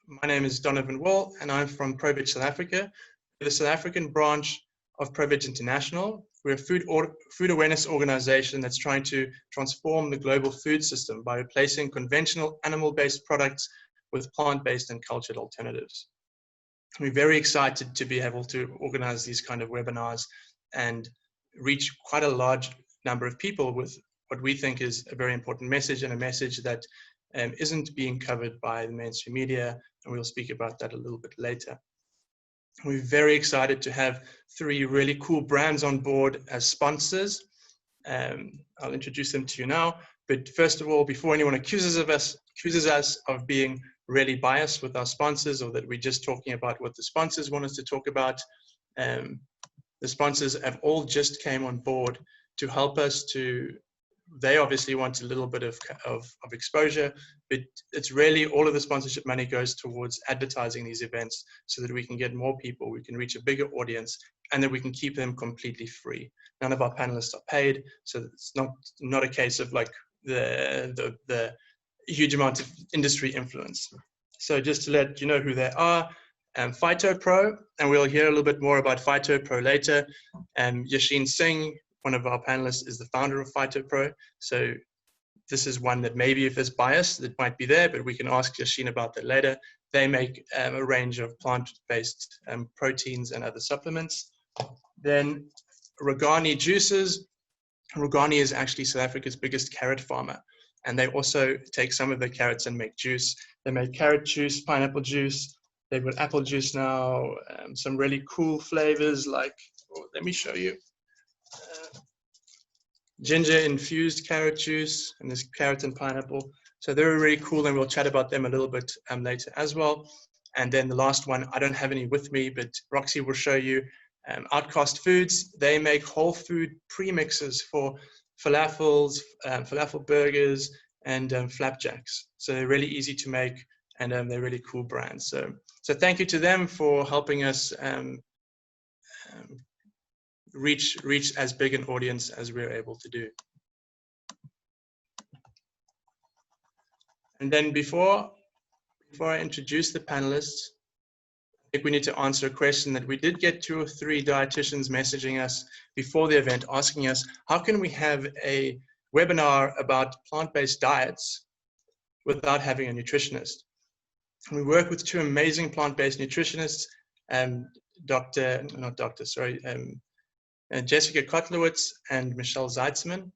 My name is Donovan Wall, and I'm from ProVeg South Africa, the South African branch of ProVeg International. We're a food awareness organization that's trying to transform the global food system by replacing conventional animal-based products with plant-based and cultured alternatives. We're very excited to be able to organize these kind of webinars and reach quite a large number of people with what we think is a very important message, and a message that isn't being covered by the mainstream media, and we'll speak about that a little bit later. We're very excited to have 3 really cool brands on board as sponsors. I'll introduce them to you now, but first of all, before anyone accuses us of being really biased with our sponsors, or that we're just talking about what the sponsors want us to talk about, the sponsors have all just came on board to help us they obviously want a little bit of exposure, but it's really all of the sponsorship money goes towards advertising these events so that we can get more people, we can reach a bigger audience, and that we can keep them completely free. None of our panelists are paid, so it's not a case of like the huge amount of industry influence. So just to let you know who they are, PhytoPro, and we'll hear a little bit more about PhytoPro later. Yashin Singh, one of our panelists, is the founder of PhytoPro. So this is one that maybe if there's bias, that might be there, but we can ask Yashin about that later. They make a range of plant-based proteins and other supplements. Then Rogani Juices. Rogani is actually South Africa's biggest carrot farmer, and they also take some of the carrots and make juice. They make carrot juice, pineapple juice. They've got apple juice now, some really cool flavors like, let me show you. Ginger infused carrot juice, and there's carrot and pineapple. So they're really cool, and we'll chat about them a little bit later as well. And then the last one, I don't have any with me, but Roxy will show you. Outcast Foods, they make whole food premixes for falafels, falafel burgers, and flapjacks. So they're really easy to make, and they're really cool brands. So thank you to them for helping us reach as big an audience as we're able to do. And then before I introduce the panelists, I think we need to answer a question that we did get 2 or 3 dietitians messaging us before the event, asking us, how can we have a webinar about plant-based diets without having a nutritionist? And we work with 2 amazing plant-based nutritionists, Jessica Kotlowitz and Michelle Zeitzman.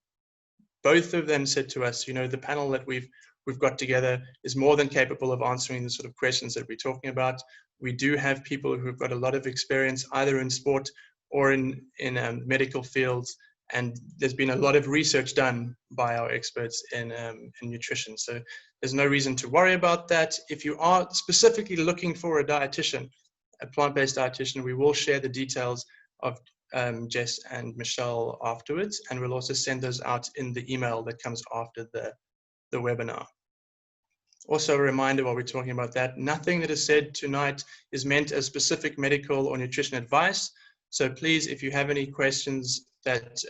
Both of them said to us, you know, the panel that we've got together is more than capable of answering the sort of questions that we're talking about. We do have people who've got a lot of experience either in sport or in medical fields, and there's been a lot of research done by our experts in nutrition. So there's no reason to worry about that. If you are specifically looking for a dietitian, a plant-based dietitian, we will share the details of Jess and Michelle afterwards, and we'll also send those out in the email that comes after the webinar. Also a reminder while we're talking about that, nothing that is said tonight is meant as specific medical or nutrition advice. So please, if you have any questions that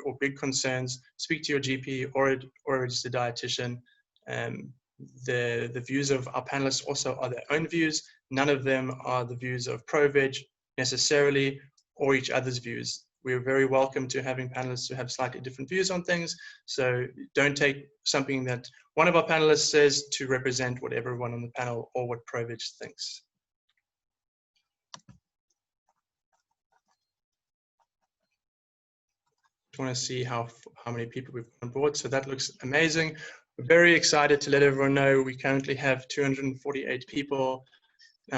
or big concerns, speak to your GP or a registered dietitian. The views of our panelists also are their own views. None of them are the views of ProVeg necessarily, or each other's views. We're very welcome to having panelists who have slightly different views on things. So don't take something that one of our panelists says to represent what everyone on the panel or what ProVeg thinks. I want to see how many people we've got on board. So that looks amazing. We're very excited to let everyone know we currently have 248 people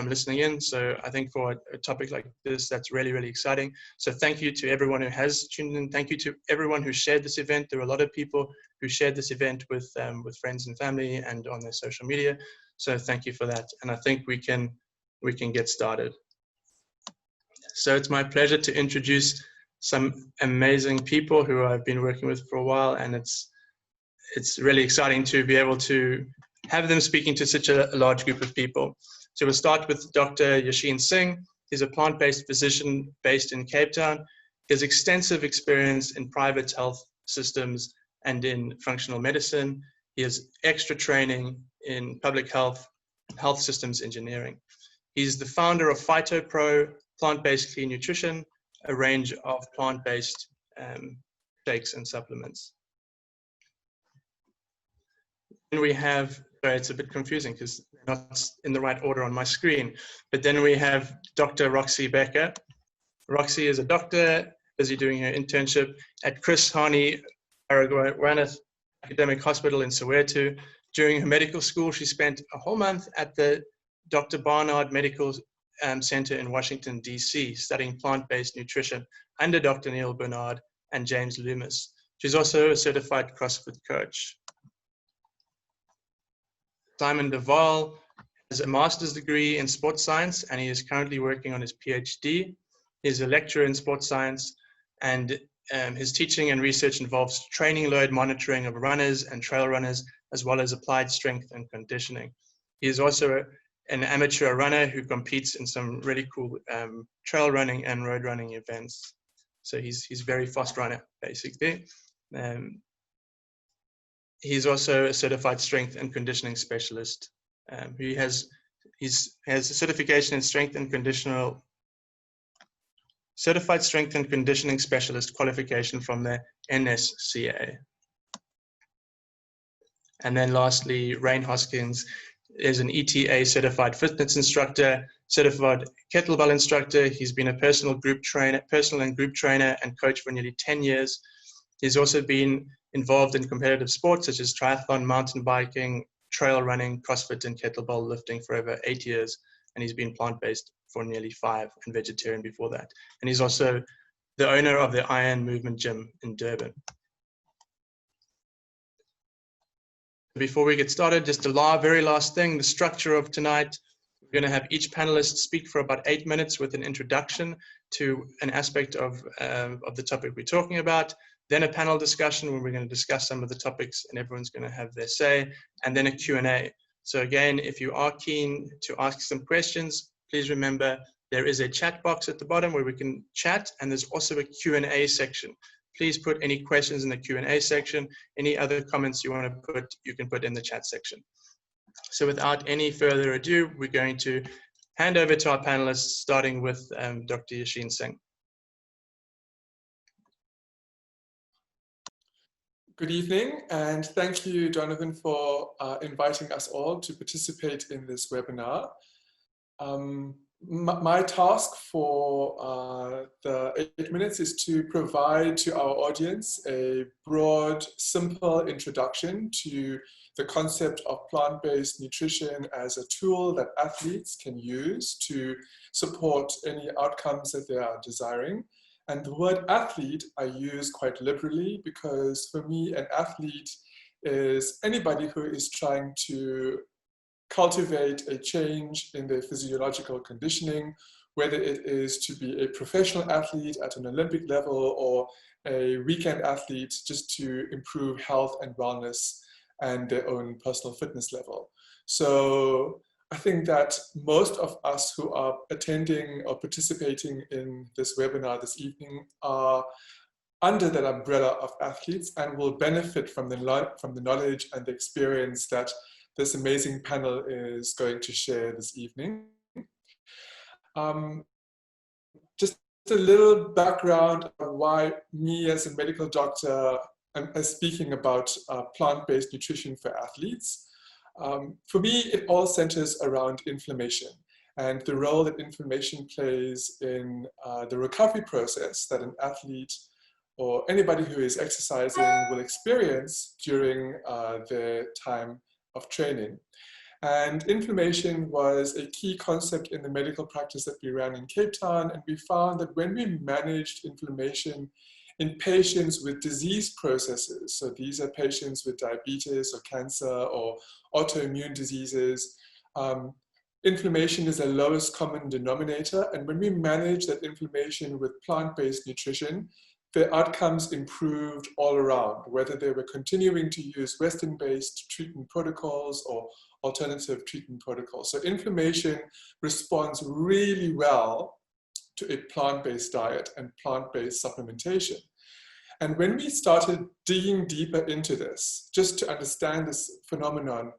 listening in. So I think for a topic like this, that's really, really exciting. So thank you to everyone who has tuned in. Thank you to everyone who shared this event. There were a lot of people who shared this event with friends and family and on their social media. So thank you for that. And I think we can get started. So it's my pleasure to introduce some amazing people who I've been working with for a while, and it's really exciting to be able to have them speaking to such a large group of people. So we'll start with Dr. Yashin Singh. He's a plant-based physician based in Cape Town. He has extensive experience in private health systems and in functional medicine. He has extra training in public health health systems engineering. He's the founder of PhytoPro, plant-based clean nutrition, a range of plant-based shakes and supplements. Then we have, sorry, it's a bit confusing because they're not in the right order on my screen, but then we have Dr. Roxy Becker. Roxy is a doctor, busy doing her internship at Chris Hani Aragwanath Academic Hospital in Soweto. During her medical school, she spent a whole month at the Dr. Barnard Medical Center in Washington, D.C., studying plant-based nutrition under Dr. Neil Bernard and James Loomis. She's also a certified CrossFit coach. Simon Duval has a master's degree in sports science, and he is currently working on his PhD. He's a lecturer in sports science, and his teaching and research involves training load monitoring of runners and trail runners, as well as applied strength and conditioning. He is also an amateur runner who competes in some really cool trail running and road running events. So he's a very fast runner, basically. He's also a certified strength and conditioning specialist. He has a certification in certified strength and conditioning specialist qualification from the NSCA. And then lastly, Rain Hoskins is an ETA certified fitness instructor, certified kettlebell instructor. He's been a personal and group trainer and coach for nearly 10 years. He's also been involved in competitive sports such as triathlon, mountain biking, trail running, CrossFit, and kettlebell lifting for over 8 years. And he's been plant-based for nearly 5 and vegetarian before that. And he's also the owner of the Iron Movement Gym in Durban. Before we get started, just a very last thing, the structure of tonight. We're going to have each panelist speak for about 8 minutes with an introduction to an aspect of the topic we're talking about. Then a panel discussion where we're going to discuss some of the topics and everyone's going to have their say, and then a Q&A. So again, if you are keen to ask some questions, please remember there is a chat box at the bottom where we can chat, and there's also a Q&A section. Please put any questions in the Q&A section. Any other comments you want to put, you can put in the chat section. So without any further ado, we're going to hand over to our panelists, starting with Dr. Yashin Singh. Good evening, and thank you, Jonathan, for inviting us all to participate in this webinar. My task for the 8 minutes is to provide to our audience a broad, simple introduction to the concept of plant-based nutrition as a tool that athletes can use to support any outcomes that they are desiring. And the word athlete I use quite liberally because for me, an athlete is anybody who is trying to cultivate a change in their physiological conditioning, whether it is to be a professional athlete at an Olympic level or a weekend athlete just to improve health and wellness and their own personal fitness level. So I think that most of us who are attending or participating in this webinar this evening are under that umbrella of athletes and will benefit from the knowledge and the experience that this amazing panel is going to share this evening. Just a little background on why me as a medical doctor am speaking about plant-based nutrition for athletes. For me, it all centers around inflammation and the role that inflammation plays in the recovery process that an athlete or anybody who is exercising will experience during their time of training. And inflammation was a key concept in the medical practice that we ran in Cape Town, and we found that when we managed inflammation in patients with disease processes, so these are patients with diabetes or cancer or autoimmune diseases, inflammation is the lowest common denominator, and when we manage that inflammation with plant-based nutrition, the outcomes improved all around, whether they were continuing to use Western-based treatment protocols or alternative treatment protocols. So inflammation responds really well to a plant-based diet and plant-based supplementation. And when we started digging deeper into this, just to understand this phenomenon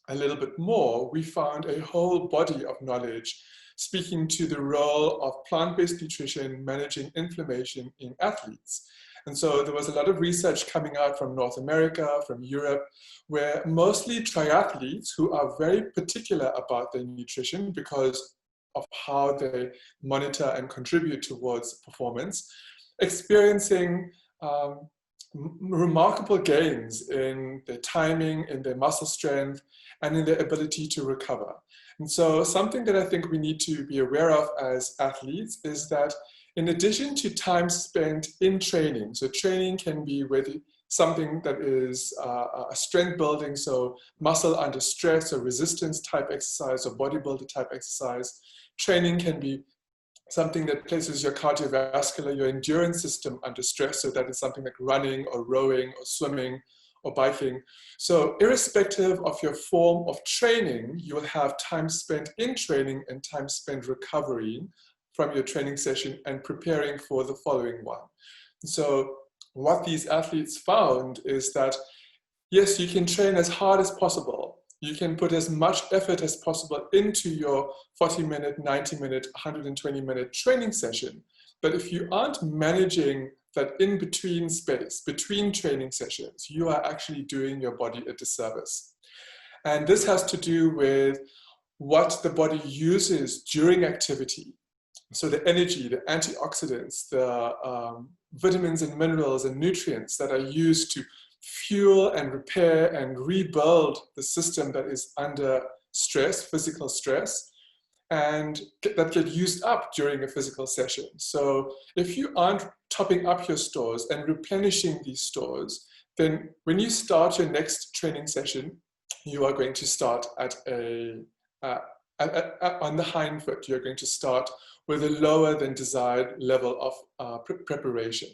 a little bit more, we found a whole body of knowledge speaking to the role of plant-based nutrition managing inflammation in athletes. And so there was a lot of research coming out from North America, from Europe, where mostly triathletes who are very particular about their nutrition because of how they monitor and contribute towards performance, experiencing remarkable gains in their timing, in their muscle strength, and in their ability to recover. And so something that I think we need to be aware of as athletes is that in addition to time spent in training, so training can be whether something that is a strength building, so muscle under stress or resistance type exercise or bodybuilder type exercise. Training can be something that places your cardiovascular, your endurance system under stress, so that is something like running or rowing or swimming or biking. So irrespective of your form of training, you will have time spent in training and time spent recovering from your training session and preparing for the following one. So what these athletes found is that, yes, you can train as hard as possible. You can put as much effort as possible into your 40-minute, 90-minute, 120-minute training session. But if you aren't managing that in-between space, between training sessions, you are actually doing your body a disservice. And this has to do with what the body uses during activity. So the energy, the antioxidants, the vitamins and minerals and nutrients that are used to fuel and repair and rebuild the system that is under stress, physical stress, and that get used up during a physical session. So if you aren't topping up your stores and replenishing these stores, then when you start your next training session, you are going to start at on the hind foot. You're going to start with a lower than desired level of preparation.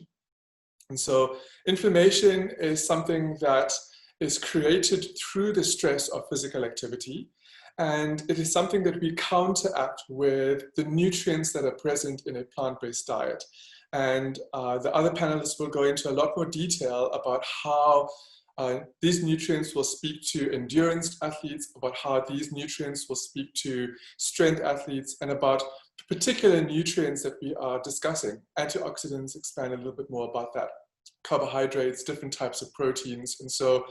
And so inflammation is something that is created through the stress of physical activity. And it is something that we counteract with the nutrients that are present in a plant-based diet. And the other panelists will go into a lot more detail about how these nutrients will speak to endurance athletes, about how these nutrients will speak to strength athletes, and about the particular nutrients that we are discussing. Antioxidants, expand a little bit more about that. Carbohydrates, different types of proteins. And so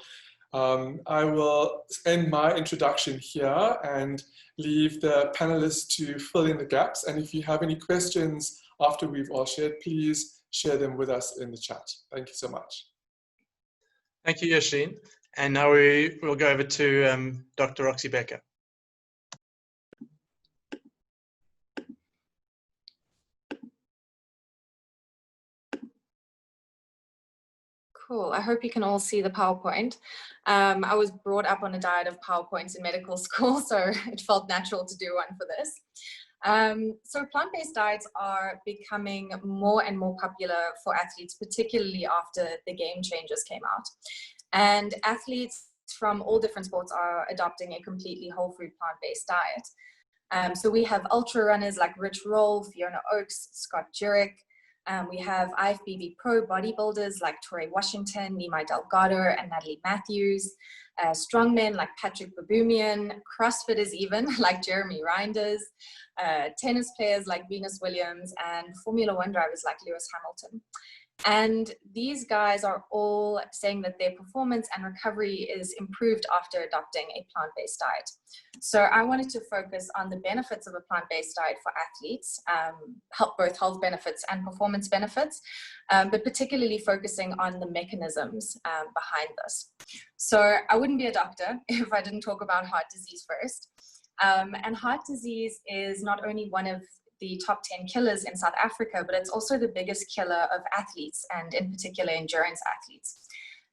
I will end my introduction here and leave the panelists to fill in the gaps. And if you have any questions after we've all shared, please share them with us in the chat. Thank you so much. Thank you, Yashin. And now we'll go over to Dr. Roxy Becker. Cool. I hope you can all see the PowerPoint. I was brought up on a diet of PowerPoints in medical school, so it felt natural to do one for this. So plant-based diets are becoming more and more popular for athletes, particularly after the game changers came out. And athletes from all different sports are adopting a completely whole food plant-based diet. So we have ultra runners like Rich Roll, Fiona Oakes, Scott Jurek. We have IFBB pro bodybuilders like Torrey Washington, Nimai Delgado, and Natalie Matthews. Strongmen like Patrick Baboumian, CrossFitters even like Jeremy Reinders, tennis players like Venus Williams, and Formula One drivers like Lewis Hamilton. And these guys are all saying that their performance and recovery is improved after adopting a plant-based diet. So I wanted to focus on the benefits of a plant-based diet for athletes, both health benefits and performance benefits, but particularly focusing on the mechanisms behind this. So I wouldn't be a doctor if I didn't talk about heart disease first. And heart disease is not only one of the top 10 killers in South Africa, but it's also the biggest killer of athletes, and in particular endurance athletes.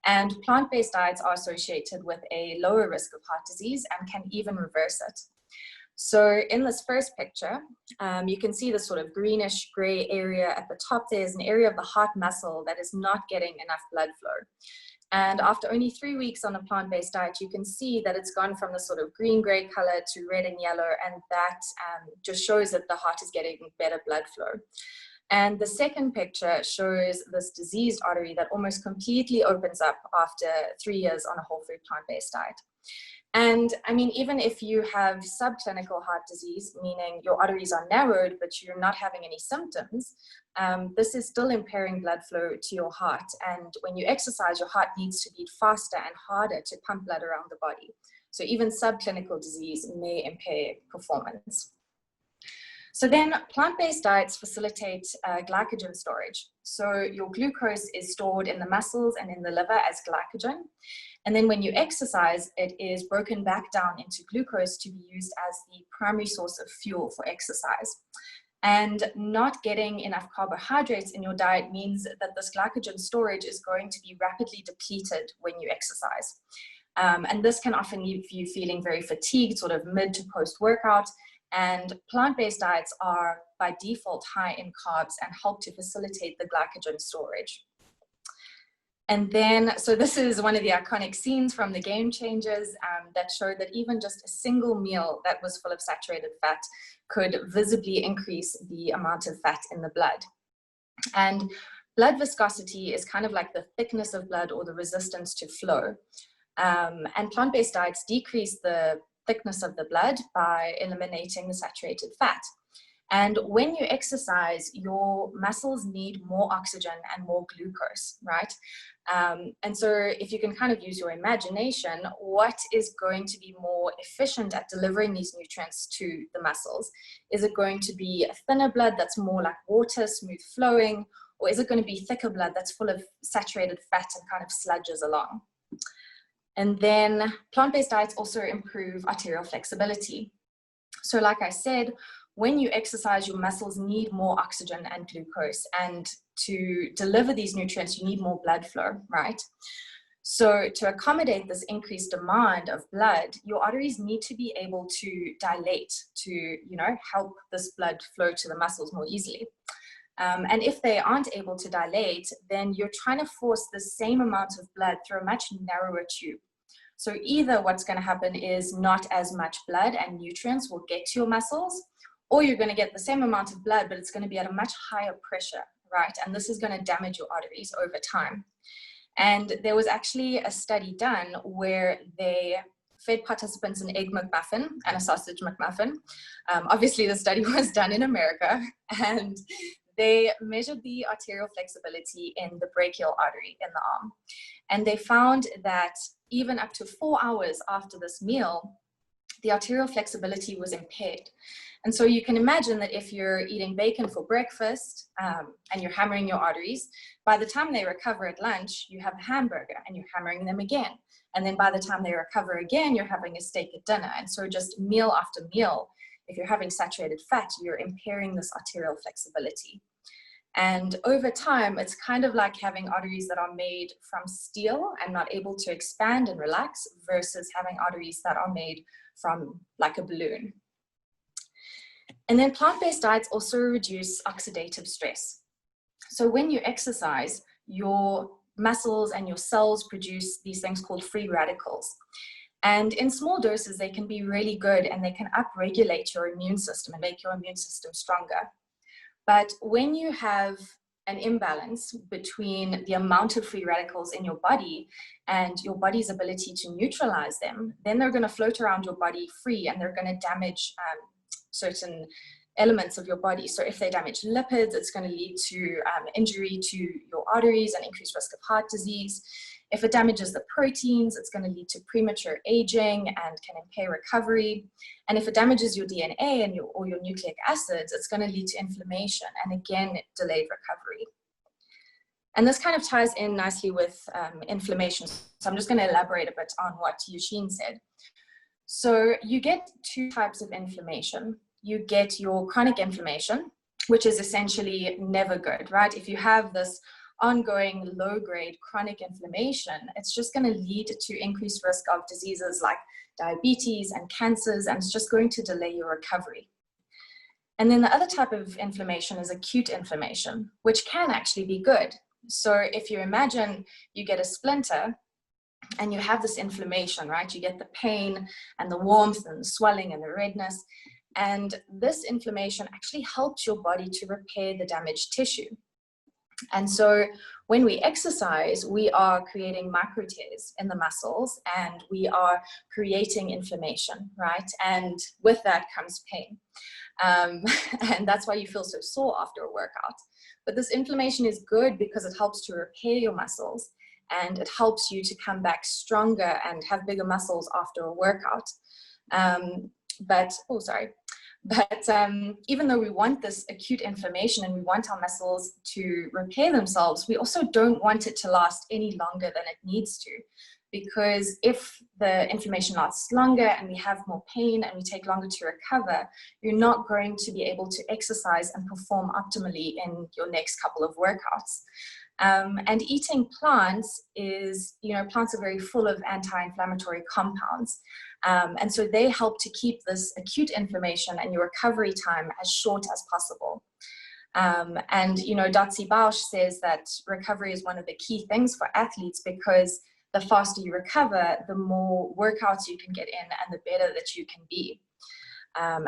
And plant-based diets are associated with a lower risk of heart disease and can even reverse it. So in this first picture, you can see the sort of greenish gray area at the top. There's an area of the heart muscle that is not getting enough blood flow. And after only 3 weeks on a plant-based diet, you can see that it's gone from the sort of green-gray color to red and yellow, and that just shows that the heart is getting better blood flow. And the second picture shows this diseased artery that almost completely opens up after 3 years on a whole food plant-based diet. And I mean, even if you have subclinical heart disease, meaning your arteries are narrowed, but you're not having any symptoms, this is still impairing blood flow to your heart. And when you exercise, your heart needs to beat faster and harder to pump blood around the body. So even subclinical disease may impair performance. So then plant-based diets facilitate glycogen storage. So your glucose is stored in the muscles and in the liver as glycogen. And then when you exercise, it is broken back down into glucose to be used as the primary source of fuel for exercise. And not getting enough carbohydrates in your diet means that this glycogen storage is going to be rapidly depleted when you exercise. And this can often leave you feeling very fatigued, sort of mid to post-workout. And plant-based diets are by default high in carbs and help to facilitate the glycogen storage. And then, so this is one of the iconic scenes from the Game Changers that showed that even just a single meal that was full of saturated fat could visibly increase the amount of fat in the blood. And blood viscosity is kind of like the thickness of blood or the resistance to flow. And plant-based diets decrease the thickness of the blood by eliminating the saturated fat. And when you exercise, your muscles need more oxygen and more glucose, right? And so if you can kind of use your imagination, what is going to be more efficient at delivering these nutrients to the muscles? Is it going to be a thinner blood that's more like water, smooth flowing? Or is it going to be thicker blood that's full of saturated fat and kind of sludges along? And then plant-based diets also improve arterial flexibility. So like I said, when you exercise, your muscles need more oxygen and glucose, and to deliver these nutrients, you need more blood flow, right? So to accommodate this increased demand of blood, your arteries need to be able to dilate to, you know, help this blood flow to the muscles more easily. And if they aren't able to dilate, then you're trying to force the same amount of blood through a much narrower tube. So either what's going to happen is not as much blood and nutrients will get to your muscles, or you're going to get the same amount of blood, but it's going to be at a much higher pressure, right? And this is going to damage your arteries over time. And there was actually a study done where they fed participants an egg McMuffin and a sausage McMuffin. Obviously, the study was done in America, and they measured the arterial flexibility in the brachial artery in the arm. And they found that even up to 4 hours after this meal, the arterial flexibility was impaired. And so you can imagine that if you're eating bacon for breakfast and you're hammering your arteries, by the time they recover at lunch, you have a hamburger and you're hammering them again. And then by the time they recover again, you're having a steak at dinner. And so just meal after meal, if you're having saturated fat, you're impairing this arterial flexibility. And over time, it's kind of like having arteries that are made from steel and not able to expand and relax versus having arteries that are made from like a balloon. And then plant-based diets also reduce oxidative stress. So when you exercise, your muscles and your cells produce these things called free radicals. And in small doses, they can be really good and they can upregulate your immune system and make your immune system stronger. But when you have an imbalance between the amount of free radicals in your body and your body's ability to neutralize them, then they're going to float around your body free and they're going to damage certain elements of your body. So if they damage lipids, it's going to lead to injury to your arteries and increased risk of heart disease. If it damages the proteins, it's going to lead to premature aging and can impair recovery. And if it damages your DNA and or your nucleic acids, it's going to lead to inflammation and again, delayed recovery. And this kind of ties in nicely with inflammation. So I'm just going to elaborate a bit on what Eugene said. So you get two types of inflammation. You get your chronic inflammation, which is essentially never good, right? If you have this ongoing low-grade chronic inflammation, it's just going to lead to increased risk of diseases like diabetes and cancers, and it's just going to delay your recovery. And then the other type of inflammation is acute inflammation, which can actually be good. So if you imagine you get a splinter and you have this inflammation, right? You get the pain and the warmth and the swelling and the redness. And this inflammation actually helps your body to repair the damaged tissue. And so when we exercise, we are creating micro tears in the muscles and we are creating inflammation, right? And with that comes pain. And that's why you feel so sore after a workout. But this inflammation is good because it helps to repair your muscles and it helps you to come back stronger and have bigger muscles after a workout. But even though we want this acute inflammation and we want our muscles to repair themselves, we also don't want it to last any longer than it needs to. Because if the inflammation lasts longer and we have more pain and we take longer to recover, you're not going to be able to exercise and perform optimally in your next couple of workouts. And eating plants is, plants are very full of anti-inflammatory compounds. And so they help to keep this acute inflammation and your recovery time as short as possible. And, Dotsie Bausch says that recovery is one of the key things for athletes because the faster you recover, the more workouts you can get in and the better that you can be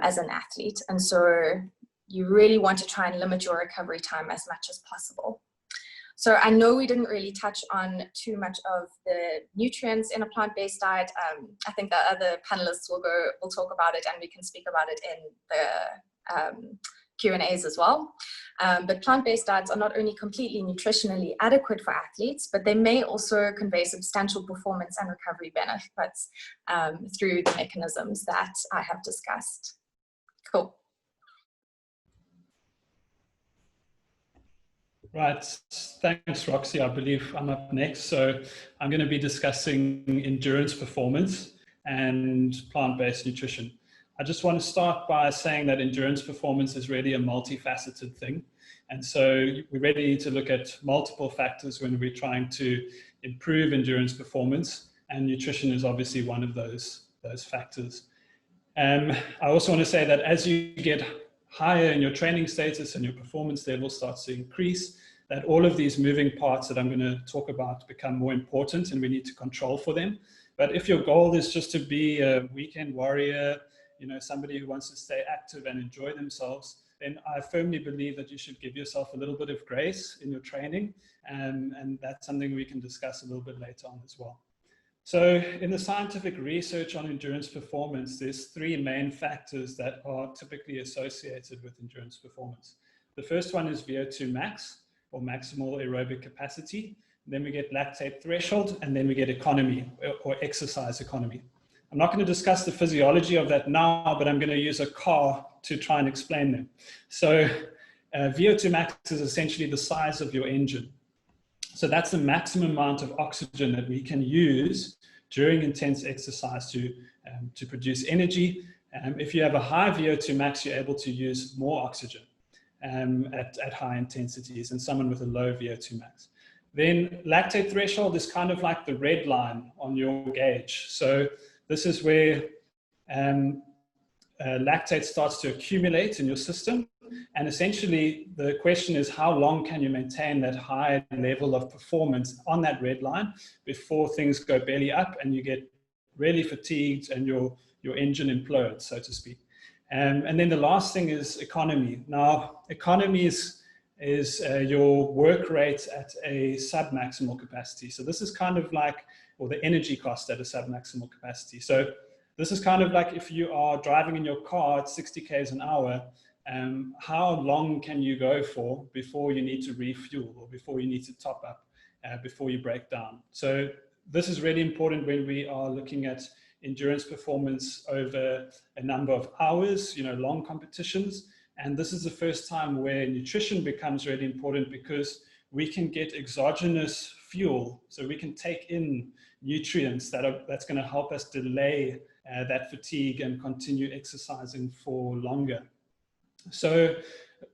as an athlete. And so you really want to try and limit your recovery time as much as possible. So I know we didn't really touch on too much of the nutrients in a plant-based diet. I think the other panelists will talk about it and we can speak about it in the Q&As as well. But plant-based diets are not only completely nutritionally adequate for athletes, but they may also convey substantial performance and recovery benefits through the mechanisms that I have discussed. Cool. Right, thanks Roxy. I believe I'm up next. So I'm going to be discussing endurance performance and plant-based nutrition. I just want to start by saying that endurance performance is really a multifaceted thing. And so we really need to look at multiple factors when we're trying to improve endurance performance, and nutrition is obviously one of those factors. I also want to say that as you get higher in your training status and your performance level starts to increase, that all of these moving parts that I'm going to talk about become more important and we need to control for them. But if your goal is just to be a weekend warrior, somebody who wants to stay active and enjoy themselves, then I firmly believe that you should give yourself a little bit of grace in your training. And that's something we can discuss a little bit later on as well. So in the scientific research on endurance performance, there's three main factors that are typically associated with endurance performance. The first one is VO2 max, or maximal aerobic capacity. Then we get lactate threshold, and then we get economy, or exercise economy. I'm not going to discuss the physiology of that now, but I'm going to use a car to try and explain them. So VO2 max is essentially the size of your engine. So that's the maximum amount of oxygen that we can use during intense exercise to produce energy. If you have a high VO2 max, you're able to use more oxygen at high intensities than someone with a low VO2 max. Then lactate threshold is kind of like the red line on your gauge. So this is where lactate starts to accumulate in your system. And essentially, the question is, how long can you maintain that high level of performance on that red line before things go belly up and you get really fatigued and your engine implodes, so to speak. And then the last thing is economy. Now, economy is your work rate at a sub-maximal capacity. So this is kind of like, or the energy cost at a sub-maximal capacity. So this is kind of like if you are driving in your car at 60 k's an hour, how long can you go for before you need to refuel or before you need to top up, before you break down? So this is really important when we are looking at endurance performance over a number of hours, long competitions. And this is the first time where nutrition becomes really important because we can get exogenous fuel. So we can take in nutrients that's going to help us delay that fatigue and continue exercising for longer. So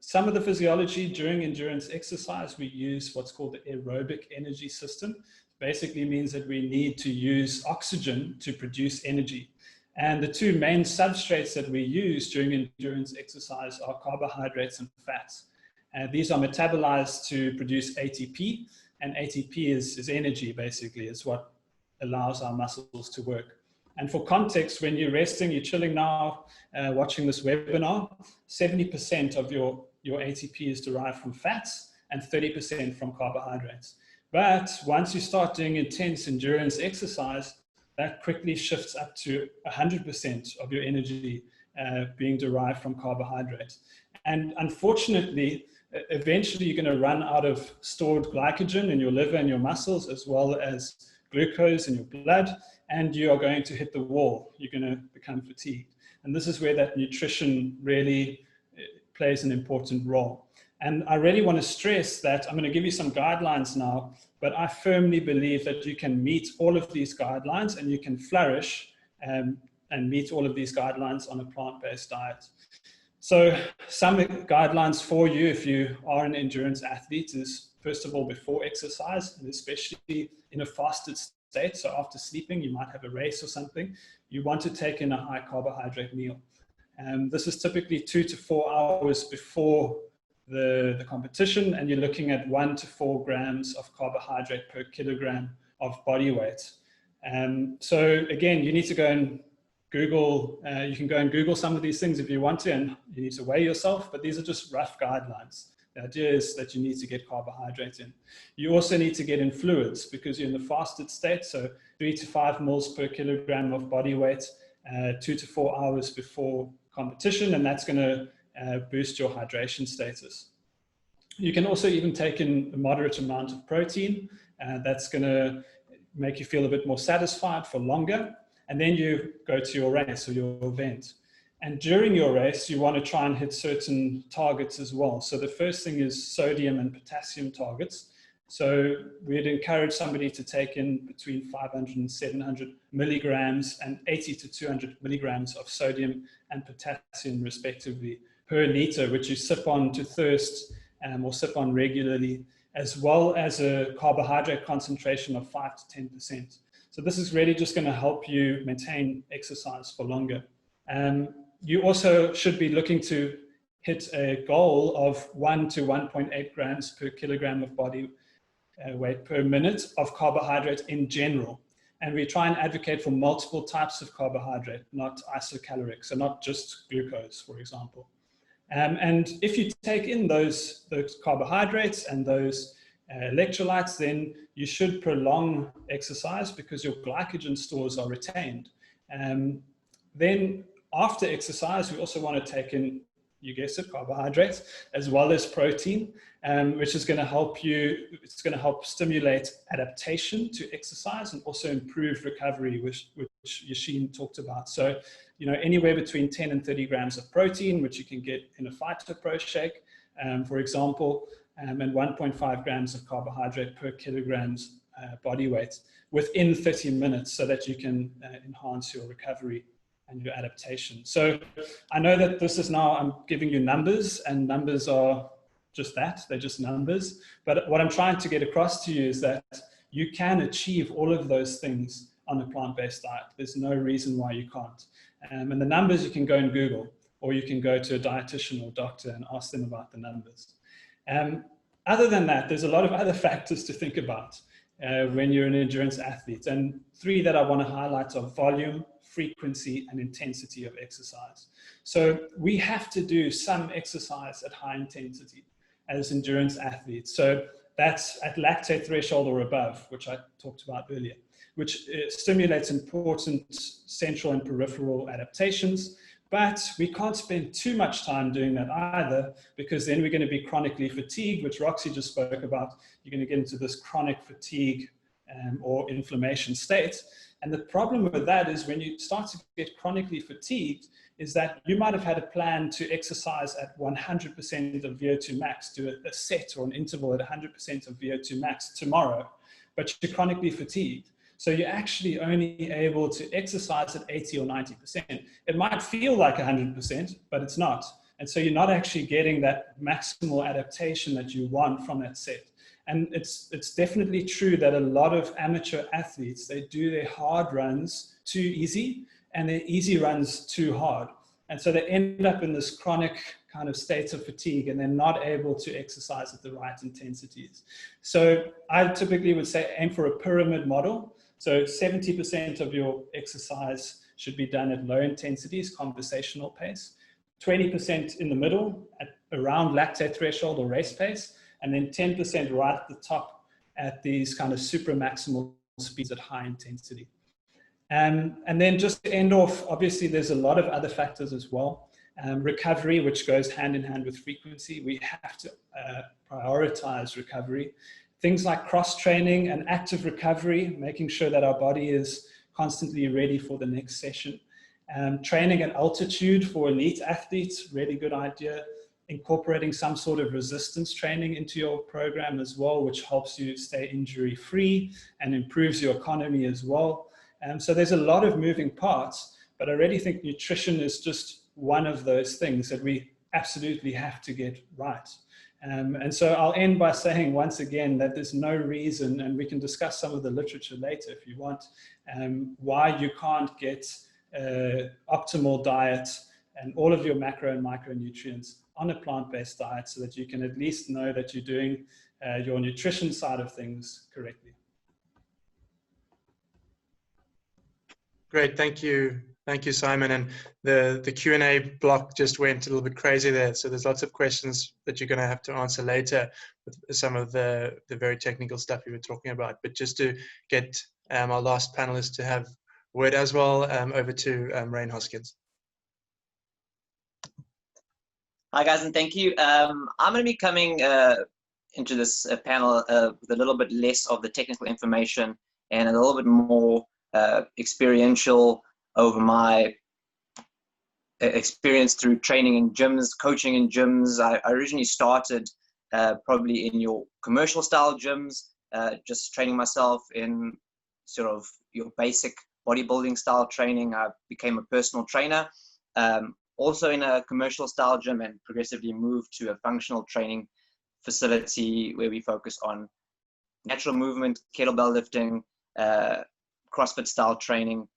some of the physiology during endurance exercise, we use what's called the aerobic energy system. Basically means that we need to use oxygen to produce energy. And the two main substrates that we use during endurance exercise are carbohydrates and fats. These are metabolized to produce ATP, and ATP is energy, basically. It's what allows our muscles to work. And for context, when you're resting, you're chilling now, watching this webinar, 70% of your ATP is derived from fats and 30% from carbohydrates. But once you start doing intense endurance exercise, that quickly shifts up to 100% of your energy being derived from carbohydrates. And unfortunately, eventually you're going to run out of stored glycogen in your liver and your muscles, as well as glucose in your blood, and you are going to hit the wall. You're going to become fatigued. And this is where that nutrition really plays an important role. And I really want to stress that I'm going to give you some guidelines now, but I firmly believe that you can meet all of these guidelines and you can flourish and meet all of these guidelines on a plant-based diet. So some guidelines for you if you are an endurance athlete is, first of all, before exercise, and especially in a fasted state. So after sleeping, you might have a race or something. You want to take in a high carbohydrate meal. This is typically 2 to 4 hours before the competition, and you're looking at 1 to 4 grams of carbohydrate per kilogram of body weight. So again, you need to go and Google, you can go and Google some of these things if you want to, and you need to weigh yourself, but these are just rough guidelines. The idea is that you need to get carbohydrates in. You also need to get in fluids because you're in the fasted state, so 3 to 5 mils per kilogram of body weight, 2 to 4 hours before competition, and that's going to boost your hydration status. You can also even take in a moderate amount of protein. That's going to make you feel a bit more satisfied for longer. And then you go to your race or your event. And during your race, you want to try and hit certain targets as well. So the first thing is sodium and potassium targets. So we'd encourage somebody to take in between 500 and 700 milligrams and 80 to 200 milligrams of sodium and potassium respectively per liter, which you sip on to thirst or sip on regularly, as well as a carbohydrate concentration of 5 to 10%. So this is really just going to help you maintain exercise for longer. You also should be looking to hit a goal of 1 to 1.8 grams per kilogram of body weight per minute of carbohydrate in general. And we try and advocate for multiple types of carbohydrate, not isocaloric, so not just glucose, for example. And if you take in those carbohydrates and those electrolytes, then you should prolong exercise because your glycogen stores are retained. Then after exercise, we also want to take in, you guessed it, carbohydrates as well as protein, which is going to help you, it's going to help stimulate adaptation to exercise and also improve recovery, which Yashin talked about. So, you know, anywhere between 10 and 30 grams of protein, which you can get in a Fighter Pro shake, for example, and 1.5 grams of carbohydrate per kilograms body weight within 30 minutes so that you can enhance your recovery and your adaptation. So I know that this is now, I'm giving you numbers, and numbers are just that, they're just numbers. But what I'm trying to get across to you is that you can achieve all of those things on a plant-based diet. There's no reason why you can't. And the numbers you can go and Google, or you can go to a dietitian or doctor and ask them about the numbers. Other than that, there's a lot of other factors to think about when you're an endurance athlete. And 3 that I want to highlight are volume, frequency, and intensity of exercise. So we have to do some exercise at high intensity as endurance athletes. So that's at lactate threshold or above, which I talked about earlier, which stimulates important central and peripheral adaptations. But we can't spend too much time doing that either, because then we're going to be chronically fatigued, which Roxy just spoke about. You're going to get into this chronic fatigue or inflammation state. And the problem with that is when you start to get chronically fatigued is that you might have had a plan to exercise at 100% of VO2 max, do a set or an interval at 100% of VO2 max tomorrow, but you're chronically fatigued. So you're actually only able to exercise at 80 or 90%. It might feel like 100%, but it's not. And so you're not actually getting that maximal adaptation that you want from that set. And it's definitely true that a lot of amateur athletes, they do their hard runs too easy and their easy runs too hard. And so they end up in this chronic kind of state of fatigue and they're not able to exercise at the right intensities. So I typically would say aim for a pyramid model. So 70% of your exercise should be done at low intensities, conversational pace, 20% in the middle at around lactate threshold or race pace, and then 10% right at the top at these kind of super maximal speeds at high intensity. And then just to end off, obviously there's a lot of other factors as well. Recovery, which goes hand in hand with frequency. We have to prioritize recovery. Things like cross-training and active recovery, making sure that our body is constantly ready for the next session. Training at altitude for elite athletes, really good idea. Incorporating some sort of resistance training into your program as well, which helps you stay injury-free and improves your economy as well. So there's a lot of moving parts, but I really think nutrition is just one of those things that we absolutely have to get right. And so I'll end by saying once again that there's no reason, and we can discuss some of the literature later if you want, why you can't get optimal diet and all of your macro and micronutrients on a plant-based diet so that you can at least know that you're doing your nutrition side of things correctly. Great, thank you. Thank you, Simon. And the Q&A block just went a little bit crazy there. So there's lots of questions that you're going to have to answer later with some of the very technical stuff you were talking about. But just to get our last panelist to have word as well, over to Rain Hoskins. Hi, guys, and thank you. I'm going to be coming into this panel with a little bit less of the technical information and a little bit more experiential over my experience through training in gyms, coaching in gyms. I originally started probably in your commercial style gyms, just training myself in sort of your basic bodybuilding style training. I became a personal trainer, also in a commercial style gym, and progressively moved to a functional training facility where we focus on natural movement, kettlebell lifting, CrossFit style training,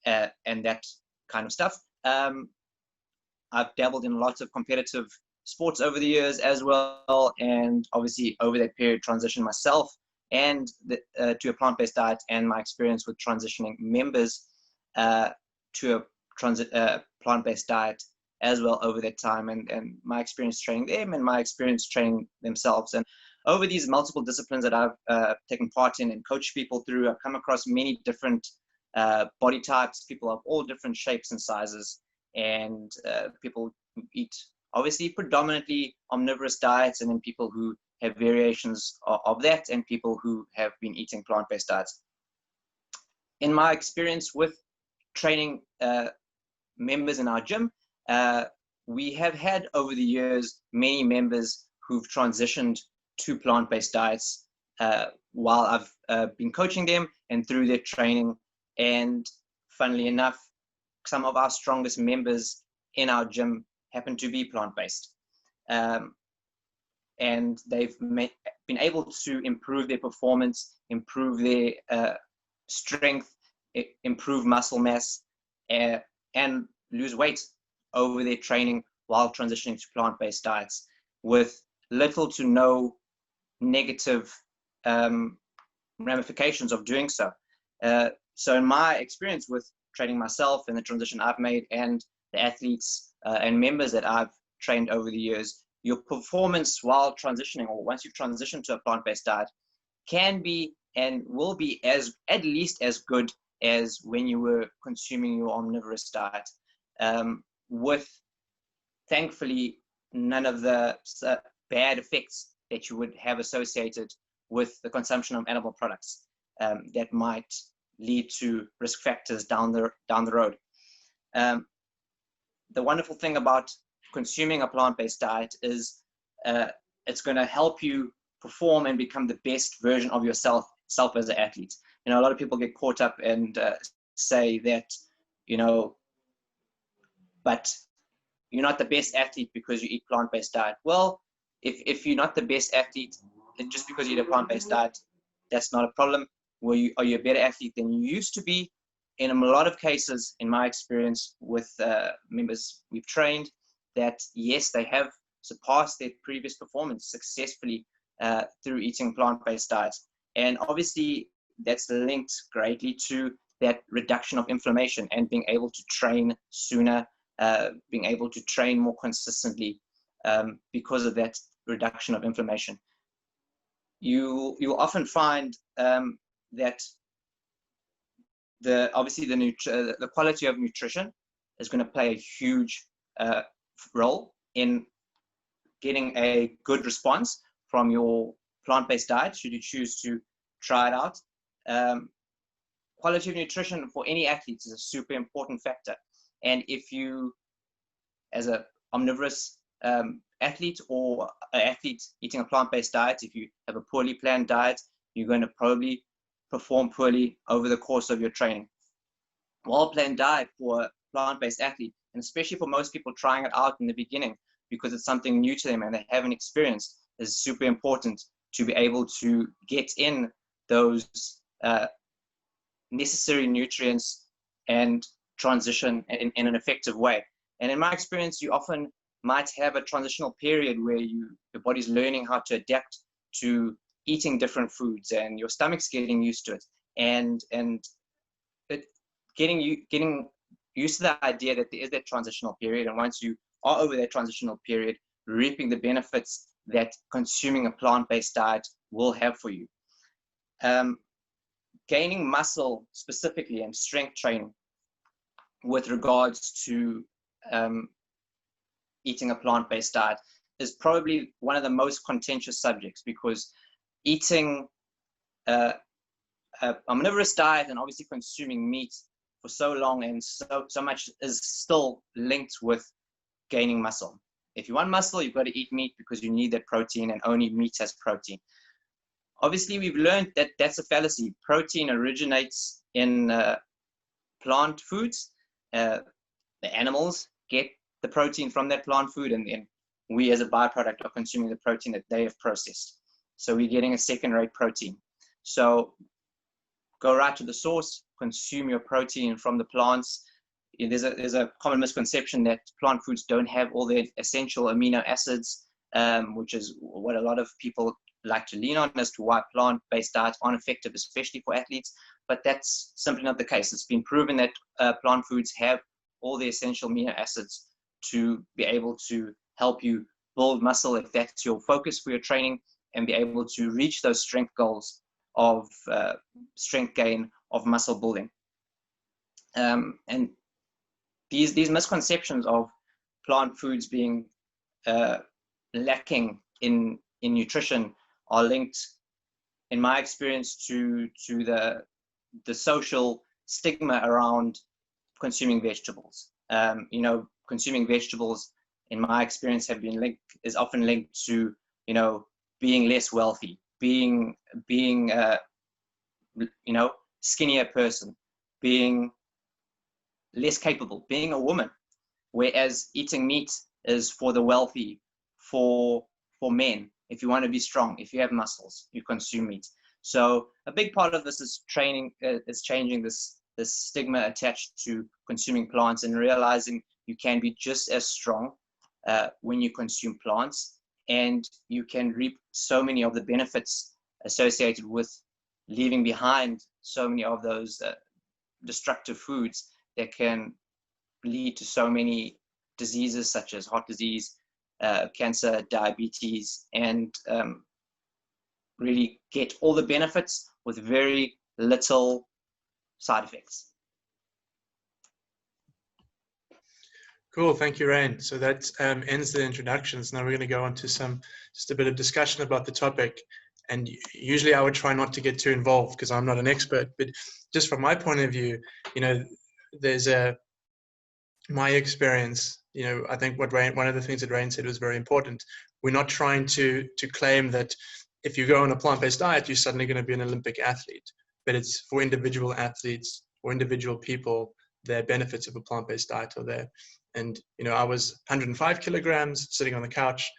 and that kind of stuff. I've dabbled in lots of competitive sports over the years as well, and obviously over that period transitioned myself and to a plant-based diet, and my experience with transitioning members to a plant-based diet as well over that time, and my experience training them and my experience training themselves. And over these multiple disciplines that I've taken part in and coached people through, I've come across many different body types, people of all different shapes and sizes, and people who eat obviously predominantly omnivorous diets, and then people who have variations of that, and people who have been eating plant-based diets. In my experience with training members in our gym, we have had over the years many members who've transitioned to plant-based diets while I've been coaching them and through their training. And funnily enough, some of our strongest members in our gym happen to be plant-based. And they've been able to improve their performance, improve their strength, improve muscle mass, and lose weight over their training while transitioning to plant-based diets with little to no negative ramifications of doing so. So in my experience with training myself and the transition I've made and the athletes and members that I've trained over the years, your performance while transitioning, or once you've transitioned to a plant-based diet, can be and will be at least as good as when you were consuming your omnivorous diet, with thankfully none of the bad effects that you would have associated with the consumption of animal products that might lead to risk factors down the road. The wonderful thing about consuming a plant-based diet is it's going to help you perform and become the best version of yourself as an athlete. You know, a lot of people get caught up and say that, you know, but you're not the best athlete because you eat plant-based diet. Well, if you're not the best athlete, just because you eat a plant-based diet, that's not a problem. Are you a better athlete than you used to be? In a lot of cases, in my experience with members we've trained, that yes, they have surpassed their previous performance successfully through eating plant-based diets. And obviously, that's linked greatly to that reduction of inflammation and being able to train sooner, being able to train more consistently because of that reduction of inflammation. You'll often find that obviously the quality of nutrition is going to play a huge role in getting a good response from your plant-based diet, should you choose to try it out. Quality of nutrition for any athletes is a super important factor. And if you, as an omnivorous athlete or an athlete eating a plant-based diet, if you have a poorly planned diet, you're going to probably perform poorly over the course of your training. Well-planned diet for a plant-based athlete, and especially for most people trying it out in the beginning because it's something new to them and they haven't experienced, is super important to be able to get in those necessary nutrients and transition in an effective way. And in my experience, you often might have a transitional period where your body's learning how to adapt to eating different foods and your stomach's getting used to it. And getting used to the idea that there is that transitional period, and once you are over that transitional period, reaping the benefits that consuming a plant-based diet will have for you. Gaining muscle specifically and strength training with regards to eating a plant-based diet is probably one of the most contentious subjects, because eating an omnivorous diet and obviously consuming meat for so long and so much is still linked with gaining muscle. If you want muscle, you've got to eat meat because you need that protein, and only meat has protein. Obviously, we've learned that that's a fallacy. Protein originates in plant foods. The animals get the protein from that plant food, and then we as a byproduct are consuming the protein that they have processed. So we're getting a second-rate protein. So go right to the source, consume your protein from the plants. There's a common misconception that plant foods don't have all the essential amino acids, which is what a lot of people like to lean on as to why plant-based diets aren't effective, especially for athletes. But that's simply not the case. It's been proven that plant foods have all the essential amino acids to be able to help you build muscle if that's your focus for your training, and be able to reach those strength goals of strength gain, of muscle building. And these misconceptions of plant foods being lacking in nutrition are linked, in my experience, to the social stigma around consuming vegetables. Consuming vegetables, in my experience, is often linked to being less wealthy, being skinnier person, being less capable, being a woman, whereas eating meat is for the wealthy, for men. If you want to be strong, if you have muscles, you consume meat. So a big part of this is changing this stigma attached to consuming plants, and realizing you can be just as strong when you consume plants, and you can reap so many of the benefits associated with leaving behind so many of those destructive foods that can lead to so many diseases such as heart disease, cancer, diabetes, and really get all the benefits with very little side effects. Cool, thank you, Rain. So that ends the introductions. Now we're going to go on to just a bit of discussion about the topic. And usually I would try not to get too involved because I'm not an expert, but just from my point of view, there's my experience, I think one of the things that Rain said was very important. We're not trying to claim that if you go on a plant-based diet, you're suddenly going to be an Olympic athlete, but it's for individual athletes or individual people, the benefits of a plant-based diet are there. And, I was 105 kilograms sitting on the couch,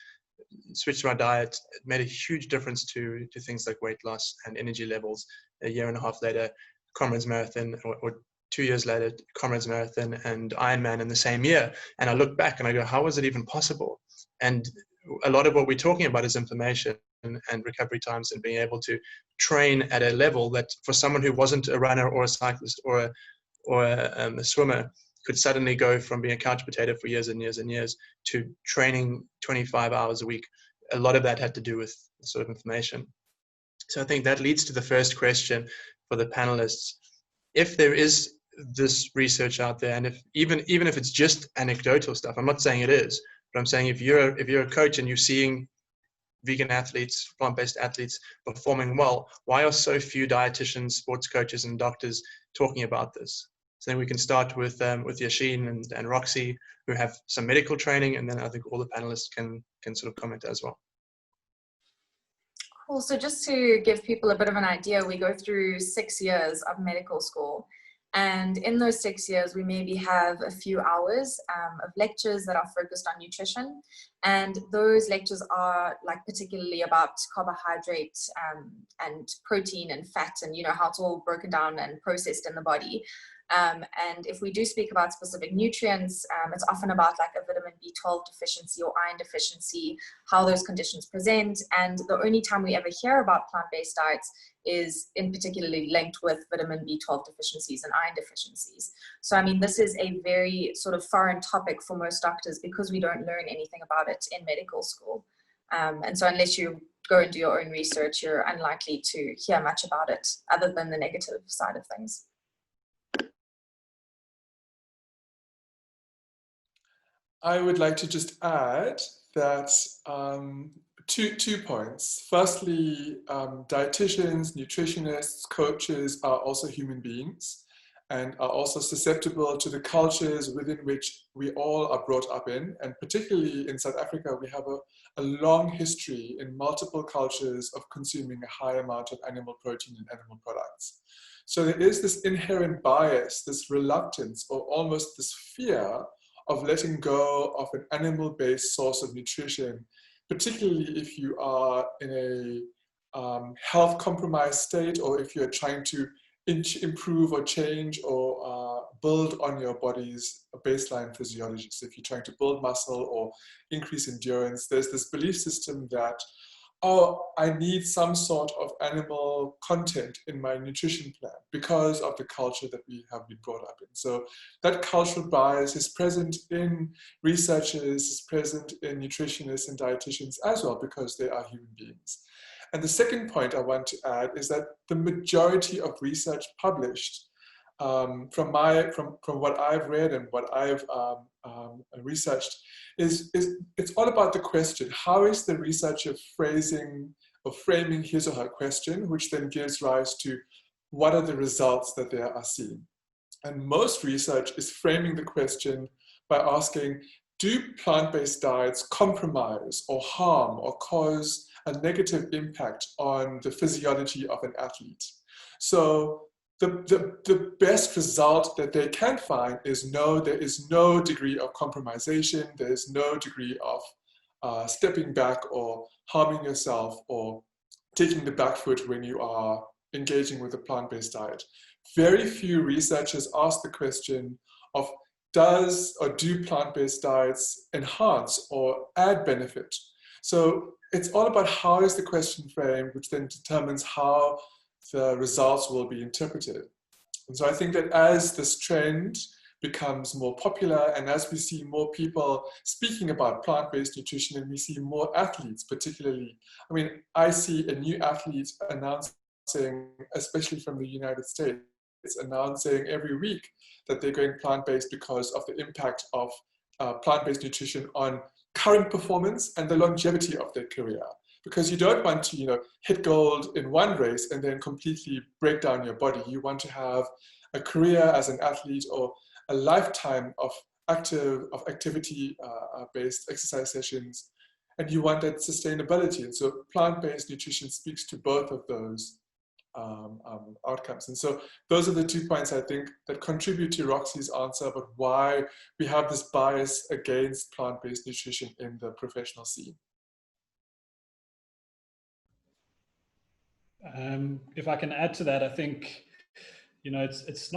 switched my diet. It made a huge difference to things like weight loss and energy levels. A year and a half later, Comrades Marathon, or 2 years later, Comrades Marathon and Ironman in the same year. And I look back and I go, how was it even possible? And a lot of what we're talking about is inflammation. and recovery times, and being able to train at a level that for someone who wasn't a runner or a cyclist or a swimmer could suddenly go from being a couch potato for years and years and years to training 25 hours a week. A lot of that had to do with sort of information. So I think that leads to the first question for the panelists. If there is this research out there, and if even if it's just anecdotal stuff, I'm not saying it is, but I'm saying if you're a coach and you're seeing vegan athletes, plant-based athletes performing well, why are so few dietitians, sports coaches, and doctors talking about this? So then we can start with Yashin and Roxy, who have some medical training, and then I think all the panelists can sort of comment as well. Cool. So just to give people a bit of an idea, we go through 6 years of medical school. And in those 6 years, we maybe have a few hours of lectures that are focused on nutrition. And those lectures are like particularly about carbohydrate and protein and fat, and you know how it's all broken down and processed in the body. And if we do speak about specific nutrients, it's often about like a vitamin B12 deficiency or iron deficiency, how those conditions present. And the only time we ever hear about plant-based diets is in particularly linked with vitamin B12 deficiencies and iron deficiencies. So, I mean, this is a very sort of foreign topic for most doctors because we don't learn anything about it in medical school. And so unless you go and do your own research, you're unlikely to hear much about it other than the negative side of things. I would like to just add that two points. Firstly, dietitians, nutritionists, coaches are also human beings and are also susceptible to the cultures within which we all are brought up in. And particularly in South Africa, we have a long history in multiple cultures of consuming a high amount of animal protein and animal products. So there is this inherent bias, this reluctance, or almost this fear of letting go of an animal-based source of nutrition, particularly if you are in a health compromised state, or if you're trying to improve or change or build on your body's baseline physiology. So if you're trying to build muscle or increase endurance, there's this belief system that, oh, I need some sort of animal content in my nutrition plan because of the culture that we have been brought up in. So that cultural bias is present in researchers, is present in nutritionists and dietitians as well, because they are human beings. And the second point I want to add is that the majority of research published from what I've read and what I've researched it's all about the question: how is the researcher phrasing or framing his or her question, which then gives rise to what are the results that they are seeing. And most research is framing the question by asking, do plant-based diets compromise or harm or cause a negative impact on the physiology of an athlete? So the best result that they can find is no, there is no degree of compromisation, there is no degree of stepping back or harming yourself or taking the back foot when you are engaging with a plant-based diet. Very few researchers ask the question of do plant-based diets enhance or add benefit? So it's all about how is the question framed, which then determines how the results will be interpreted. And so I think that as this trend becomes more popular and as we see more people speaking about plant-based nutrition and we see more athletes particularly, I mean, I see a new athlete announcing, especially from the United States, announcing every week that they're going plant-based because of the impact of plant-based nutrition on current performance and the longevity of their career. Because you don't want to, hit gold in one race and then completely break down your body. You want to have a career as an athlete or a lifetime of activity-based exercise sessions, and you want that sustainability. And so plant-based nutrition speaks to both of those outcomes. And so those are the 2 points I think that contribute to Roxy's answer about why we have this bias against plant-based nutrition in the professional scene. If I can add to that, I think, it's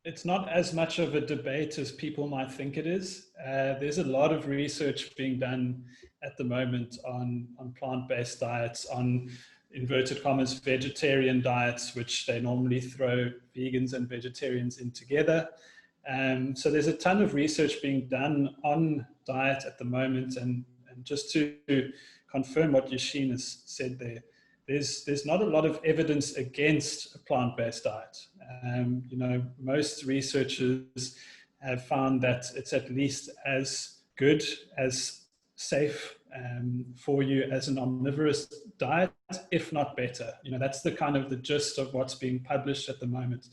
it's not as much of a debate as people might think it is. There's a lot of research being done at the moment on plant-based diets, on inverted commas vegetarian diets, which they normally throw vegans and vegetarians in together. So there's a ton of research being done on diet at the moment, and just to confirm what Yashin has said there, there's not a lot of evidence against a plant-based diet. You know, most researchers have found that it's at least as good, as safe for you as an omnivorous diet, if not better. You know, that's the kind of the gist of what's being published at the moment.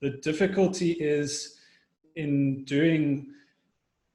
The difficulty is in doing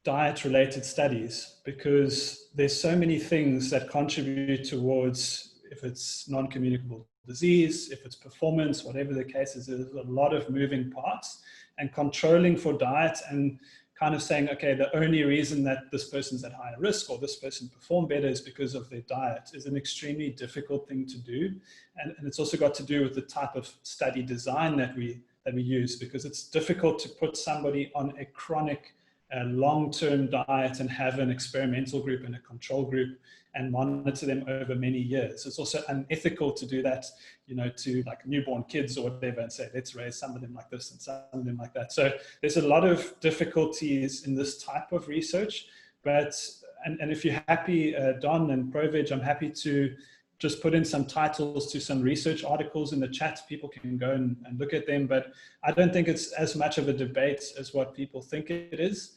diet-related studies, because there's so many things that contribute towards, if it's non-communicable disease, if it's performance, whatever the case is, there's a lot of moving parts, and controlling for diet and kind of saying, okay, the only reason that this person's at higher risk or this person performed better is because of their diet is an extremely difficult thing to do. And it's also got to do with the type of study design that we use, because it's difficult to put somebody on a chronic long-term diet and have an experimental group and a control group and monitor them over many years. It's also unethical to do that, you know, to like newborn kids or whatever, and say, let's raise some of them like this and some of them like that. So there's a lot of difficulties in this type of research, but, and if you're happy, Don and ProVeg, I'm happy to just put in some titles to some research articles in the chat. People can go and look at them, but I don't think it's as much of a debate as what people think it is.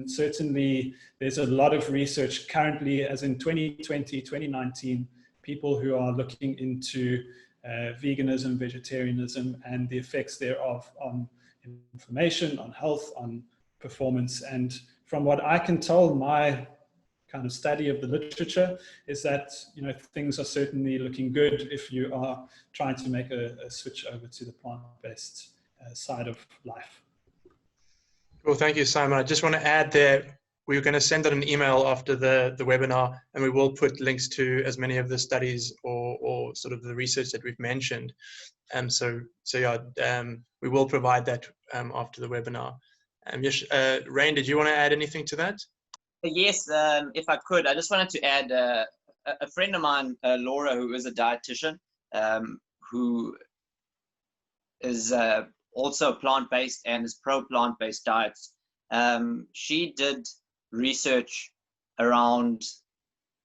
Certainly, there's a lot of research currently, as in 2020, 2019, people who are looking into veganism, vegetarianism, and the effects thereof on inflammation, on health, on performance. And from what I can tell, my kind of study of the literature is that, you know, things are certainly looking good if you are trying to make a switch over to the plant-based side of life. Well, thank you, Simon. I just want to add there, we're going to send out an email after the webinar, and we will put links to as many of the studies or sort of the research that we've mentioned. So yeah, we will provide that after the webinar. Rain, did you want to add anything to that? Yes, if I could, I just wanted to add a friend of mine, Laura, who is a dietitian, who is also plant-based and is pro-plant-based diets. She did research around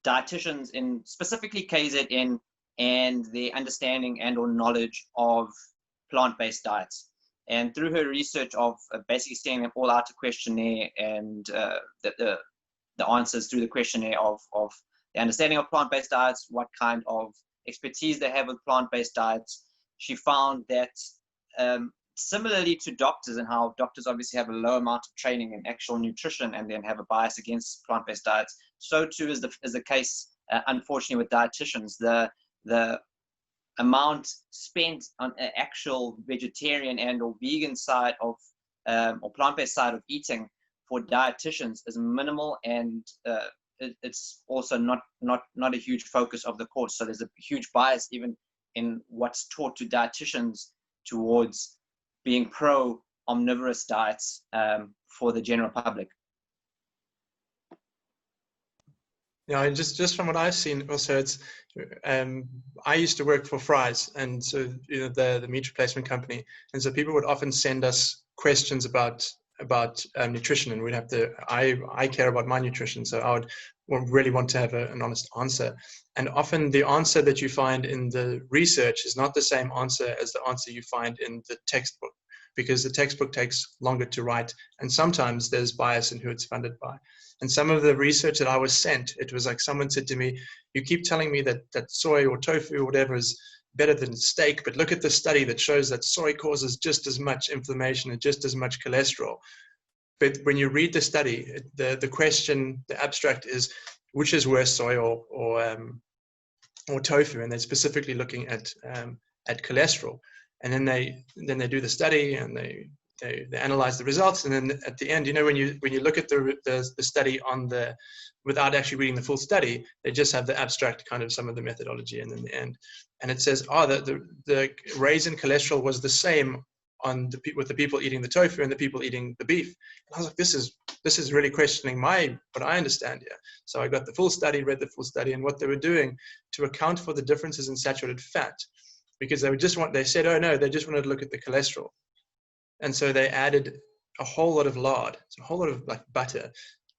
dietitians in specifically KZN and the understanding and or knowledge of plant-based diets. And through her research of basically sending them all out a questionnaire and the answers through the questionnaire of the understanding of plant-based diets, what kind of expertise they have with plant-based diets, she found that similarly to doctors, and how doctors obviously have a low amount of training in actual nutrition and then have a bias against plant-based diets, so too is the case, unfortunately, with dietitians. The amount spent on an actual vegetarian and or vegan side of or plant-based side of eating for dietitians is minimal, and it's also not a huge focus of the course. So there's a huge bias even in what's taught to dietitians towards being pro-omnivorous diets for the general public. Yeah, and just from what I've seen, also it's I used to work for Fry's, and so you know the meat replacement company, and so people would often send us questions about nutrition, and we'd have to. I care about my nutrition, so I would really want to have an honest answer. And often the answer that you find in the research is not the same answer as the answer you find in the textbook, because the textbook takes longer to write, and sometimes there's bias in who it's funded by. And some of the research that I was sent, it was like someone said to me, you keep telling me that soy or tofu or whatever is better than steak, but look at the study that shows that soy causes just as much inflammation and just as much cholesterol. But when you read the study, the question, the abstract is, which is worse, soy or tofu? And they're specifically looking at cholesterol. And then they do the study and they analyze the results, and then at the end, you know, when you look at the study without actually reading the full study, they just have the abstract, kind of some of the methodology, and then the end, and it says, the raise in cholesterol was the same on with the people eating the tofu and the people eating the beef. And I was like, this is really questioning what I understand here. So I got the full study, read the full study, and what they were doing to account for the differences in saturated fat, because they said, oh no, they just wanted to look at the cholesterol. And so they added a whole lot of lard, a whole lot of like butter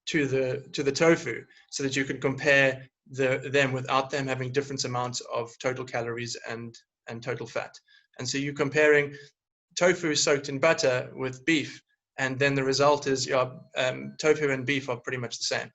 to the tofu, so that you could compare them without them having different amounts of total calories and total fat. And so you're comparing tofu soaked in butter with beef, and then the result is tofu and beef are pretty much the same.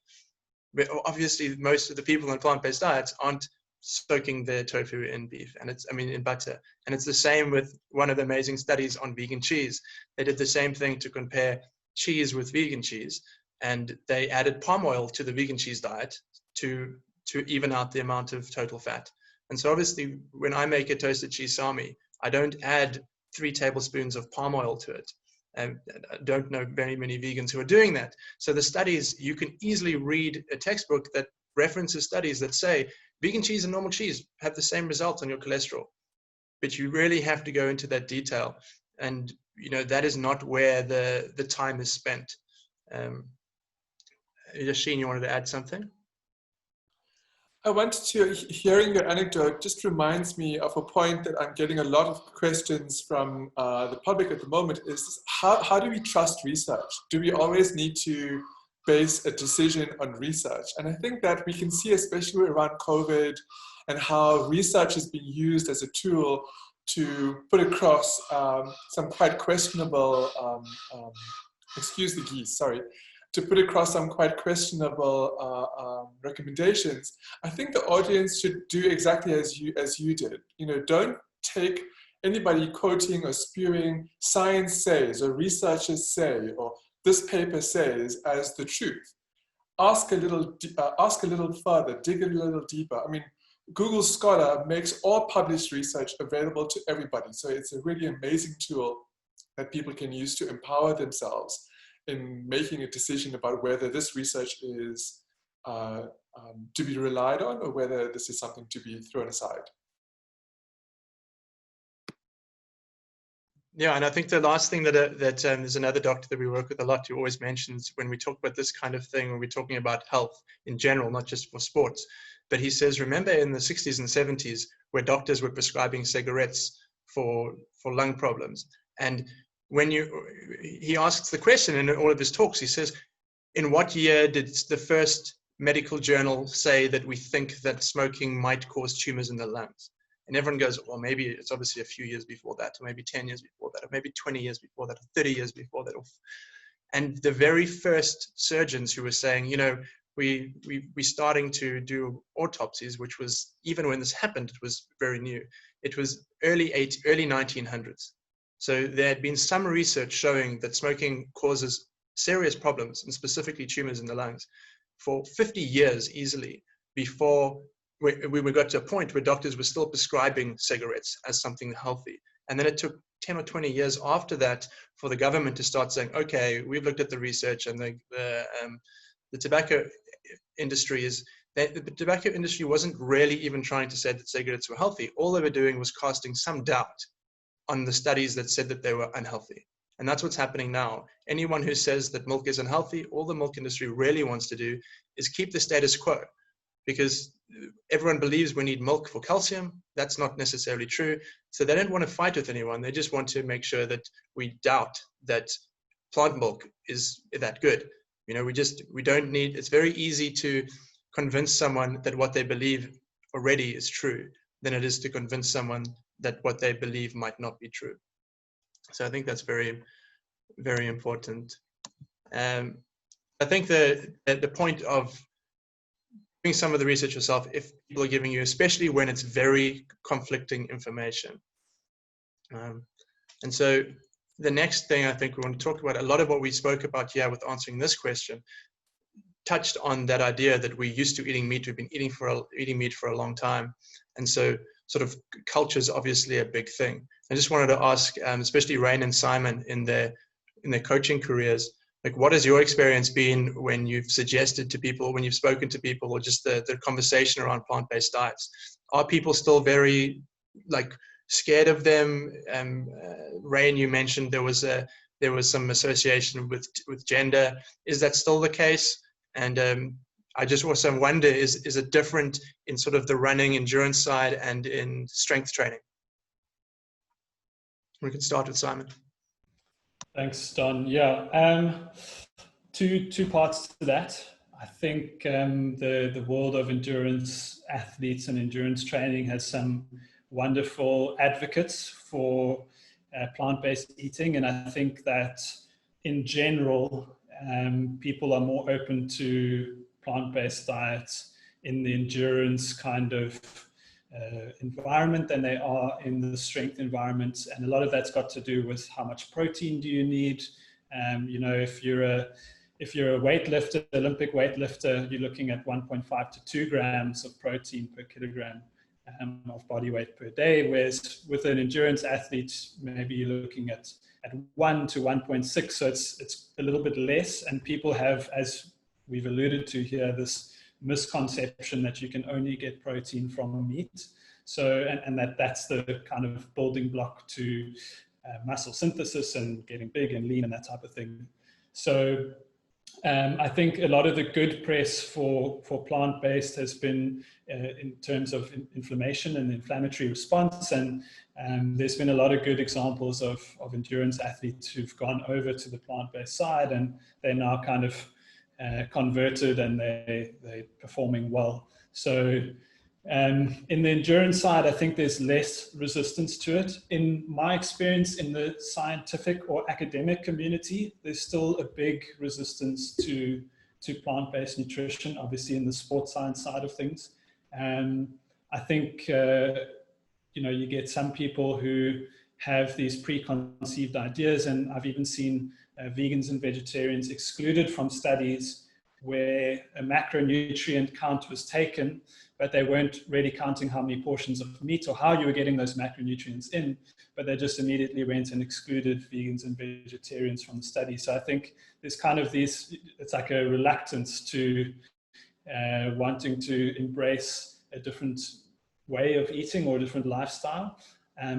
But obviously, most of the people on plant-based diets aren't soaking their tofu in beef, and in butter. And it's the same with one of the amazing studies on vegan cheese. They did the same thing to compare cheese with vegan cheese, and they added palm oil to the vegan cheese diet to even out the amount of total fat. And so obviously, when I make a toasted cheese salmi, I don't add 3 tablespoons of palm oil to it. And I don't know very many vegans who are doing that. So the studies, you can easily read a textbook that references studies that say vegan cheese and normal cheese have the same result on your cholesterol. But you really have to go into that detail. And that is not where the time is spent. Yashin, you wanted to add something? I wanted to, hearing your anecdote just reminds me of a point that I'm getting a lot of questions from the public at the moment, is how do we trust research? Do we always need to base a decision on research? And I think that we can see, especially around COVID, and how research is being used as a tool to put across some quite questionable, excuse the geese, sorry, to put across some quite questionable recommendations. I think the audience should do exactly as you did. Don't take anybody quoting or spewing "science says" or "researchers say" or "this paper says" as the truth. Ask a little further, dig a little deeper. Google Scholar makes all published research available to everybody. So it's a really amazing tool that people can use to empower themselves in making a decision about whether this research is to be relied on or whether this is something to be thrown aside. Yeah, and I think the last thing that there's another doctor that we work with a lot who always mentions when we talk about this kind of thing, when we're talking about health in general, not just for sports, but he says, remember in the 60s and 70s where doctors were prescribing cigarettes for lung problems. And when he asks the question in all of his talks, he says, in what year did the first medical journal say that we think that smoking might cause tumors in the lungs? And everyone goes, well, maybe it's obviously a few years before that, or maybe 10 years before that, or maybe 20 years before that, or 30 years before that. And the very first surgeons who were saying, we're starting to do autopsies, which was, even when this happened, it was very new. It was early 1900s. So there had been some research showing that smoking causes serious problems, and specifically tumors in the lungs, for 50 years easily before we got to a point where doctors were still prescribing cigarettes as something healthy. And then it took 10 or 20 years after that for the government to start saying, okay, we've looked at the research, and the tobacco industry the tobacco industry wasn't really even trying to say that cigarettes were healthy. All they were doing was casting some doubt on the studies that said that they were unhealthy. And that's what's happening now. Anyone who says that milk is unhealthy, all the milk industry really wants to do is keep the status quo, because everyone believes we need milk for calcium. That's not necessarily true. So they don't want to fight with anyone. They just want to make sure that we doubt that plant milk is that good. We don't need, it's very easy to convince someone that what they believe already is true than it is to convince someone that what they believe might not be true. So I think that's very, very important. I think the point of doing some of the research yourself, if people are giving you, especially when it's very conflicting information. And so the next thing I think we want to talk about, a lot of what we spoke about here with answering this question, touched on that idea that we're used to eating meat. We've been eating meat for a long time. And so sort of culture is obviously a big thing. I just wanted to ask, especially Rain and Simon in their coaching careers, like, what has your experience been when you've suggested to people, when you've spoken to people, or just the conversation around plant-based diets? Are people still very, like, scared of them. Rain, you mentioned there was some association with gender. Is that still the case? And I just also wonder, is it different in sort of the running endurance side and in strength training? We can start with Simon. Thanks, Don. Yeah, two parts to that. I think the world of endurance athletes and endurance training has some wonderful advocates for plant-based eating, and I think that in general, people are more open to plant-based diets in the endurance kind of environment than they are in the strength environment, and a lot of that's got to do with how much protein do you need. You know, if you're a weightlifter, Olympic weightlifter, you're looking at 1.5 to 2 grams of protein per kilogram of body weight per day, whereas with an endurance athlete, maybe you're looking at 1 to 1.6, so it's a little bit less, and people have, as we've alluded to here, this misconception that you can only get protein from meat. So, and that's the kind of building block to muscle synthesis and getting big and lean and that type of thing. So I think a lot of the good press for plant-based has been in terms of inflammation and inflammatory response, and there's been a lot of good examples of endurance athletes who've gone over to the plant-based side, and they're now kind of converted and they're performing well. So in the endurance side, I think there's less resistance to it. In my experience in the scientific or academic community, there's still a big resistance to plant-based nutrition, obviously in the sports science side of things. I think, you know, you get some people who have these preconceived ideas, and I've even seen vegans and vegetarians excluded from studies where a macronutrient count was taken, but they weren't really counting how many portions of meat or how you were getting those macronutrients in, but they just immediately went and excluded vegans and vegetarians from the study. So I think there's kind of these, it's like a reluctance to wanting to embrace a different way of eating or a different lifestyle.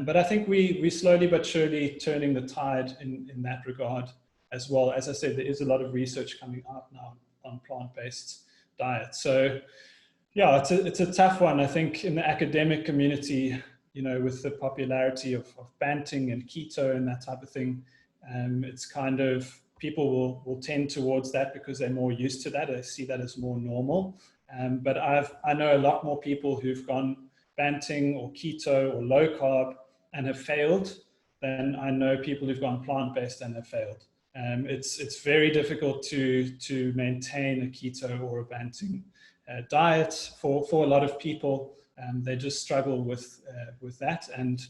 But I think we slowly but surely turning the tide in that regard as well. As I said, there is a lot of research coming out now on plant-based diets. So yeah, it's a tough one. I think in the academic community, you know, with the popularity of banting and keto and that type of thing, it's kind of, people will tend towards that because they're more used to that. They see that as more normal. But I know a lot more people who've gone banting or keto or low carb and have failed than I know people who've gone plant-based and have failed. It's very difficult to maintain a keto or a banting diet for a lot of people. They just struggle with that. And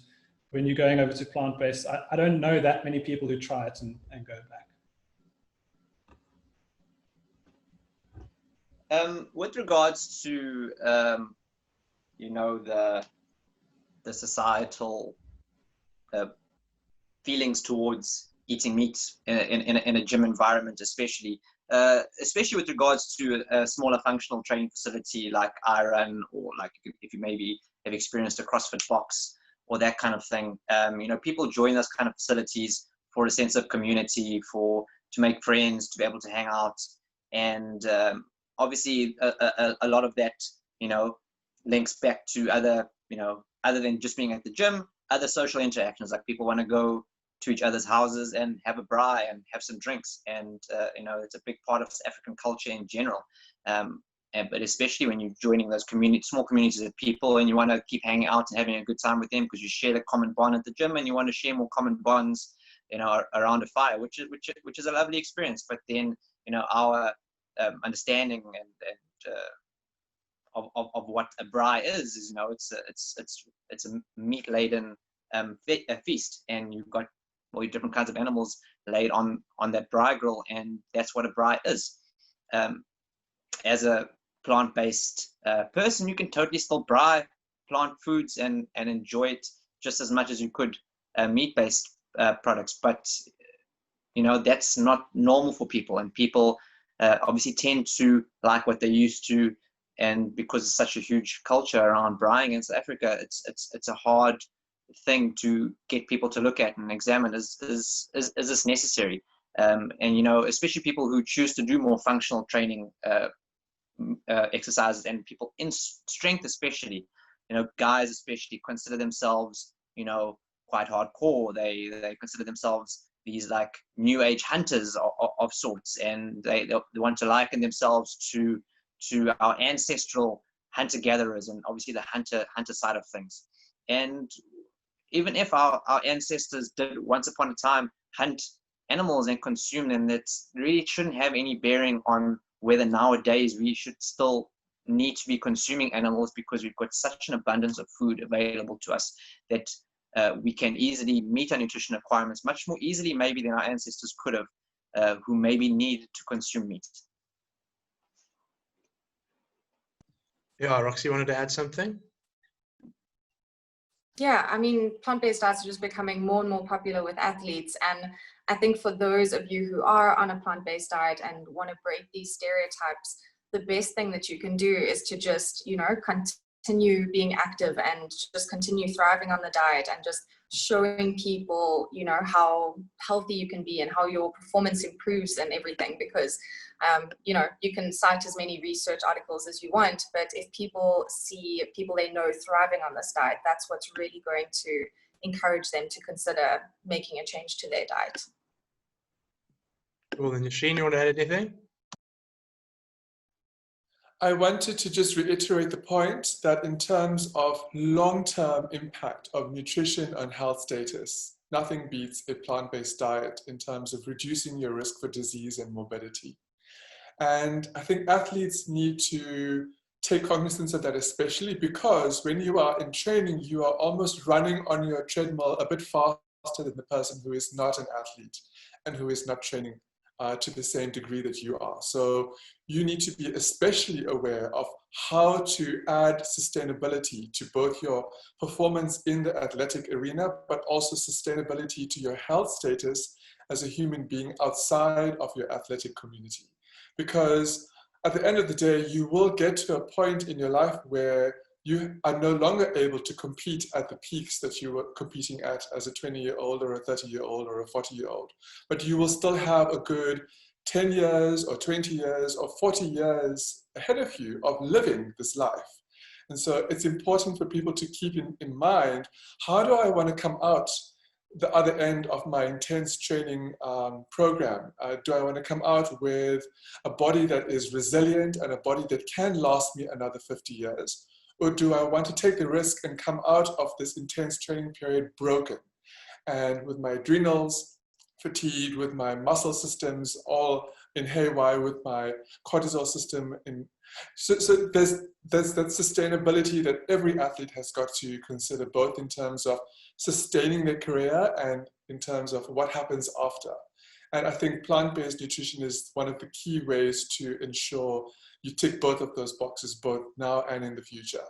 when you're going over to plant-based, I don't know that many people who try it and go back. With regards to you know, the societal feelings towards eating meat in a gym environment, especially with regards to a smaller functional training facility like iRun, or like if you maybe have experienced a CrossFit box or that kind of thing. You know, people join those kind of facilities for a sense of community, to make friends, to be able to hang out, and obviously a lot of that, you know, links back to other, you know, other than just being at the gym, other social interactions, like people want to go to each other's houses and have a braai and have some drinks, and you know, it's a big part of African culture in general. But especially when you're joining those small communities of people, and you want to keep hanging out and having a good time with them because you share the common bond at the gym, and you want to share more common bonds, you know, around a fire, which is a lovely experience. But then, you know, our understanding and of what a braai is, you know, it's a meat laden feast, and you've got all your different kinds of animals laid on that braai grill, and that's what a braai is. As a plant-based person, you can totally still braai plant foods and enjoy it just as much as you could meat-based products, but you know, that's not normal for people, and people obviously tend to like what they're used to. And because it's such a huge culture around braaiing in South Africa, it's a hard thing to get people to look at and examine. Is this necessary? And you know, especially people who choose to do more functional training exercises, and people in strength especially, you know, guys especially consider themselves, you know, quite hardcore. They consider themselves these like new age hunters of sorts, and they want to liken themselves to our ancestral hunter gatherers, and obviously the hunter side of things. And even if our ancestors did once upon a time hunt animals and consume them, that really shouldn't have any bearing on whether nowadays we should still need to be consuming animals, because we've got such an abundance of food available to us that we can easily meet our nutrition requirements much more easily maybe than our ancestors could have, who maybe needed to consume meat. Yeah, Roxy wanted to add something? Yeah, I mean, plant-based diets are just becoming more and more popular with athletes. And I think for those of you who are on a plant-based diet and want to break these stereotypes, the best thing that you can do is to just, you know, continue being active and just continue thriving on the diet, and just showing people, you know, how healthy you can be and how your performance improves and everything. Because you know, you can cite as many research articles as you want, but if people see people they know thriving on this diet, that's what's really going to encourage them to consider making a change to their diet. Well, then, Yashin, you want to add anything? I wanted to just reiterate the point that in terms of long-term impact of nutrition on health status, nothing beats a plant-based diet in terms of reducing your risk for disease and morbidity. And I think athletes need to take cognizance of that, especially because when you are in training, you are almost running on your treadmill a bit faster than the person who is not an athlete and who is not training to the same degree that you are. So you need to be especially aware of how to add sustainability to both your performance in the athletic arena, but also sustainability to your health status as a human being outside of your athletic community. Because at the end of the day, you will get to a point in your life where you are no longer able to compete at the peaks that you were competing at as a 20-year-old or a 30-year-old or a 40-year-old. But you will still have a good 10 years or 20 years or 40 years ahead of you of living this life. And so it's important for people to keep in mind, how do I want to come out the other end of my intense training program? Do I want to come out with a body that is resilient and a body that can last me another 50 years? Or do I want to take the risk and come out of this intense training period broken, and with my adrenals fatigued, with my muscle systems all in haywire, with my cortisol system in. So there's that sustainability that every athlete has got to consider, both in terms of sustaining their career and in terms of what happens after. And I think plant-based nutrition is one of the key ways to ensure you tick both of those boxes, both now and in the future.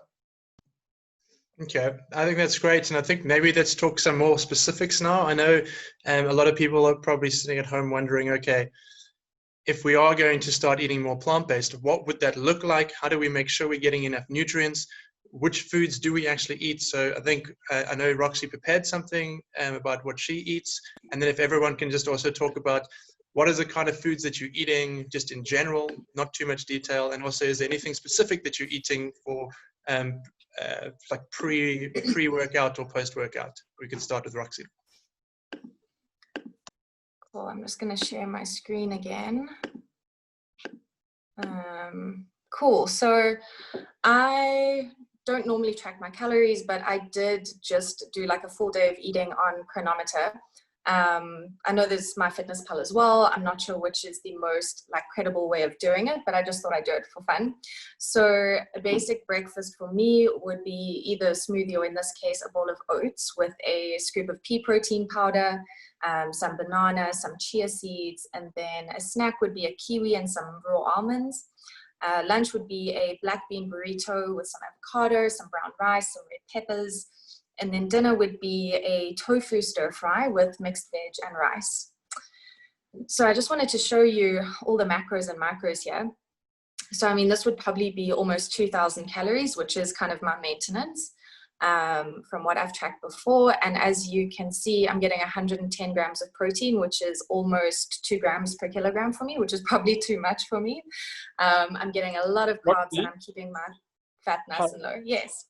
Okay, I think that's great. And I think maybe let's talk some more specifics now. I know a lot of people are probably sitting at home wondering, okay, if we are going to start eating more plant-based, what would that look like? How do we make sure we're getting enough nutrients? Which foods do we actually eat? So I think, I know Roxy prepared something about what she eats. And then if everyone can just also talk about what is the kind of foods that you're eating just in general, not too much detail. And also, is there anything specific that you're eating for like pre-workout or post-workout? We can start with Roxy. Cool, I'm just going to share my screen again. Cool, so I don't normally track my calories, but I did just do like a full day of eating on Chronometer. I know there's MyFitnessPal as well. I'm not sure which is the most like credible way of doing it, but I just thought I'd do it for fun. So a basic breakfast for me would be either a smoothie, or in this case, a bowl of oats with a scoop of pea protein powder, some banana, some chia seeds, and then a snack would be a kiwi and some raw almonds. Lunch would be a black bean burrito with some avocado, some brown rice, some red peppers. And then dinner would be a tofu stir fry with mixed veg and rice. So I just wanted to show you all the macros and micros here. So I mean, this would probably be almost 2,000 calories, which is kind of my maintenance. from what I've tracked before. And as you can see, I'm getting 110 grams of protein, which is almost 2 grams per kilogram for me, which is probably too much for me. I'm getting a lot of carbs and I'm keeping my fat nice and low. Yes.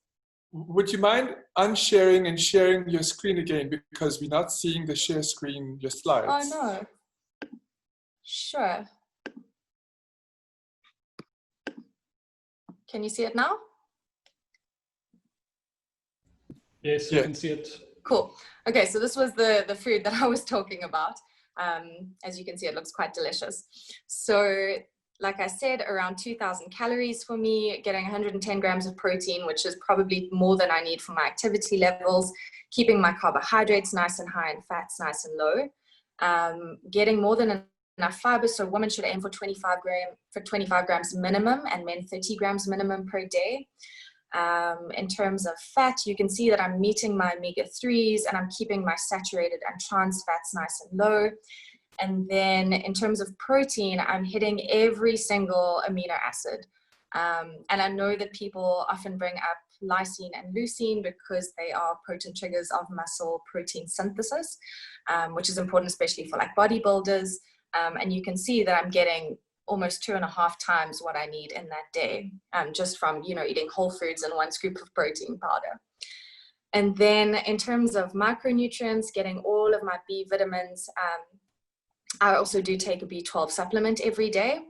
Would you mind unsharing and sharing your screen again, because we're not seeing the share screen, your slides? Oh, no. Sure. Can you see it now? Yes, you can see it. Cool. Okay, so this was the food that I was talking about. As you can see, it looks quite delicious. So, like I said, around 2,000 calories for me, getting 110 grams of protein, which is probably more than I need for my activity levels, keeping my carbohydrates nice and high and fats nice and low, getting more than enough fiber. So women should aim for 25 grams minimum and men 30 grams minimum per day. In terms of fat, you can see that I'm meeting my omega-3s and I'm keeping my saturated and trans fats nice and low. And then in terms of protein, I'm hitting every single amino acid. And I know that people often bring up lysine and leucine because they are potent triggers of muscle protein synthesis, which is important, especially for like bodybuilders. And you can see that I'm getting almost 2.5 times what I need in that day, just from, you know, eating whole foods and 1 scoop of protein powder. And then in terms of micronutrients, getting all of my B vitamins, I also do take a B12 supplement every day.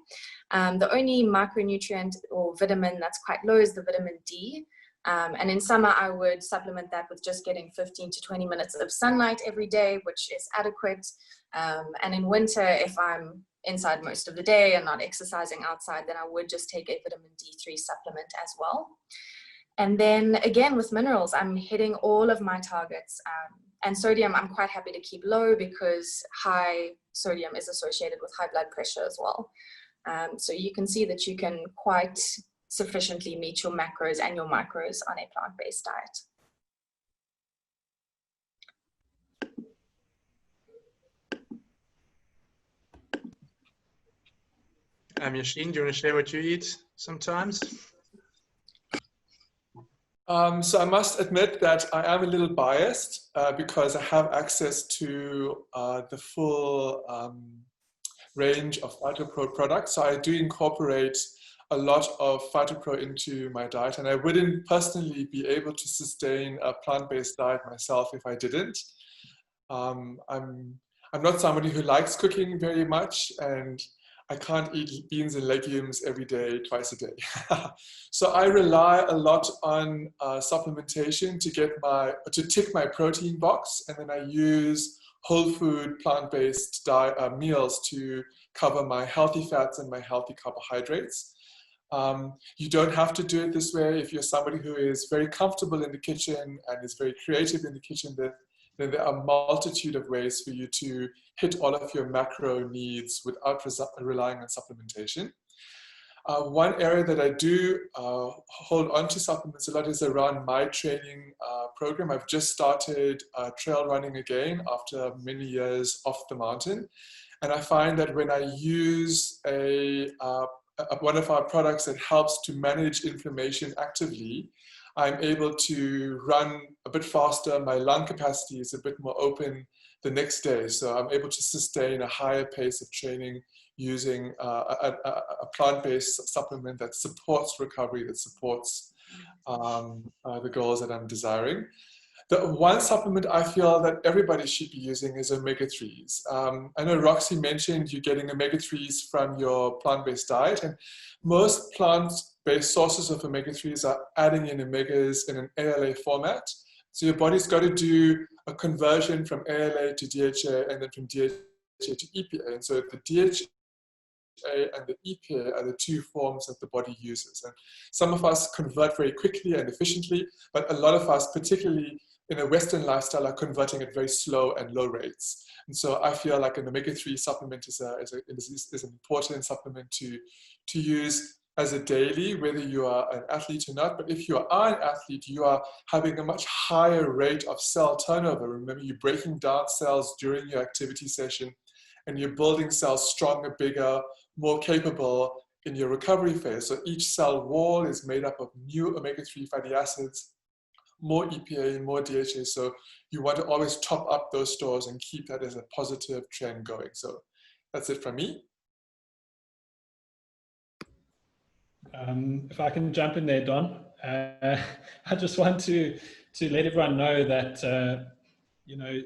The only micronutrient or vitamin that's quite low is the vitamin D. And in summer, I would supplement that with just getting 15 to 20 minutes of sunlight every day, which is adequate. And in winter, if I'm inside most of the day and not exercising outside, then I would just take a vitamin D3 supplement as well. And then again, with minerals, I'm hitting all of my targets. And sodium, I'm quite happy to keep low because high sodium is associated with high blood pressure as well. So you can see that you can quite sufficiently meet your macros and your micros on a plant-based diet. Yashin, do you want to share what you eat sometimes? So I must admit that I am a little biased because I have access to the full range of PhytoPro products. So I do incorporate a lot of PhytoPro into my diet, and I wouldn't personally be able to sustain a plant-based diet myself if I didn't. I'm not somebody who likes cooking very much, and I can't eat beans and legumes every day, twice a day. So I rely a lot on supplementation to tick my protein box, and then I use whole food plant-based meals to cover my healthy fats and my healthy carbohydrates. You don't have to do it this way. If you're somebody who is very comfortable in the kitchen and is very creative in the kitchen, then there are a multitude of ways for you to hit all of your macro needs without relying on supplementation. One area that I do hold on to supplements a lot is around my training program. I've just started trail running again after many years off the mountain. And I find that when I use one of our products that helps to manage inflammation actively, I'm able to run a bit faster. My lung capacity is a bit more open the next day. So I'm able to sustain a higher pace of training using a plant-based supplement that supports recovery, that supports the goals that I'm desiring. The one supplement I feel that everybody should be using is omega-3s. I know Roxy mentioned you're getting omega-3s from your plant-based diet, and most plant-based sources of omega-3s are adding in omegas in an ALA format. So your body's got to do a conversion from ALA to DHA and then from DHA to EPA. And so the DHA and the EPA are the two forms that the body uses. And some of us convert very quickly and efficiently, but a lot of us, particularly in a Western lifestyle, are converting at very slow and low rates. And so I feel like an omega-3 supplement is an important supplement to use as a daily, whether you are an athlete or not. But if you are an athlete, you are having a much higher rate of cell turnover. Remember, you're breaking down cells during your activity session, and you're building cells stronger, bigger, more capable in your recovery phase. So each cell wall is made up of new omega-3 fatty acids, more EPA, more DHA. So you want to always top up those stores and keep that as a positive trend going. So that's it from me. If I can jump in there, Don, I just want to let everyone know that you know,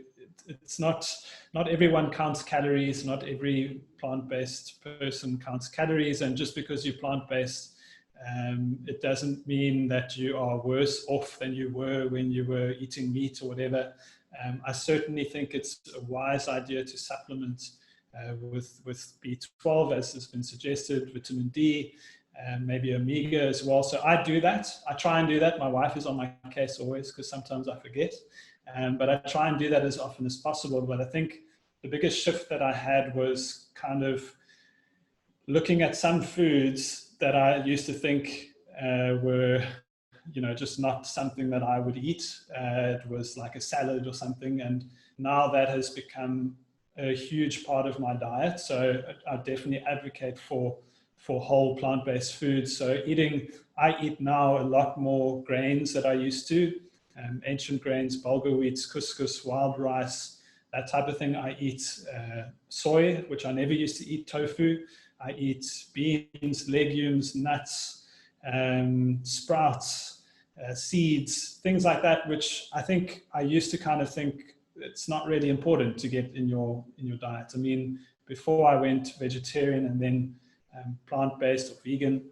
it's not everyone counts calories. Not every plant-based person counts calories, and just because you're plant-based, it doesn't mean that you are worse off than you were when you were eating meat or whatever. I certainly think it's a wise idea to supplement with B12, as has been suggested, vitamin D, and maybe omega as well. So I do that. I try and do that. My wife is on my case always because sometimes I forget. But I try and do that as often as possible. But I think the biggest shift that I had was kind of looking at some foods that I used to think were, you know, just not something that I would eat. It was like a salad or something. And now that has become a huge part of my diet. So I definitely advocate for whole plant-based foods. So I eat now a lot more grains than I used to. Ancient grains, bulgur wheats, couscous, wild rice, that type of thing. I eat soy, which I never used to eat, tofu. I eat beans, legumes, nuts, sprouts, seeds, things like that, which I think I used to kind of think it's not really important to get in your diet. I mean, before I went vegetarian and then plant-based or vegan,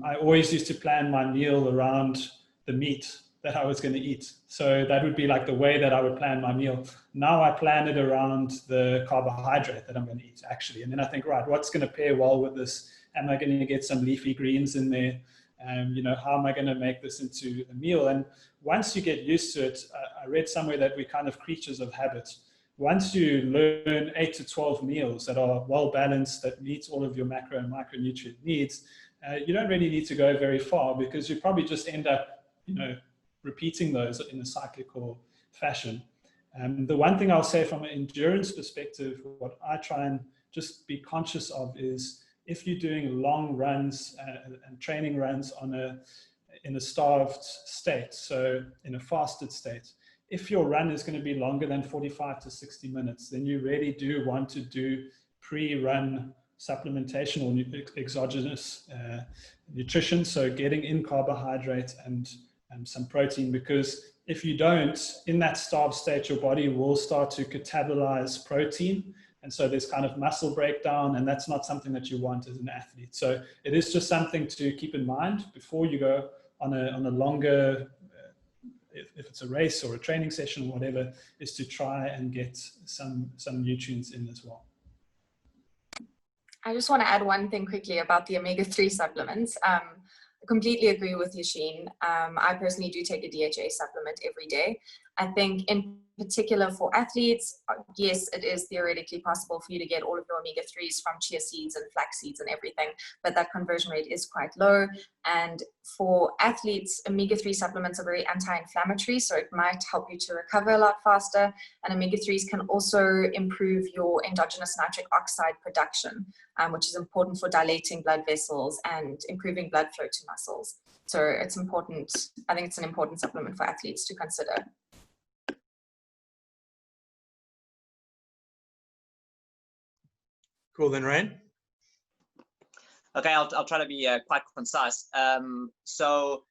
I always used to plan my meal around the meat that I was going to eat. So that would be like the way that I would plan my meal. Now I plan it around the carbohydrate that I'm going to eat, actually. And then I think, right, what's going to pair well with this? Am I going to get some leafy greens in there? You know, how am I going to make this into a meal? And once you get used to it, I read somewhere that we're kind of creatures of habit. Once you learn 8 to 12 meals that are well balanced, that meet all of your macro and micronutrient needs, you don't really need to go very far, because you probably just end up, you know, repeating those in a cyclical fashion. The one thing I'll say from an endurance perspective, what I try and just be conscious of is, if you're doing long runs and training runs in a starved state, so in a fasted state, if your run is going to be longer than 45 to 60 minutes, then you really do want to do pre-run supplementation or exogenous nutrition, so getting in carbohydrate and some protein, because if you don't, in that starved state, your body will start to catabolize protein. And so there's kind of muscle breakdown, and that's not something that you want as an athlete. So it is just something to keep in mind before you go on a longer, if it's a race or a training session or whatever, is to try and get some nutrients in as well. I just want to add one thing quickly about the omega-3 supplements. I completely agree with Yashin. I personally do take a DHA supplement every day. I think in particular for athletes, yes, it is theoretically possible for you to get all of your omega-3s from chia seeds and flax seeds and everything, but that conversion rate is quite low. And for athletes, omega-3 supplements are very anti-inflammatory, so it might help you to recover a lot faster. And omega-3s can also improve your endogenous nitric oxide production, which is important for dilating blood vessels and improving blood flow to muscles. So it's important. I think it's an important supplement for athletes to consider. Cool, then Rain. Okay, I'll try to be quite concise. So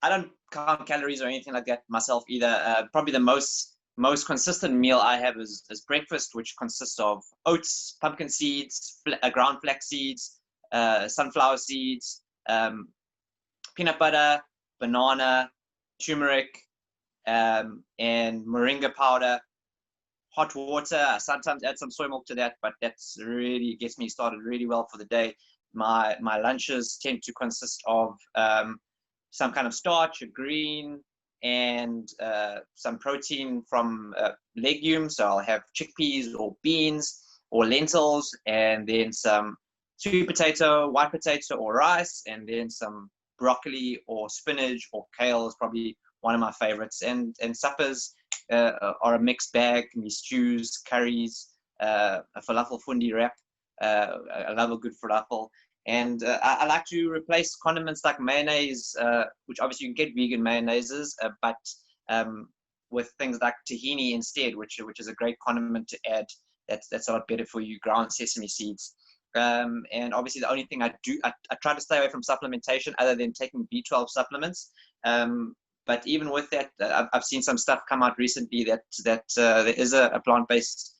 I don't count calories or anything like that myself either. Probably the most consistent meal I have is breakfast, which consists of oats, pumpkin seeds, ground flax seeds, sunflower seeds, peanut butter, banana, turmeric, and moringa powder. Hot water. I sometimes add some soy milk to that, but that's really gets me started really well for the day. My lunches tend to consist of some kind of starch, a green, and some protein from legumes. So I'll have chickpeas or beans or lentils, and then some sweet potato, white potato, or rice, and then some broccoli or spinach or kale is probably one of my favorites. And suppers are a mixed bag, can be stews, curries, a falafel fundi wrap. I love a good falafel. And I like to replace condiments like mayonnaise, which obviously you can get vegan mayonnaises, but with things like tahini instead, which is a great condiment to add. That's a lot better for you. Ground sesame seeds. And obviously the only thing I try to stay away from supplementation other than taking B12 supplements. But even with that, I've seen some stuff come out recently that there is a plant-based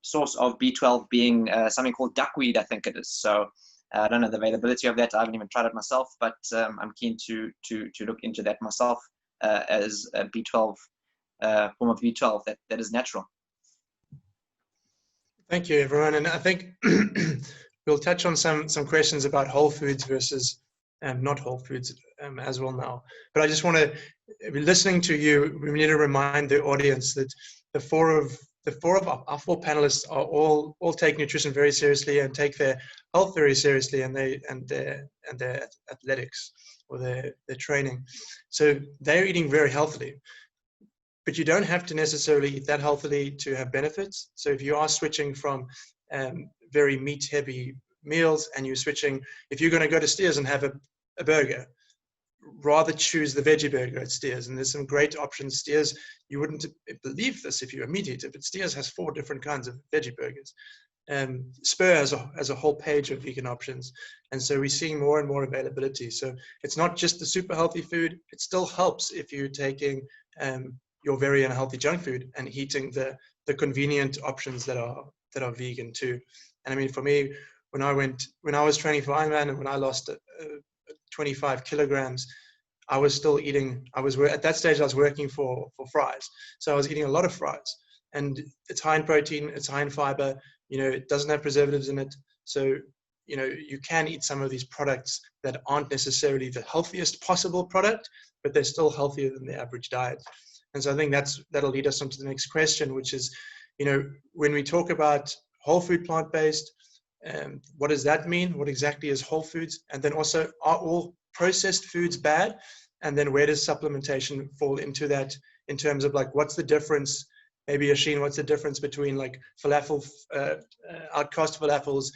source of B12 being something called duckweed, I think it is. So I don't know the availability of that. I haven't even tried it myself, but I'm keen to look into that myself as a B12 form of B12 that is natural. Thank you, everyone. And I think we'll touch on some questions about whole foods versus not whole foods as well now. But I just want to, listening to you, we need to remind the audience that the four of our four panelists are all take nutrition very seriously and take their health very seriously, and their athletics or their training. So they're eating very healthily. But you don't have to necessarily eat that healthily to have benefits. So if you are switching from very meat-heavy meals and you're switching, if you're going to go to Steers and have a burger, rather choose the veggie burger at Steers. And there's some great options. Steers, you wouldn't believe this if you're a meat eater, but Steers has 4 different kinds of veggie burgers. Spur has a whole page of vegan options. And so we're seeing more and more availability. So it's not just the super healthy food. It still helps if you're taking your very unhealthy junk food and eating the convenient options that are vegan too. And I mean, for me, when I was training for Ironman and when I lost 25 kilograms, I was still eating. At that stage I was working for fries, so I was eating a lot of fries. And it's high in protein, it's high in fiber. You know, it doesn't have preservatives in it. So you know, you can eat some of these products that aren't necessarily the healthiest possible product, but they're still healthier than the average diet. And so I think that'll lead us on to the next question, which is, you know, when we talk about whole food plant-based, what does that mean? What exactly is whole foods? And then also, are all processed foods bad? And then where does supplementation fall into that in terms of like, what's the difference? Maybe Yashin, what's the difference between like falafel, outcast falafels,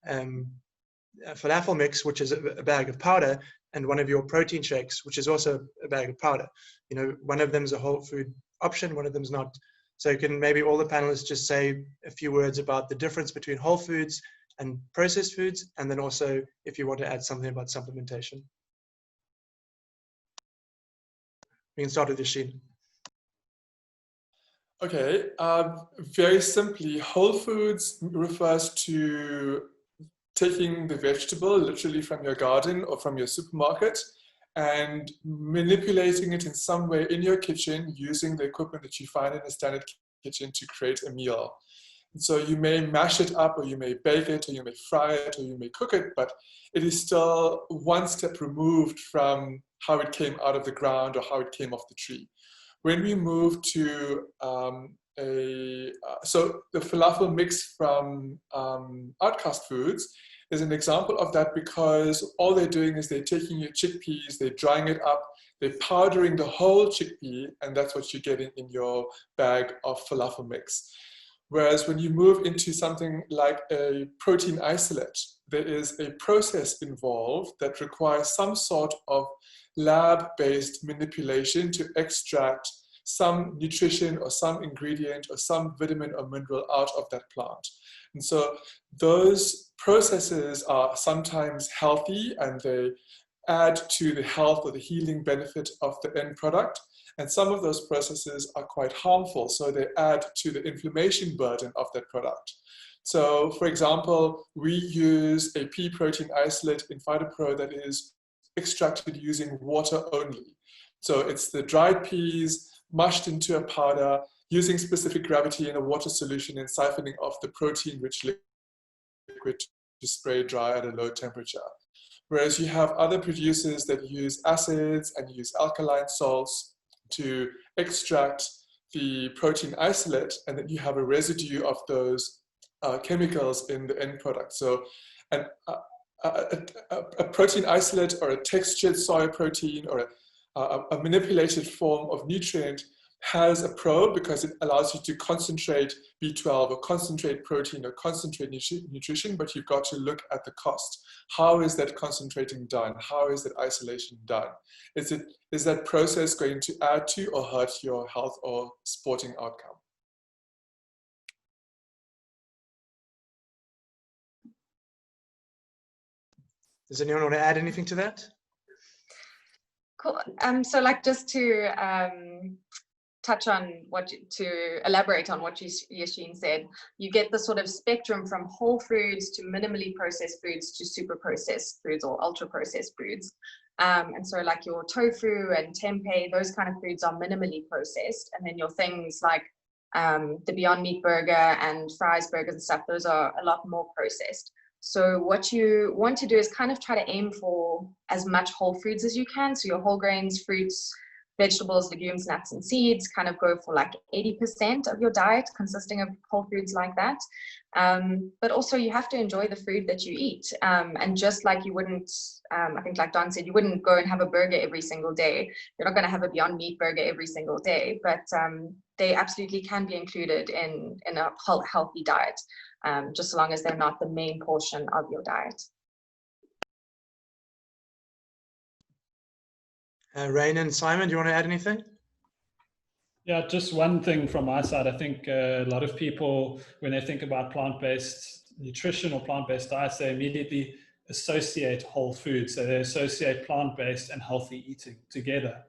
falafel mix, which is a bag of powder, and one of your protein shakes, which is also a bag of powder? You know, one of them is a whole food option, one of them is not. So can maybe all the panelists just say a few words about the difference between whole foods and processed foods, and then also if you want to add something about supplementation. We can start with Yashin. Okay, very simply, whole foods refers to taking the vegetable literally from your garden or from your supermarket and manipulating it in some way in your kitchen using the equipment that you find in a standard kitchen to create a meal. And so you may mash it up, or you may bake it, or you may fry it, or you may cook it, but it is still one step removed from how it came out of the ground or how it came off the tree. When we move to so the falafel mix from Outcast Foods is an example of that, because all they're doing is they're taking your chickpeas, they're drying it up, they're powdering the whole chickpea, and that's what you're getting in your bag of falafel mix. Whereas when you move into something like a protein isolate, there is a process involved that requires some sort of lab-based manipulation to extract some nutrition or some ingredient or some vitamin or mineral out of that plant. And so those processes are sometimes healthy and they add to the health or the healing benefit of the end product. And some of those processes are quite harmful, so they add to the inflammation burden of that product. So for example, we use a pea protein isolate in PhytoPro that is extracted using water only. So it's the dried peas mushed into a powder using specific gravity in a water solution and siphoning off the protein-rich liquid to spray dry at a low temperature. Whereas you have other producers that use acids and use alkaline salts to extract the protein isolate, and then you have a residue of those chemicals in the end product. So a protein isolate or a textured soy protein or a manipulated form of nutrient has a pro because it allows you to concentrate B12 or concentrate protein or concentrate nutrition, but you've got to look at the cost. How is that concentrating done? How is that isolation done? Is that process going to add to or hurt your health or sporting outcome? Does anyone want to add anything to that? Cool. So like just to touch on to elaborate on what Yashin said, you get the sort of spectrum from whole foods to minimally processed foods to super processed foods or ultra processed foods. And so like your tofu and tempeh, those kind of foods are minimally processed. And then your things like the Beyond Meat burger and fries burgers and stuff, those are a lot more processed. So what you want to do is kind of try to aim for as much whole foods as you can. So your whole grains, fruits, vegetables, legumes, nuts, and seeds kind of go for like 80% of your diet consisting of whole foods like that. But also you have to enjoy the food that you eat. And just like you wouldn't, I think like Don said, you wouldn't go and have a burger every single day. You're not going to have a Beyond Meat burger every single day, but they absolutely can be included in a healthy diet, just so long as they're not the main portion of your diet. Rain and Simon, do you want to add anything? Yeah, just one thing from my side. I think a lot of people, when they think about plant-based nutrition or plant-based diets, they immediately associate whole foods. So they associate plant-based and healthy eating together.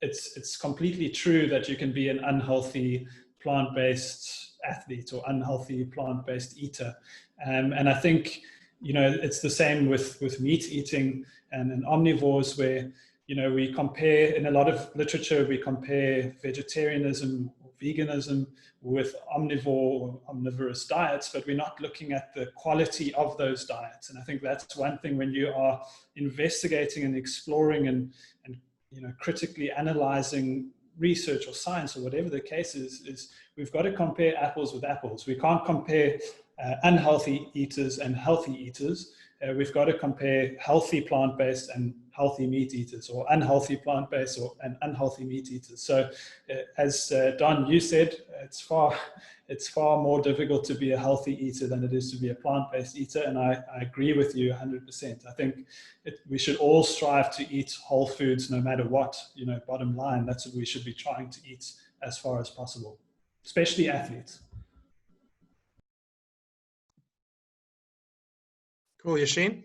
It's completely true that you can be an unhealthy plant-based athlete or unhealthy plant-based eater. And I think, you know, it's the same with meat eating and omnivores, where, you know, we compare, in a lot of literature, we compare vegetarianism or veganism with omnivore or omnivorous diets, but we're not looking at the quality of those diets. And I think that's one thing when you are investigating and exploring and you know, critically analyzing research or science or whatever the case is we've got to compare apples with apples. We can't compare unhealthy eaters and healthy eaters. We've got to compare healthy plant-based and healthy meat eaters, or unhealthy plant-based and unhealthy meat eaters. So as Don, you said, it's far more difficult to be a healthy eater than it is to be a plant-based eater. And I agree with you 100%. I think we should all strive to eat whole foods no matter what, you know, bottom line, that's what we should be trying to eat as far as possible, especially athletes. Cool, Yashin,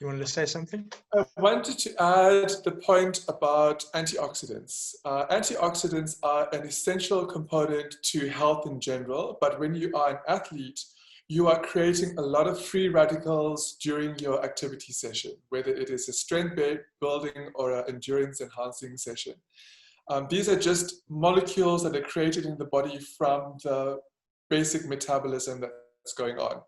you wanted to say something? I wanted to add the point about antioxidants. Antioxidants are an essential component to health in general, but when you are an athlete, you are creating a lot of free radicals during your activity session, whether it is a strength building or an endurance enhancing session. These are just molecules that are created in the body from the basic metabolism that's going on.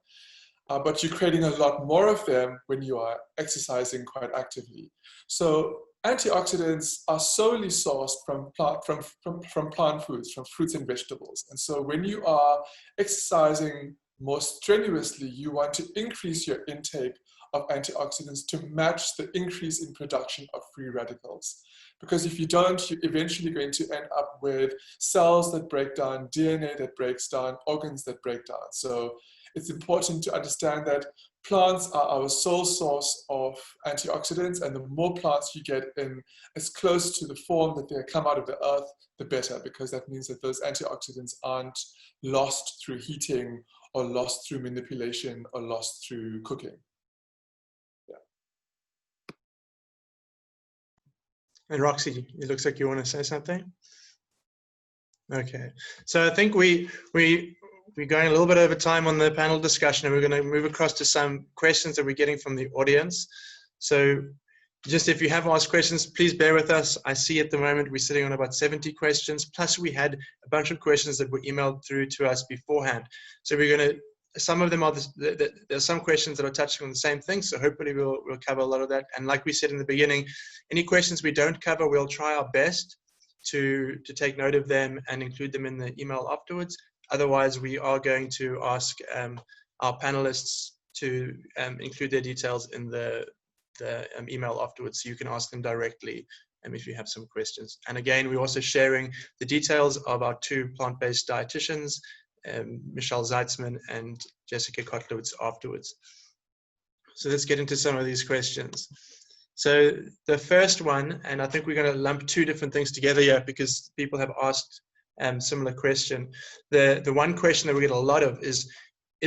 But you're creating a lot more of them when you are exercising quite actively. So antioxidants are solely sourced from plant foods, from fruits and vegetables. And so when you are exercising more strenuously, you want to increase your intake of antioxidants to match the increase in production of free radicals. Because if you don't, you're eventually going to end up with cells that break down, DNA that breaks down, organs that break down. So it's important to understand that plants are our sole source of antioxidants, and the more plants you get in as close to the form that they come out of the earth, the better, because that means that those antioxidants aren't lost through heating or lost through manipulation or lost through cooking. Yeah. And Roxy, it looks like you want to say something. Okay, so I think we're going a little bit over time on the panel discussion, and we're going to move across to some questions that we're getting from the audience. So just if you have asked questions, please bear with us. I see at the moment we're sitting on about 70 questions, plus we had a bunch of questions that were emailed through to us beforehand. So we're going to, some of them are, there's some questions that are touching on the same thing, so hopefully we'll cover a lot of that. And like we said in the beginning, any questions we don't cover, we'll try our best to take note of them and include them in the email afterwards. Otherwise, we are going to ask our panelists to include their details in the email afterwards, so you can ask them directly if you have some questions. And again, we're also sharing the details of our 2 plant-based dietitians, Michelle Zeitzman and Jessica Kotlowitz, afterwards. So let's get into some of these questions. So the first one, and I think we're going to lump 2 different things together here because people have asked similar question. The one question that we get a lot of is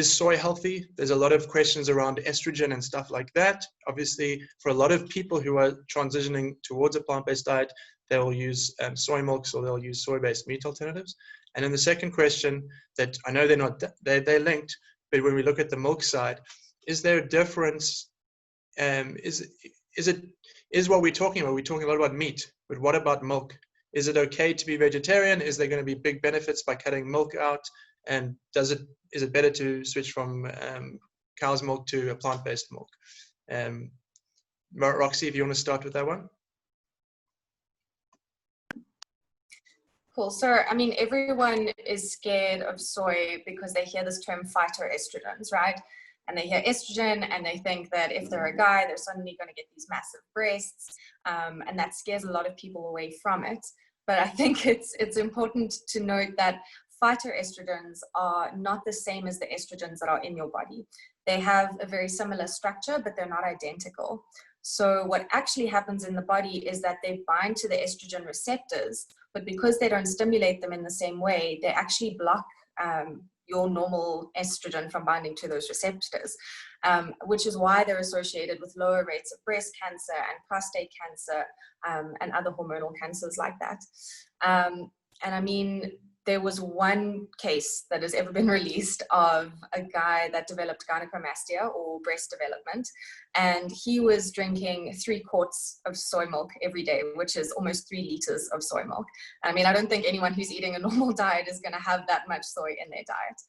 soy healthy? There's a lot of questions around estrogen and stuff like that. Obviously, for a lot of people who are transitioning towards a plant-based diet, they will use soy milks or they'll use soy-based meat alternatives. And then the second question that I know they're linked, but when we look at the milk side, is there a difference? Is what we're talking about? We're talking a lot about meat, but what about milk? Is it okay to be vegetarian? Is there going to be big benefits by cutting milk out? And is it better to switch from cow's milk to a plant-based milk? Roxy, if you want to start with that one. Cool. So, I mean, everyone is scared of soy because they hear this term phytoestrogens, right? And they hear estrogen and they think that if they're a guy, they're suddenly going to get these massive breasts. And that scares a lot of people away from it. But I think it's important to note that phytoestrogens are not the same as the estrogens that are in your body. They have a very similar structure, but they're not identical. So what actually happens in the body is that they bind to the estrogen receptors, but because they don't stimulate them in the same way, they actually block your normal estrogen from binding to those receptors, which is why they're associated with lower rates of breast cancer and prostate cancer and other hormonal cancers like that. And I mean, there was one case that has ever been released of a guy that developed gynecomastia or breast development, and he was drinking 3 quarts of soy milk every day, which is almost 3 liters of soy milk. I mean, I don't think anyone who's eating a normal diet is going to have that much soy in their diet.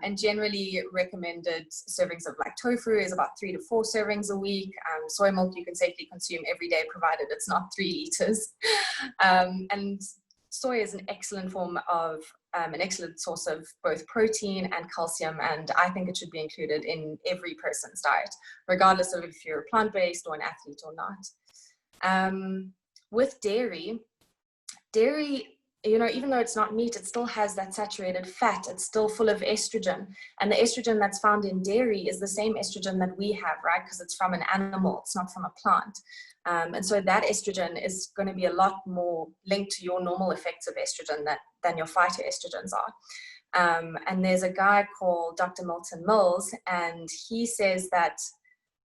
And generally recommended servings of like tofu is about 3 to 4 servings a week. Soy milk you can safely consume every day, provided it's not 3 liters. And soy is an excellent form of, an excellent source of both protein and calcium, and I think it should be included in every person's diet, regardless of if you're plant-based or an athlete or not. With dairy, you know, even though it's not meat, it still has that saturated fat. It's still full of estrogen, and the estrogen that's found in dairy is the same estrogen that we have, right? Because it's from an animal, it's not from a plant. And so that estrogen is going to be a lot more linked to your normal effects of estrogen than your phytoestrogens are. And there's a guy called Dr. Milton Mills, and he says that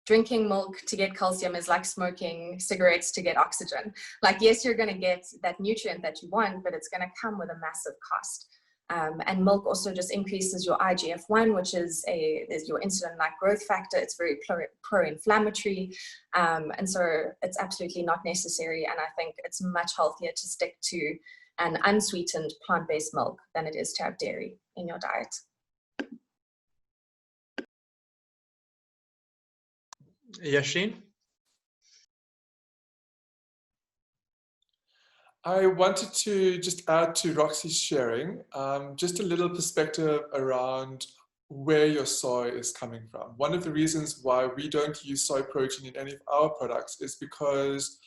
drinking milk to get calcium is like smoking cigarettes to get oxygen. Like, yes, you're going to get that nutrient that you want, but it's going to come with a massive cost. And milk also just increases your IGF-1, which is your insulin-like growth factor. It's very pro-inflammatory. And so it's absolutely not necessary. And I think it's much healthier to stick to an unsweetened plant-based milk than it is to have dairy in your diet. Yashin? I wanted to just add to Roxy's sharing, just a little perspective around where your soy is coming from. One of the reasons why we don't use soy protein in any of our products is because,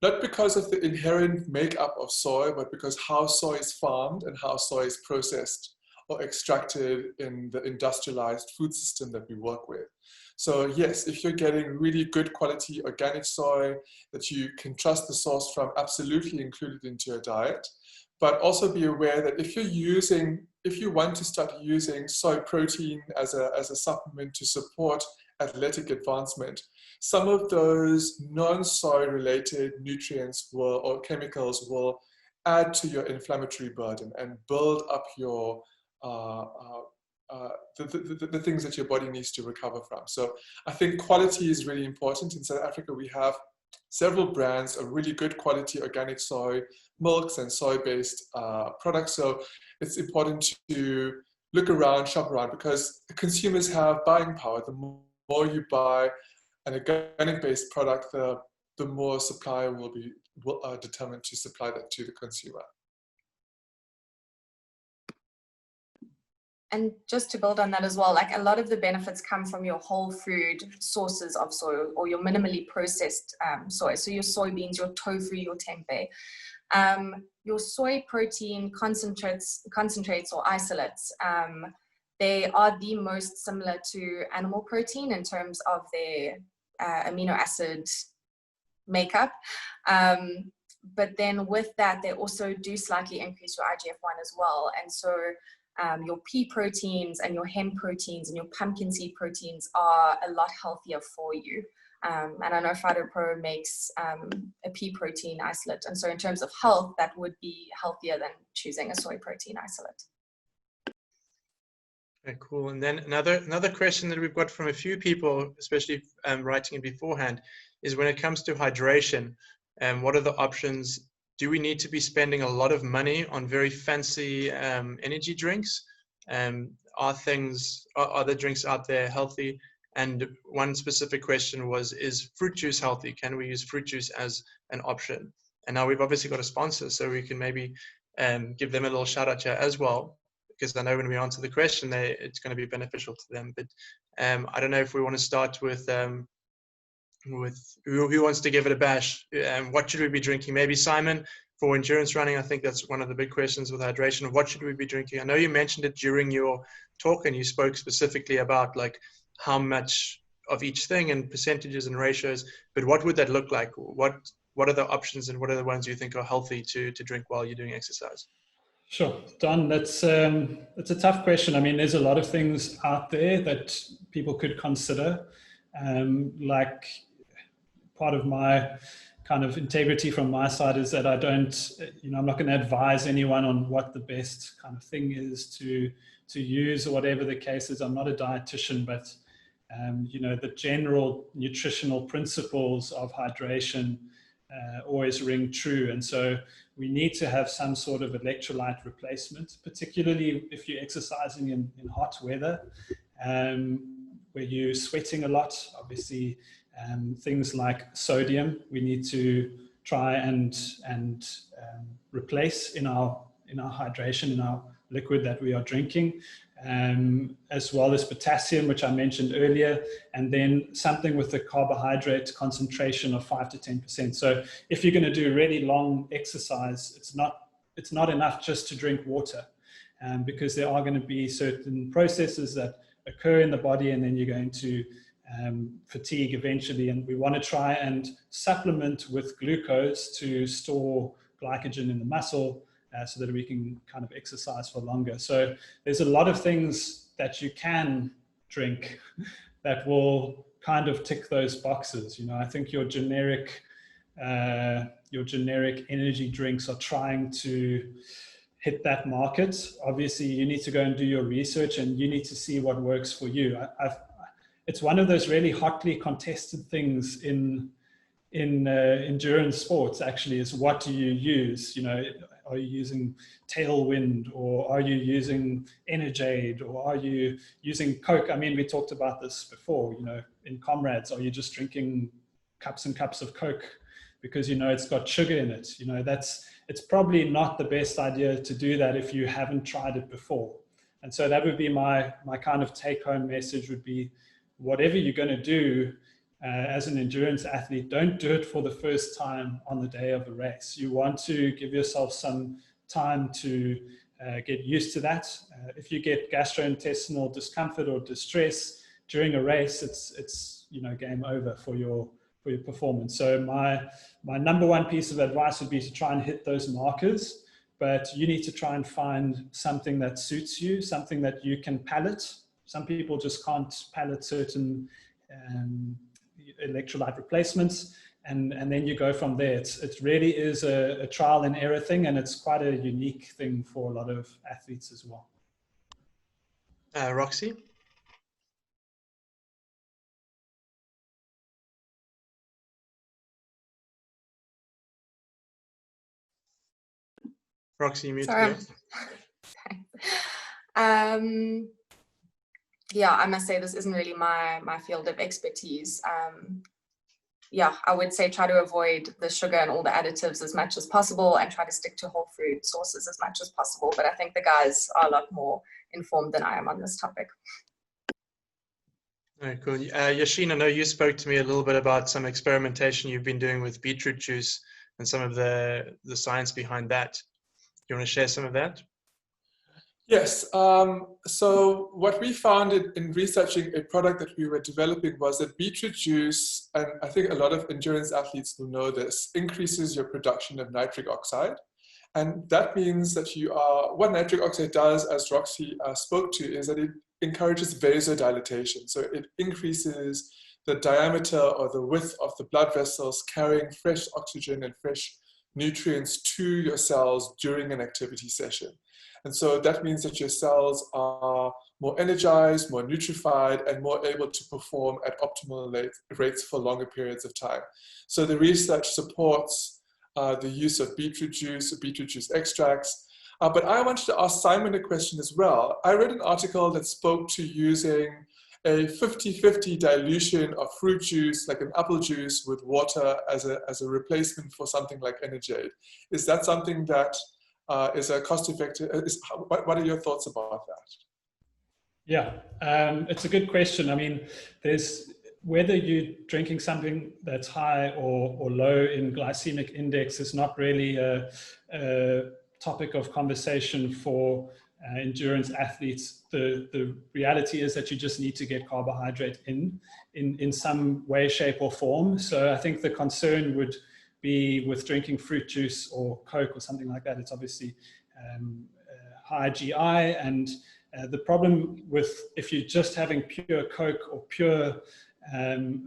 not because of the inherent makeup of soy, but because how soy is farmed and how soy is processed or extracted in the industrialized food system that we work with. So yes, if you're getting really good quality organic soy that you can trust the source from, absolutely include it into your diet. But also be aware that if you want to start using soy protein as a supplement to support athletic advancement, some of those non-soy related nutrients or chemicals will add to your inflammatory burden and build up your the things that your body needs to recover from. So I think quality is really important. In South Africa, we have several brands of really good quality organic soy milks and soy-based products. So it's important to look around, shop around, because consumers have buying power. The more you buy an organic-based product, the more supplier will be determined to supply that to the consumer. And just to build on that as well, like a lot of the benefits come from your whole food sources of soy, or your minimally processed soy. So your soybeans, your tofu, your tempeh. Your soy protein concentrates or isolates, they are the most similar to animal protein in terms of their amino acid makeup. But then with that, they also do slightly increase your IGF-1 as well. And so your pea proteins and your hemp proteins and your pumpkin seed proteins are a lot healthier for you. And I know PhytoPro makes a pea protein isolate. And so in terms of health, that would be healthier than choosing a soy protein isolate. Okay, cool. And then another question that we've got from a few people, especially writing it beforehand, is when it comes to hydration, what are the options? Do we need to be spending a lot of money on very fancy energy drinks? Are the drinks out there healthy? And one specific question was, is fruit juice healthy? Can we use fruit juice as an option? And now we've obviously got a sponsor, so we can maybe give them a little shout out here as well, because I know when we answer the question, it's going to be beneficial to them. But I don't know if we want to start with who wants to give it a bash. What should we be drinking? Maybe Simon, for endurance running. I think that's one of the big questions with hydration. What should we be drinking? I know you mentioned it during your talk, and you spoke specifically about like how much of each thing and percentages and ratios, but what would that look like? What are the options, and what are the ones you think are healthy to drink while you're doing exercise? Sure, Don, that's a tough question. I mean, there's a lot of things out there that people could consider. Like part of my kind of integrity from my side is that I don't, I'm not going to advise anyone on what the best kind of thing is to use, or whatever the case is. I'm not a dietitian, but the general nutritional principles of hydration always ring true. And so we need to have some sort of electrolyte replacement, particularly if you're exercising in hot weather, where you're sweating a lot. Obviously, things like sodium, we need to try and replace in our hydration, in our liquid that we are drinking, as well as potassium, which I mentioned earlier, and then something with the carbohydrate concentration of 5 to 10%. So if you're going to do really long exercise, it's not enough just to drink water, because there are going to be certain processes that occur in the body, and then you're going to fatigue eventually. And we want to try and supplement with glucose to store glycogen in the muscle, so that we can kind of exercise for longer. So there's a lot of things that you can drink that will kind of tick those boxes. I think your generic energy drinks are trying to hit that market. Obviously, you need to go and do your research, and you need to see what works for you. It's one of those really hotly contested things in endurance sports, actually, is what do you use? Are you using Tailwind, or are you using Energade, or are you using Coke? I mean, we talked about this before, in Comrades. Are you just drinking cups and cups of Coke because it's got sugar in it? It's probably not the best idea to do that if you haven't tried it before. And so that would be my kind of take-home message, would be whatever you're going to do as an endurance athlete, don't do it for the first time on the day of a race. You want to give yourself some time to get used to that. If you get gastrointestinal discomfort or distress during a race, it's game over for your performance. So my number one piece of advice would be to try and hit those markers, but you need to try and find something that suits you, something that you can palate. Some people just can't palate certain electrolyte replacements, and then you go from there. It really is a trial and error thing, and it's quite a unique thing for a lot of athletes as well. Roxy? Roxy, mute again. Yeah, I must say this isn't really my field of expertise. I would say try to avoid the sugar and all the additives as much as possible, and try to stick to whole food sources as much as possible. But I think the guys are a lot more informed than I am on this topic. Very cool. Yashin, I know you spoke to me a little bit about some experimentation you've been doing with beetroot juice and some of the science behind that. You want to share some of that? Yes. So what we found in researching a product that we were developing was that beetroot juice, and I think a lot of endurance athletes will know this, increases your production of nitric oxide. And that means that what nitric oxide does, as Roxy spoke to, is that it encourages vasodilatation. So it increases the diameter or the width of the blood vessels carrying fresh oxygen and fresh nutrients to your cells during an activity session. And so that means that your cells are more energized, more nutrified, and more able to perform at optimal rates for longer periods of time. So the research supports the use of beetroot juice extracts. But I wanted to ask Simon a question as well. I read an article that spoke to using a 50-50 dilution of fruit juice, like an apple juice, with water as a replacement for something like Energade. Is that something that is a cost-effective? What are your thoughts about that? Yeah, it's a good question. I mean, whether you're drinking something that's high or low in glycemic index is not really a topic of conversation for endurance athletes. The reality is that you just need to get carbohydrate in some way, shape, or form. So I think the concern would be with drinking fruit juice or Coke or something like that. It's obviously high GI, and the problem with if you're just having pure Coke or pure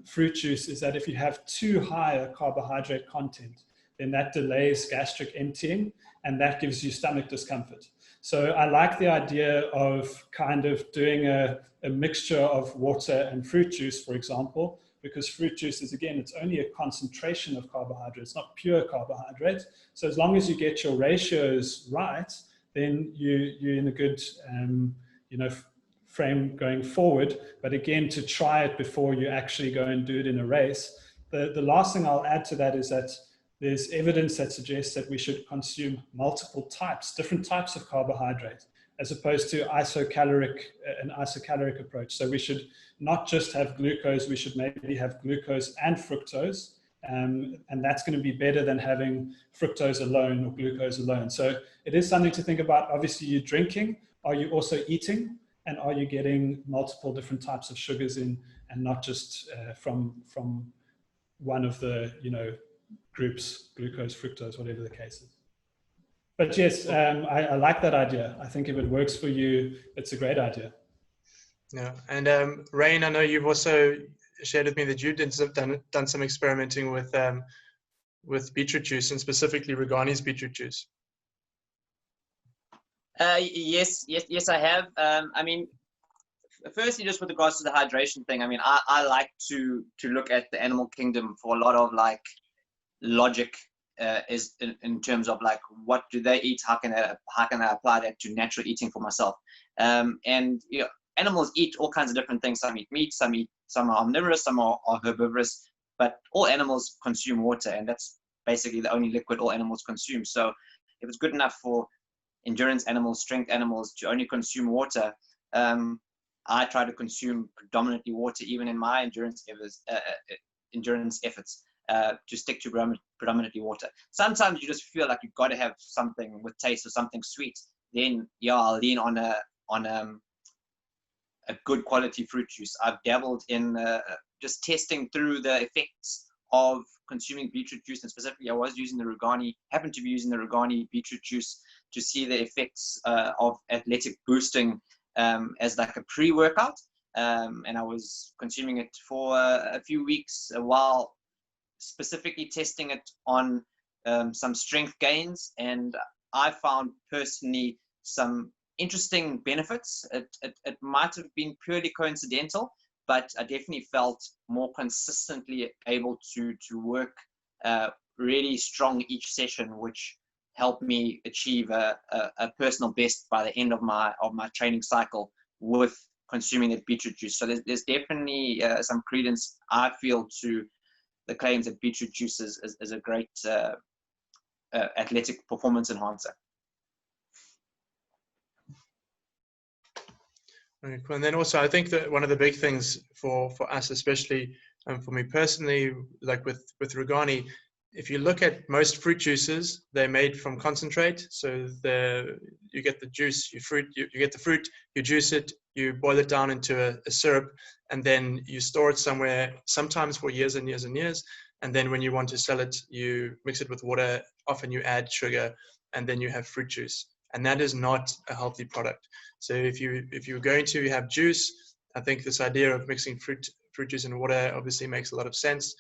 fruit juice is that if you have too high a carbohydrate content, then that delays gastric emptying, and that gives you stomach discomfort. So I like the idea of kind of doing a mixture of water and fruit juice, for example, because fruit juice is, again, it's only a concentration of carbohydrates, not pure carbohydrate. So as long as you get your ratios right, then you're in a good, frame going forward. But again, to try it before you actually go and do it in a race. The last thing I'll add to that is that there's evidence that suggests that we should consume different types of carbohydrate, as opposed to an isocaloric approach. So we should not just have glucose, we should maybe have glucose and fructose. And that's going to be better than having fructose alone or glucose alone. So it is something to think about. Obviously, you're drinking. Are you also eating? And are you getting multiple different types of sugars in, and not just from one of the groups, glucose, fructose, whatever the case is. But yes, I like that idea. I think if it works for you, it's a great idea. Yeah, and Rain, I know you've also shared with me that you've done some experimenting with beetroot juice, and specifically Rugani's beetroot juice. Yes, I have. I mean, firstly, just with regards to the hydration thing, I mean, I like to look at the animal kingdom for a lot of like logic, is in terms of like, what do they eat? How can I apply that to natural eating for myself? And animals eat all kinds of different things. Some eat meat, some are omnivorous, some are herbivorous, but all animals consume water, and that's basically the only liquid all animals consume. So if it's good enough for endurance animals, strength animals to only consume water, I try to consume predominantly water even in my endurance efforts, to stick to predominantly water. Sometimes you just feel like you've got to have something with taste or something sweet. Then yeah, I'll lean on a good quality fruit juice. I've dabbled in just testing through the effects of consuming beetroot juice, and specifically I happened to be using the Rugani beetroot juice to see the effects of athletic boosting as like a pre-workout. And I was consuming it for a few weeks while specifically testing it on some strength gains, and I found personally some interesting benefits. It might have been purely coincidental, but I definitely felt more consistently able to work really strong each session, which helped me achieve a personal best by the end of my training cycle with consuming that beetroot juice. So there's definitely some credence, I feel, to the claims that beetroot juice is a great athletic performance enhancer. Very cool. And then also, I think that one of the big things for us, especially for me personally, like with Rugani, if you look at most fruit juices, they're made from concentrate. So you get the juice, you get the fruit, you juice it, you boil it down into a syrup, and then you store it somewhere, sometimes for years and years and years. And then when you want to sell it, you mix it with water. Often you add sugar, and then you have fruit juice. And that is not a healthy product. So if you're going to have juice, I think this idea of mixing fruit juice and water obviously makes a lot of sense.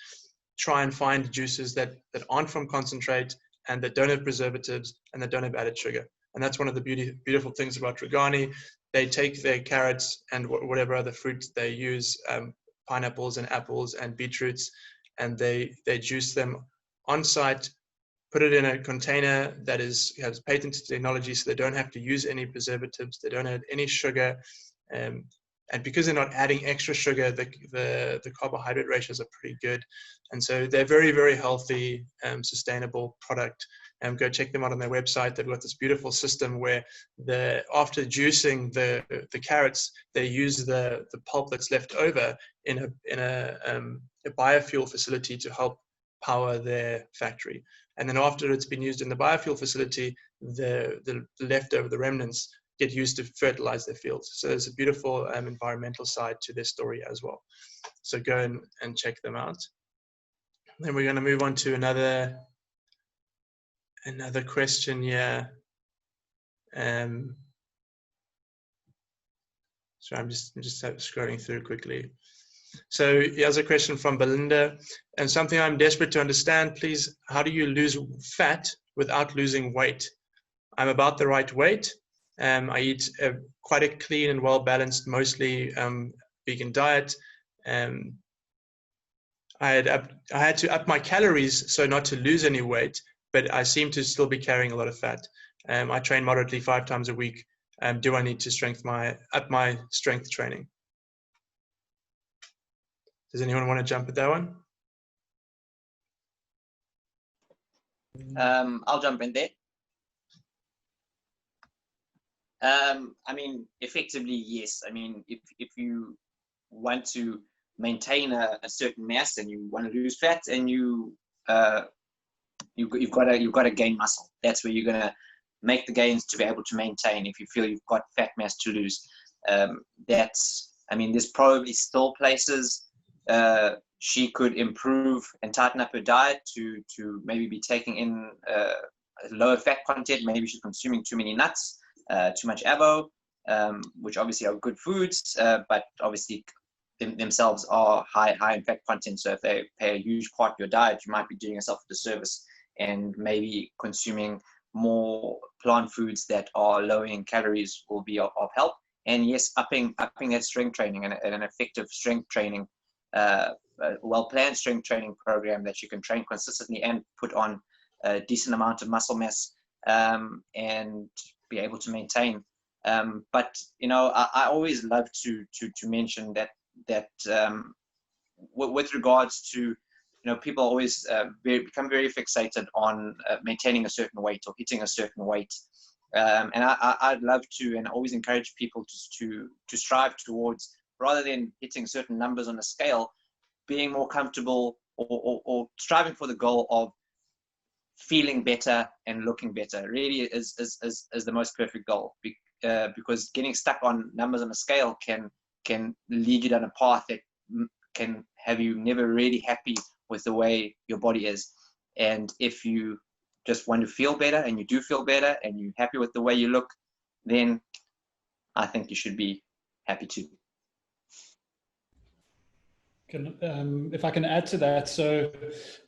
Try and find juices that aren't from concentrate and that don't have preservatives and that don't have added sugar. And that's one of the beautiful things about Rugani. They take their carrots and whatever other fruit they use, pineapples and apples and beetroots, and they juice them on site, put it in a container that has patented technology, so they don't have to use any preservatives, they don't add any sugar. And because they're not adding extra sugar, the carbohydrate ratios are pretty good. And so they're very, very healthy, sustainable product. Go check them out on their website. They've got this beautiful system where after juicing the carrots, they use the pulp that's left over in a biofuel facility to help power their factory. And then after it's been used in the biofuel facility, the leftover, the remnants, get used to fertilize their fields. So there's a beautiful environmental side to their story as well. So go and check them out. Then we're going to move on to another question here. So I'm just scrolling through quickly. So here's a question from Belinda, and something I'm desperate to understand, please. How do you lose fat without losing weight? I'm about the right weight. I eat quite a clean and well-balanced, mostly vegan diet. I had to up my calories so not to lose any weight, but I seem to still be carrying a lot of fat. I train moderately 5 times a week. Do I need to up my strength training? Does anyone want to jump at that one? I'll jump in there. I mean, effectively, yes. I mean, if you want to maintain a certain mass and you want to lose fat, and you've got to gain muscle. That's where you're gonna make the gains to be able to maintain. If you feel you've got fat mass to lose, I mean, there's probably still places she could improve and tighten up her diet to maybe be taking in a lower fat content. Maybe she's consuming too many nuts. Too much avo, which obviously are good foods, but obviously themselves are high in fat content. So if they play a huge part of your diet, you might be doing yourself a disservice and maybe consuming more plant foods that are low in calories will be of help. And yes, upping that strength training and an effective strength training, well-planned strength training program that you can train consistently and put on a decent amount of muscle mass and be able to maintain. But you know, I always love to mention that with regards to, you know, people always become very fixated on maintaining a certain weight or hitting a certain weight, and I'd love to and always encourage people to strive towards, rather than hitting certain numbers on a scale, being more comfortable or striving for the goal of feeling better and looking better. Really is the most perfect goal, because getting stuck on numbers on a scale can lead you down a path that can have you never really happy with the way your body is. And if you just want to feel better and you do feel better and you're happy with the way you look, then I think you should be happy too. If I can add to that, so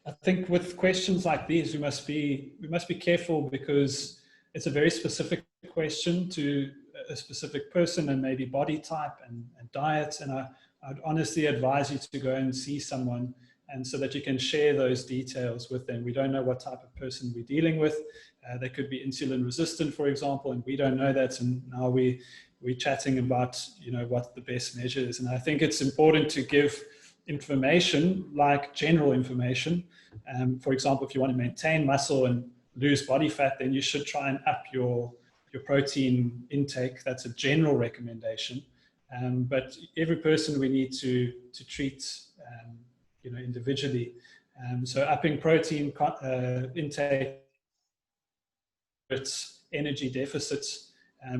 I think with questions like these, we must be careful, because it's a very specific question to a specific person and maybe body type and diet. And I'd honestly advise you to go and see someone, and so that you can share those details with them. We don't know what type of person we're dealing with. They could be insulin resistant, for example, and we don't know that. And now we're chatting about, you know, what the best measure is. And I think it's important to give information, like general information. For example, if you want to maintain muscle and lose body fat, then you should try and up your protein intake. That's a general recommendation. But every person we need to treat individually. So upping protein intake, its energy deficits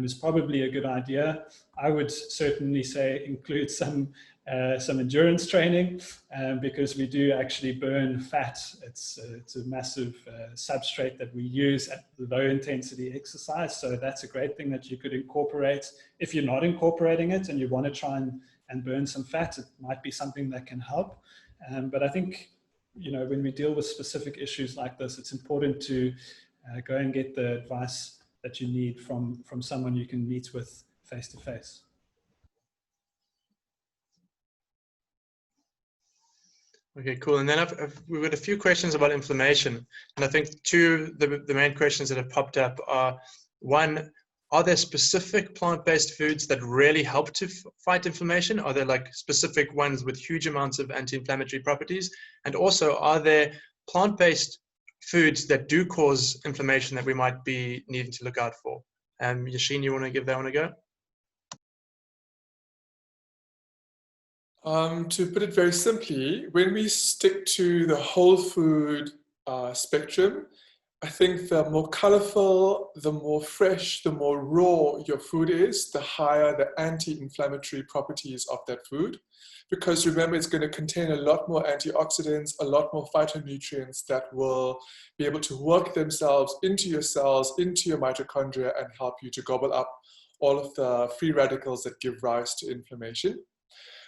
is probably a good idea. I would certainly say include some endurance training, because we do actually burn fat. It's a massive substrate that we use at low intensity exercise. So that's a great thing that you could incorporate. If you're not incorporating it and you want to try and burn some fat, it might be something that can help. But I think, when we deal with specific issues like this, it's important to go and get the advice that you need from someone you can meet with face to face. Okay, cool. And then we've got a few questions about inflammation. And I think the main questions that have popped up are, one, are there specific plant-based foods that really help to fight inflammation? Are there like specific ones with huge amounts of anti-inflammatory properties? And also, are there plant-based foods that do cause inflammation that we might be needing to look out for? Yashin, you want to give that one a go? To put it very simply, when we stick to the whole food spectrum, I think the more colorful, the more fresh, the more raw your food is, the higher the anti-inflammatory properties of that food. Because remember, it's going to contain a lot more antioxidants, a lot more phytonutrients that will be able to work themselves into your cells, into your mitochondria, and help you to gobble up all of the free radicals that give rise to inflammation.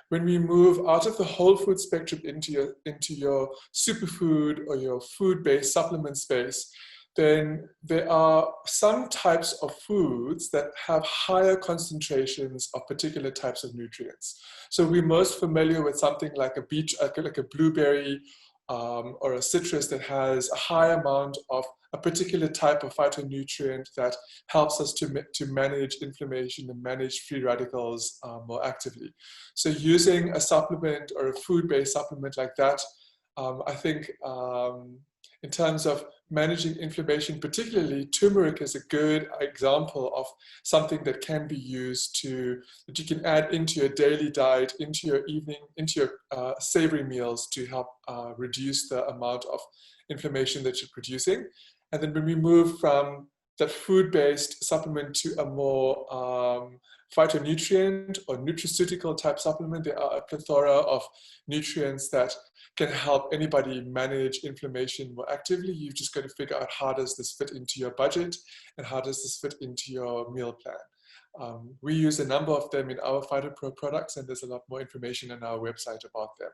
When we move out of the whole food spectrum into your superfood or your food-based supplement space, then there are some types of foods that have higher concentrations of particular types of nutrients. So we're most familiar with something like a blueberry or a citrus that has a high amount of a particular type of phytonutrient that helps us to manage inflammation and manage free radicals more actively. So using a supplement or a food-based supplement like that, I think in terms of managing inflammation, particularly turmeric is a good example of something that can be used that you can add into your daily diet, into your evening, into your savory meals to help reduce the amount of inflammation that you're producing. And then when we move from that food-based supplement to a more phytonutrient or nutraceutical type supplement, there are a plethora of nutrients that can help anybody manage inflammation more actively. You've just got to figure out how does this fit into your budget and how does this fit into your meal plan. We use a number of them in our PhytoPro products, and there's a lot more information on our website about them.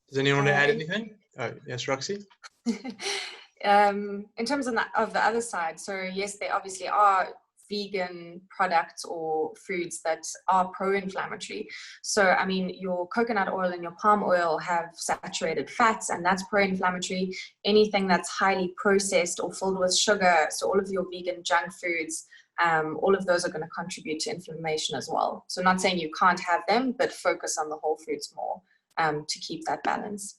Does anyone want to add anything? Oh, yes, Roxy? In terms of the other side, so yes, there obviously are vegan products or foods that are pro-inflammatory. So, I mean, your coconut oil and your palm oil have saturated fats, and that's pro-inflammatory. Anything that's highly processed or filled with sugar, so all of your vegan junk foods, all of those are going to contribute to inflammation as well. So not saying you can't have them, but focus on the whole foods more to keep that balance.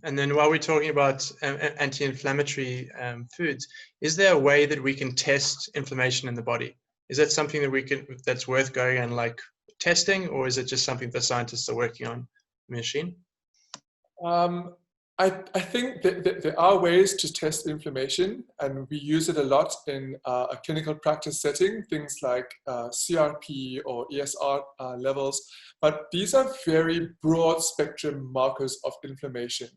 And then while we're talking about anti-inflammatory foods, is there a way that we can test inflammation in the body? Is that something that that's worth going and like testing, or is it just something that scientists are working on? Machine? I think that there are ways to test inflammation, and we use it a lot in a clinical practice setting, things like CRP or ESR levels, but these are very broad spectrum markers of inflammation.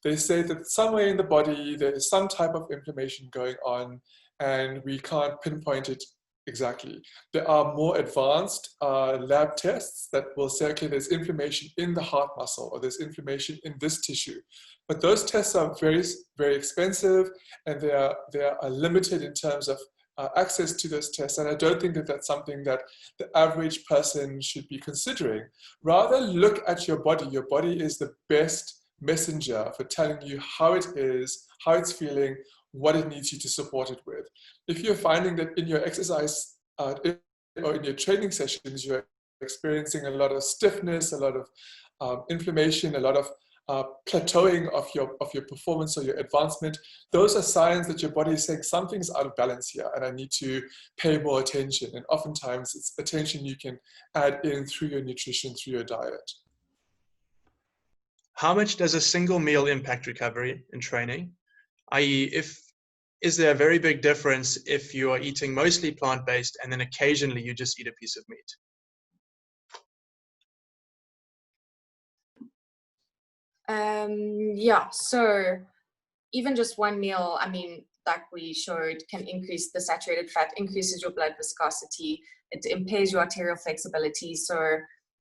They say that somewhere in the body there is some type of inflammation going on, and we can't pinpoint it exactly. There are more advanced lab tests that will say, okay, there's inflammation in the heart muscle, or there's inflammation in this tissue. But those tests are very, very expensive, and they are limited in terms of access to those tests. And I don't think that that's something that the average person should be considering. Rather, look at your body. Your body is the best messenger for telling you how it is, how it's feeling, what it needs you to support it with. If you're finding that in your exercise or in your training sessions, you're experiencing a lot of stiffness, a lot of inflammation, a lot of plateauing of your performance or your advancement, those are signs that your body is saying something's out of balance here and I need to pay more attention. And oftentimes it's attention you can add in through your nutrition, through your diet. How much does a single meal impact recovery in training? I.e., is there a very big difference if you are eating mostly plant-based and then occasionally you just eat a piece of meat? Yeah, so even just one meal, I mean, like we showed, can increase the saturated fat, increases your blood viscosity, it impairs your arterial flexibility. So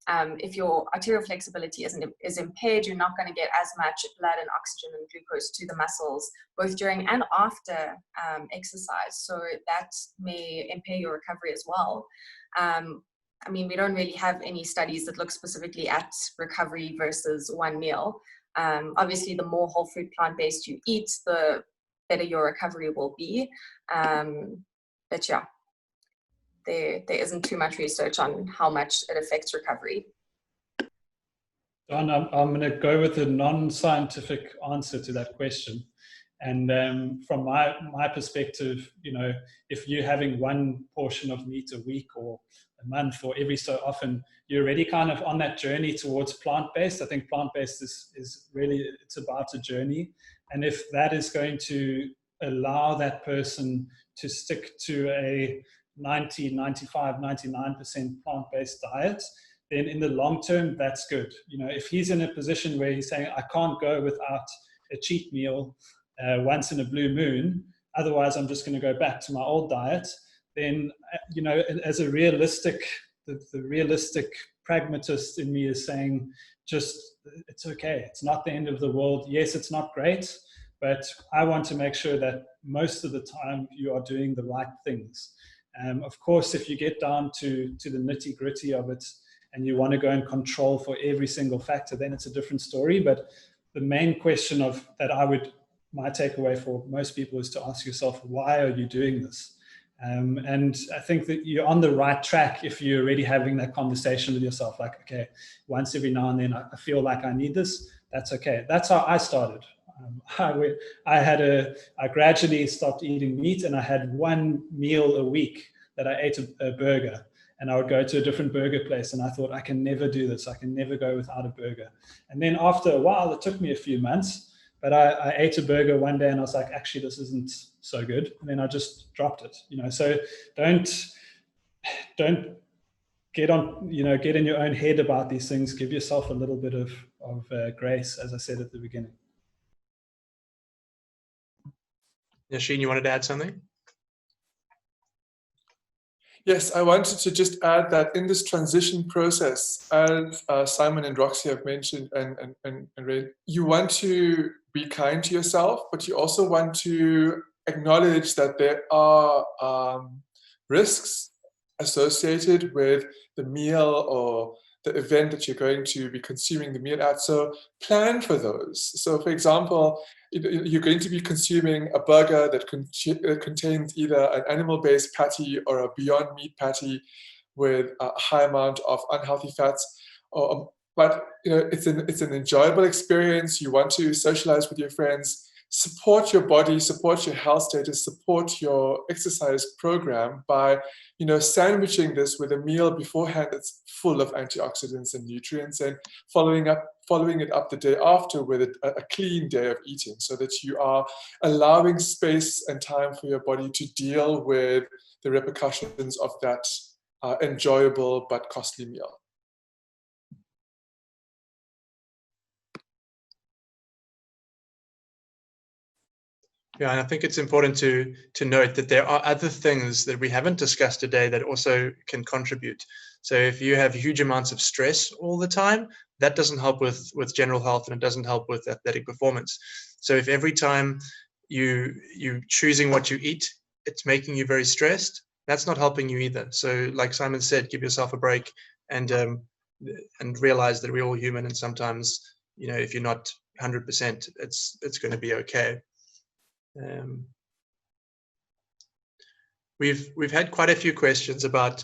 if your arterial flexibility is impaired, you're not going to get as much blood and oxygen and glucose to the muscles, both during and after exercise. So that may impair your recovery as well. I mean, we don't really have any studies that look specifically at recovery versus one meal. Obviously, the more whole food plant-based you eat, the better your recovery will be. But yeah, there isn't too much research on how much it affects recovery. Don, I'm going to go with a non-scientific answer to that question. And from my perspective, you know, if you're having one portion of meat a week or a month or every so often, you're already kind of on that journey towards plant-based. I think plant-based is really, it's about a journey. And if that is going to allow that person to stick to a 90, 95, 99% plant-based diet, then in the long term, that's good. You know, if he's in a position where he's saying, I can't go without a cheat meal once in a blue moon, otherwise I'm just going to go back to my old diet, then, you know, as a realistic, the realistic pragmatist in me is saying, just, it's okay. It's not the end of the world. Yes, it's not great, but I want to make sure that most of the time you are doing the right things. Of course, if you get down to the nitty gritty of it and you want to go and control for every single factor, then it's a different story. But the main question my takeaway for most people is to ask yourself, why are you doing this? And I think that you're on the right track if you're already having that conversation with yourself, like, okay, once every now and then I feel like I need this, that's okay. That's how I started. I gradually stopped eating meat, and I had one meal a week that I ate a burger, and I would go to a different burger place, and I thought, I can never do this. I can never go without a burger. And then after a while, it took me a few months, but I ate a burger one day and I was like, actually, this isn't so good. And then I just dropped it, you know. So don't get in your own head about these things. Give yourself a little bit of grace, as I said at the beginning. Yashin, you wanted to add something? Yes, I wanted to just add that in this transition process, as Simon and Roxy have mentioned, and Ray, you want to be kind to yourself, but you also want to acknowledge that there are risks associated with the meal or the event that you're going to be consuming the meal at. So plan for those. So for example, you're going to be consuming a burger that contains either an animal-based patty or a Beyond Meat patty with a high amount of unhealthy fats. But you know, it's an enjoyable experience. You want to socialize with your friends, support your body, support your health status, support your exercise program by, you know, sandwiching this with a meal beforehand that's full of antioxidants and nutrients, and following it up the day after with a clean day of eating, so that you are allowing space and time for your body to deal with the repercussions of that enjoyable but costly meal. Yeah, and I think it's important to note that there are other things that we haven't discussed today that also can contribute. So if you have huge amounts of stress all the time, that doesn't help with general health, and it doesn't help with athletic performance. So if every time you choosing what you eat, it's making you very stressed, that's not helping you either. So like Simon said, give yourself a break and realize that we're all human, and sometimes, you know, if you're not 100%, it's going to be okay. We've had quite a few questions about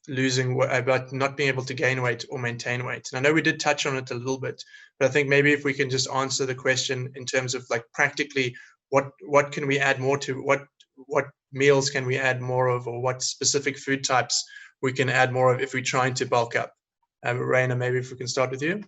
about not being able to gain weight or maintain weight. And I know we did touch on it a little bit, but I think maybe if we can just answer the question in terms of like practically what can we add more to, what meals can we add more of, or what specific food types we can add more of if we're trying to bulk up. Raina, maybe if we can start with you.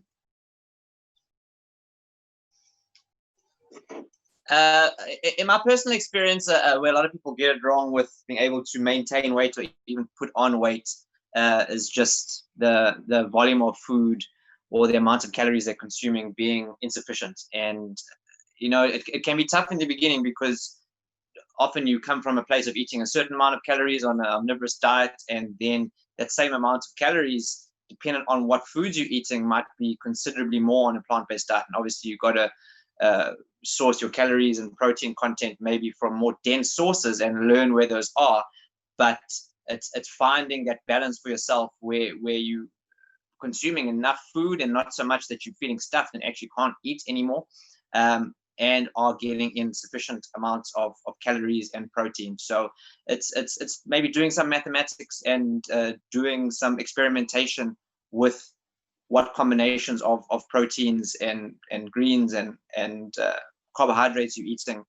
In my personal experience, where a lot of people get it wrong with being able to maintain weight or even put on weight, is just the volume of food or the amount of calories they're consuming being insufficient. And you know, it can be tough in the beginning because often you come from a place of eating a certain amount of calories on an omnivorous diet, and then that same amount of calories, depending on what foods you're eating, might be considerably more on a plant-based diet. And obviously you've got to source your calories and protein content maybe from more dense sources and learn where those are. But it's finding that balance for yourself where you consuming enough food and not so much that you're feeling stuffed and actually can't eat anymore, and are getting in sufficient amounts of calories and protein. So it's maybe doing some mathematics and doing some experimentation with what combinations of proteins and greens and carbohydrates you're eating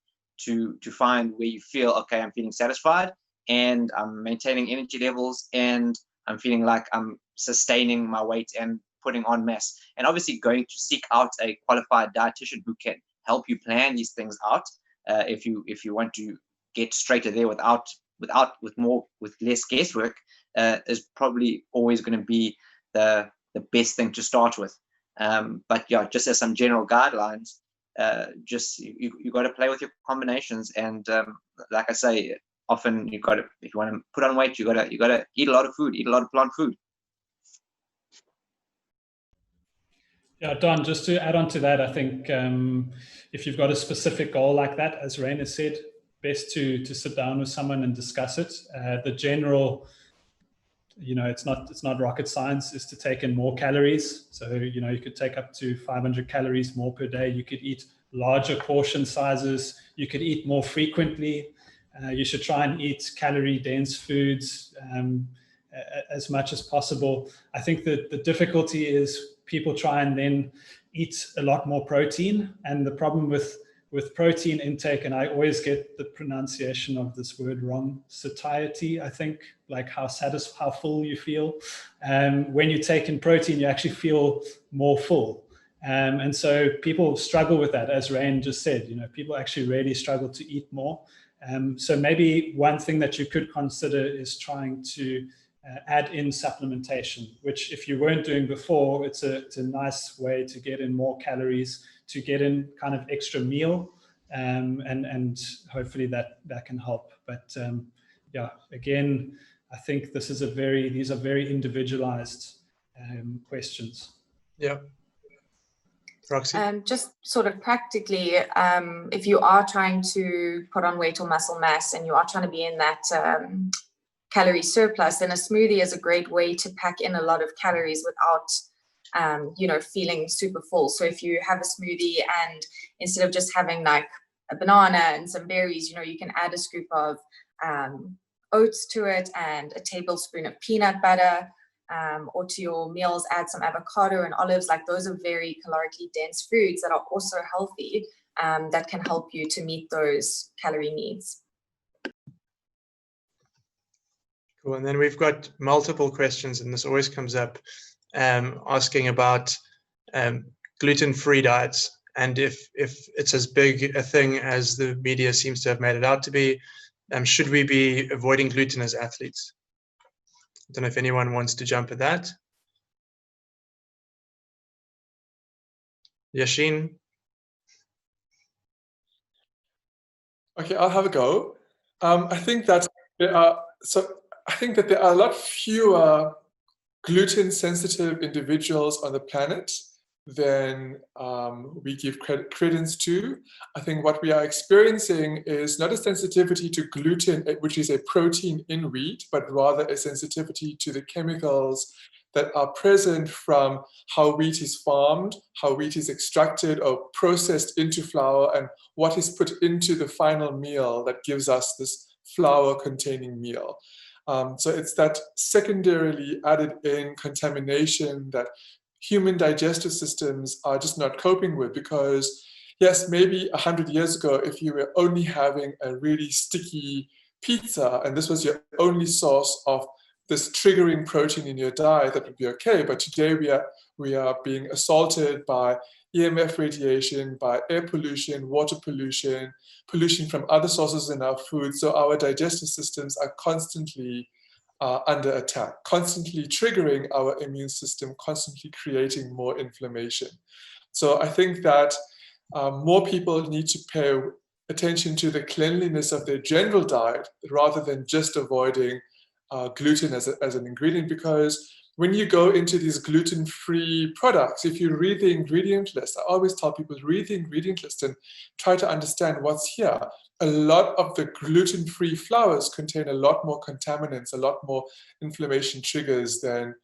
to find where you feel, okay, I'm feeling satisfied and I'm maintaining energy levels and I'm feeling like I'm sustaining my weight and putting on mass. And obviously going to seek out a qualified dietitian who can help you plan these things out, if you want to get straighter there with less guesswork, is probably always going to be the best thing to start with. But yeah, just as some general guidelines, just you got to play with your combinations, and like I say, often you got to, if you want to put on weight, you got to eat a lot of food, eat a lot of plant food. Yeah, Don, just to add on to that, I think if you've got a specific goal like that, as Raina said, best to sit down with someone and discuss it. The general, you know, it's not rocket science, is to take in more calories. So, you know, you could take up to 500 calories more per day. You could eat larger portion sizes. You could eat more frequently. You should try and eat calorie-dense foods as much as possible. I think that the difficulty is people try and then eat a lot more protein. And the problem with protein intake, and I always get the pronunciation of this word wrong, satiety, I think, like how full you feel. When you take in protein, you actually feel more full. And so people struggle with that, as Rain just said, you know, people actually really struggle to eat more. So maybe one thing that you could consider is trying to add in supplementation, which if you weren't doing before, it's a nice way to get in more calories, to get in kind of extra meal, and hopefully that can help. But yeah, again, I think these are very individualized questions. Yeah. Roxy? Just sort of practically, if you are trying to put on weight or muscle mass and you are trying to be in that calorie surplus, then a smoothie is a great way to pack in a lot of calories without, you know, feeling super full. So if you have a smoothie and instead of just having like a banana and some berries, you know, you can add a scoop of oats to it and a tablespoon of peanut butter, or to your meals add some avocado and olives. Like, those are very calorically dense foods that are also healthy, that can help you to meet those calorie needs. Cool. And then we've got multiple questions, and this always comes up, asking about gluten-free diets, and if it's as big a thing as the media seems to have made it out to be. Should we be avoiding gluten as athletes? I don't know if anyone wants to jump at that. Yashin? Okay, I'll have a go. I think that there are a lot fewer gluten-sensitive individuals on the planet than we give credence to. I think what we are experiencing is not a sensitivity to gluten, which is a protein in wheat, but rather a sensitivity to the chemicals that are present from how wheat is farmed, how wheat is extracted or processed into flour, and what is put into the final meal that gives us this flour-containing meal. So it's that secondarily added in contamination that human digestive systems are just not coping with, because yes, maybe 100 years ago, if you were only having a really sticky pizza and this was your only source of this triggering protein in your diet, that would be okay. But today we are being assaulted by EMF radiation, by air pollution, water pollution, pollution from other sources in our food. So our digestive systems are constantly under attack, constantly triggering our immune system, constantly creating more inflammation. So I think that more people need to pay attention to the cleanliness of their general diet rather than just avoiding gluten as an ingredient, because when you go into these gluten-free products, if you read the ingredient list, I always tell people, read the ingredient list and try to understand what's here. A lot of the gluten-free flours contain a lot more contaminants, a lot more inflammation triggers than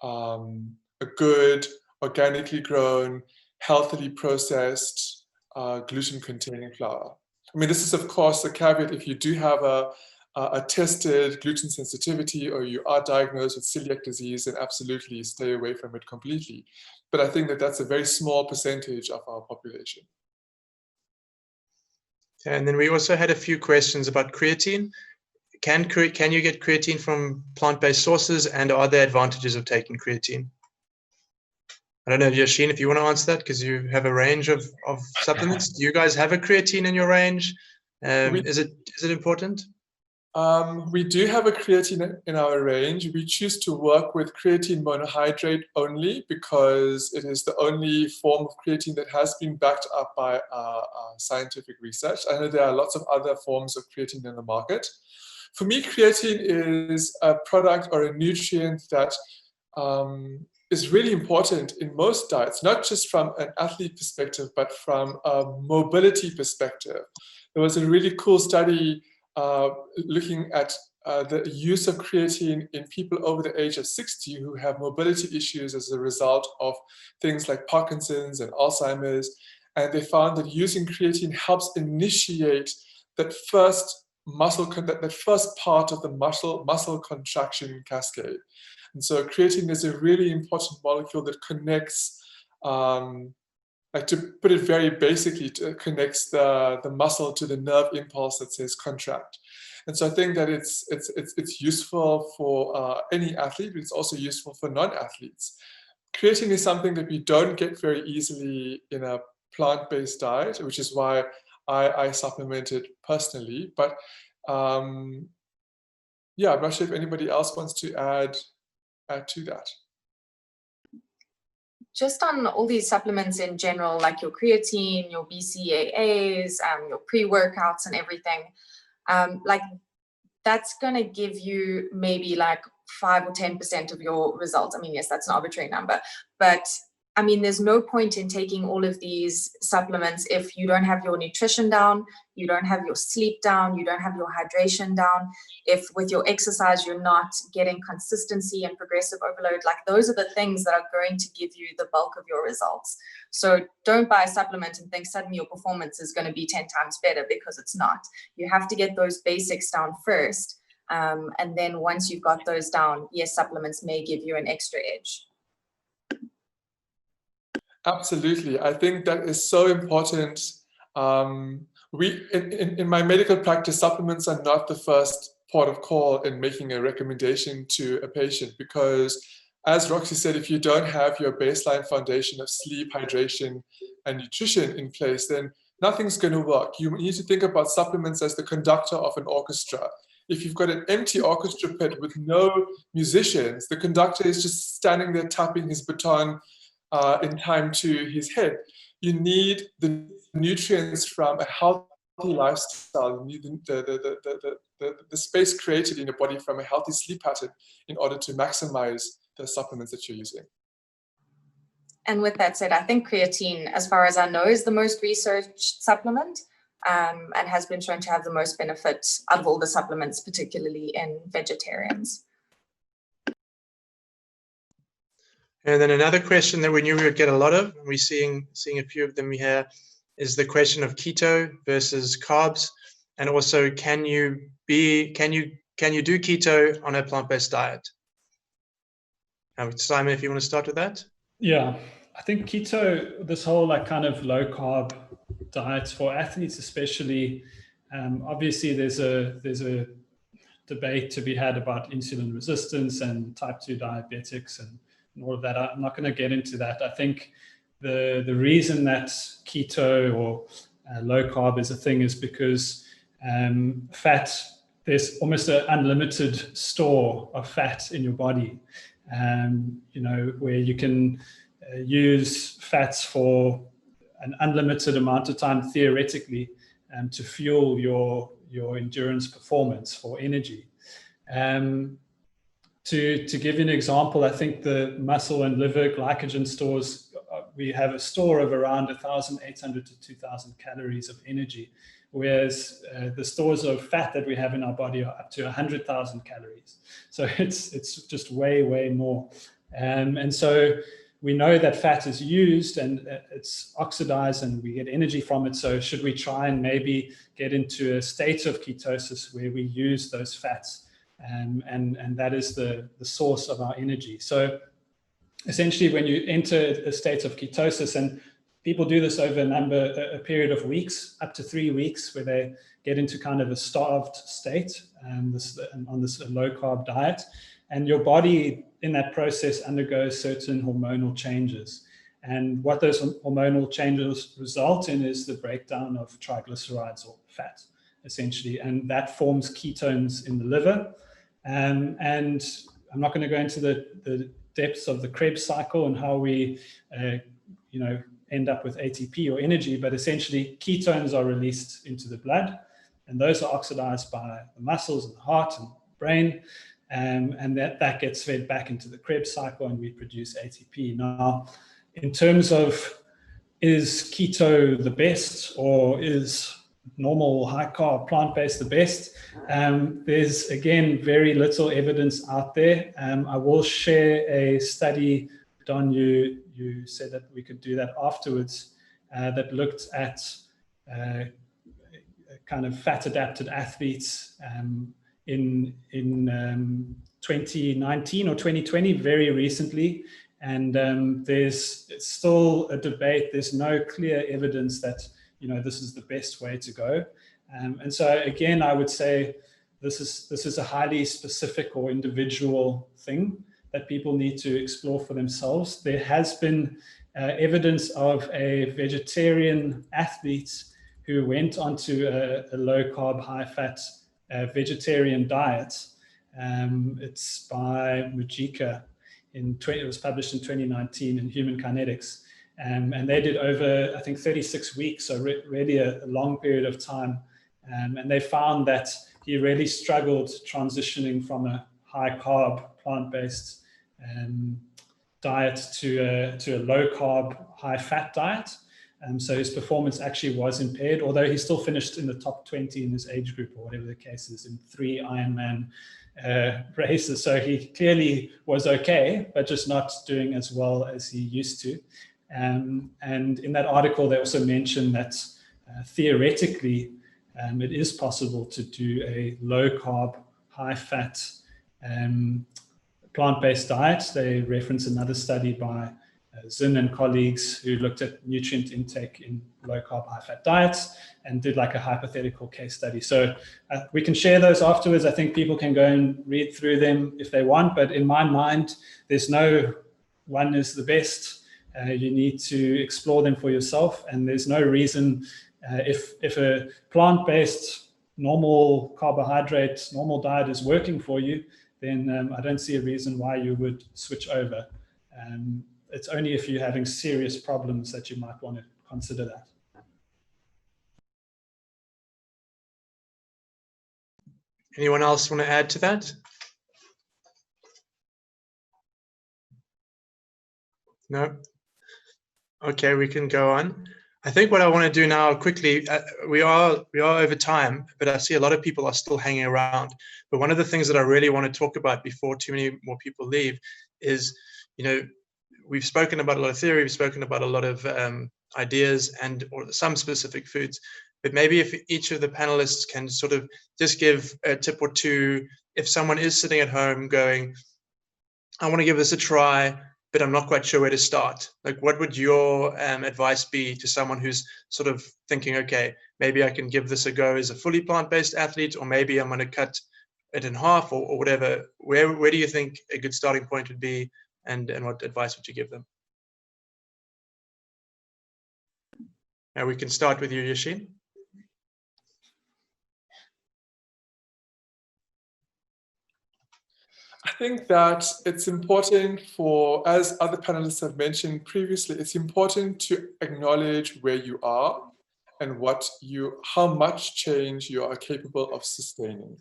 a good, organically grown, healthily processed gluten-containing flour. I mean, this is of course a caveat if you do have a tested gluten sensitivity or you are diagnosed with celiac disease, and absolutely stay away from it completely. But I think that that's a very small percentage of our population. And then we also had a few questions about creatine. Can you get creatine from plant-based sources, and are there advantages of taking creatine? I don't know, Yashin, if you want to answer that, because you have a range of supplements. Do you guys have a creatine in your range? Is it important? We do have a creatine in our range. We choose to work with creatine monohydrate only because it is the only form of creatine that has been backed up by scientific research. I know there are lots of other forms of creatine in the market. For me, creatine is a product or a nutrient that is really important in most diets, not just from an athlete perspective, but from a mobility perspective. There was a really cool study looking at the use of creatine in people over the age of 60 who have mobility issues as a result of things like Parkinson's and Alzheimer's. And they found that using creatine helps initiate that first that first part of the muscle contraction cascade. And so creatine is a really important molecule that connects, like to put it very basically, it connects the muscle to the nerve impulse that says contract. And so I think that it's useful for any athlete, but it's also useful for non-athletes. Creatine is something that we don't get very easily in a plant-based diet, which is why I supplement it personally. But yeah, I'm not sure if anybody else wants to add to that. Just on all these supplements in general, like your creatine, your BCAAs, your pre-workouts and everything, like that's going to give you maybe like 5 or 10% of your results. I mean, yes, that's an arbitrary number, but I mean, there's no point in taking all of these supplements if you don't have your nutrition down, you don't have your sleep down, you don't have your hydration down. If with your exercise, you're not getting consistency and progressive overload, like those are the things that are going to give you the bulk of your results. So don't buy a supplement and think suddenly your performance is going to be 10 times better, because it's not. You have to get those basics down first. And then once you've got those down, yes, supplements may give you an extra edge. Absolutely. I think that is so important. In my medical practice, supplements are not the first port of call in making a recommendation to a patient, because as Roxy said, if you don't have your baseline foundation of sleep, hydration, and nutrition in place, then nothing's going to work. You need to think about supplements as the conductor of an orchestra. If you've got an empty orchestra pit with no musicians, the conductor is just standing there tapping his baton in time to his head. You need the nutrients from a healthy lifestyle. You need the space created in your body from a healthy sleep pattern in order to maximize the supplements that you're using. And with that said, I think creatine, as far as I know, is the most researched supplement and has been shown to have the most benefit out of all the supplements, particularly in vegetarians. And then another question that we knew we would get a lot of, and we're seeing a few of them here, is the question of keto versus carbs, and also can you can you do keto on a plant-based diet? Simon, if you want to start with that. Yeah, I think keto, this whole like kind of low carb diets for athletes especially, obviously there's a debate to be had about insulin resistance and type 2 diabetics and all of that. I'm not going to get into that. I think the reason that keto or low carb is a thing is because fat, there's almost an unlimited store of fat in your body, you know, where you can use fats for an unlimited amount of time theoretically to fuel your endurance performance for energy. To give you an example, I think the muscle and liver glycogen stores, we have a store of around 1,800 to 2,000 calories of energy, whereas the stores of fat that we have in our body are up to 100,000 calories. So it's just way more. And so we know that fat is used and it's oxidized and we get energy from it. So should we try and maybe get into a state of ketosis where we use those fats and that is the source of our energy. So essentially when you enter a state of ketosis, and people do this over a period of weeks, up to 3 weeks, where they get into kind of a starved state on this low carb diet, and your body in that process undergoes certain hormonal changes. And what those hormonal changes result in is the breakdown of triglycerides or fat, essentially, and that forms ketones in the liver. And I'm not going to go into the depths of the Krebs cycle and how we, you know, end up with ATP or energy, but essentially ketones are released into the blood, and those are oxidized by the muscles and the heart and brain, and that gets fed back into the Krebs cycle, and we produce ATP. Now, in terms of is keto the best, or is normal high carb plant-based the best, there's again very little evidence out there. I will share a study, Don, you said that we could do that afterwards, that looked at kind of fat adapted athletes in 2019 or 2020, very recently. And there's still a debate. There's no clear evidence that, you know, this is the best way to go. And so again, I would say this is a highly specific or individual thing that people need to explore for themselves. There has been evidence of a vegetarian athlete who went onto a low carb, high fat vegetarian diet. It's by Mujika. It was published in 2019 in Human Kinetics. And they did over, I think, 36 weeks, so really a long period of time. And they found that he really struggled transitioning from a high carb, plant-based diet to a low carb, high fat diet. So his performance actually was impaired, although he still finished in the top 20 in his age group, or whatever the case is, in 3 Ironman races. So he clearly was okay, but just not doing as well as he used to. And in that article, they also mentioned that theoretically, it is possible to do a low carb, high fat plant-based diet. They reference another study by Zinn and colleagues who looked at nutrient intake in low carb, high fat diets and did like a hypothetical case study. So we can share those afterwards. I think people can go and read through them if they want, but in my mind, there's no one is the best. You need to explore them for yourself, and there's no reason if a plant-based normal carbohydrate, normal diet is working for you, then I don't see a reason why you would switch over. It's only if you're having serious problems that you might want to consider that. Anyone else want to add to that? No? Okay, we can go on. I think what I want to do now quickly, we are over time, but I see a lot of people are still hanging around. But one of the things that I really want to talk about before too many more people leave is, you know, we've spoken about a lot of theory, we've spoken about a lot of ideas or some specific foods, but maybe if each of the panelists can sort of just give a tip or two, if someone is sitting at home going, I want to give this a try, but I'm not quite sure where to start. Like, what would your advice be to someone who's sort of thinking, okay, maybe I can give this a go as a fully plant-based athlete, or maybe I'm going to cut it in half, or whatever. Where do you think a good starting point would be, and what advice would you give them? Now we can start with you, Yashin. I think that it's important for, as other panelists have mentioned previously, it's important to acknowledge where you are and how much change you are capable of sustaining.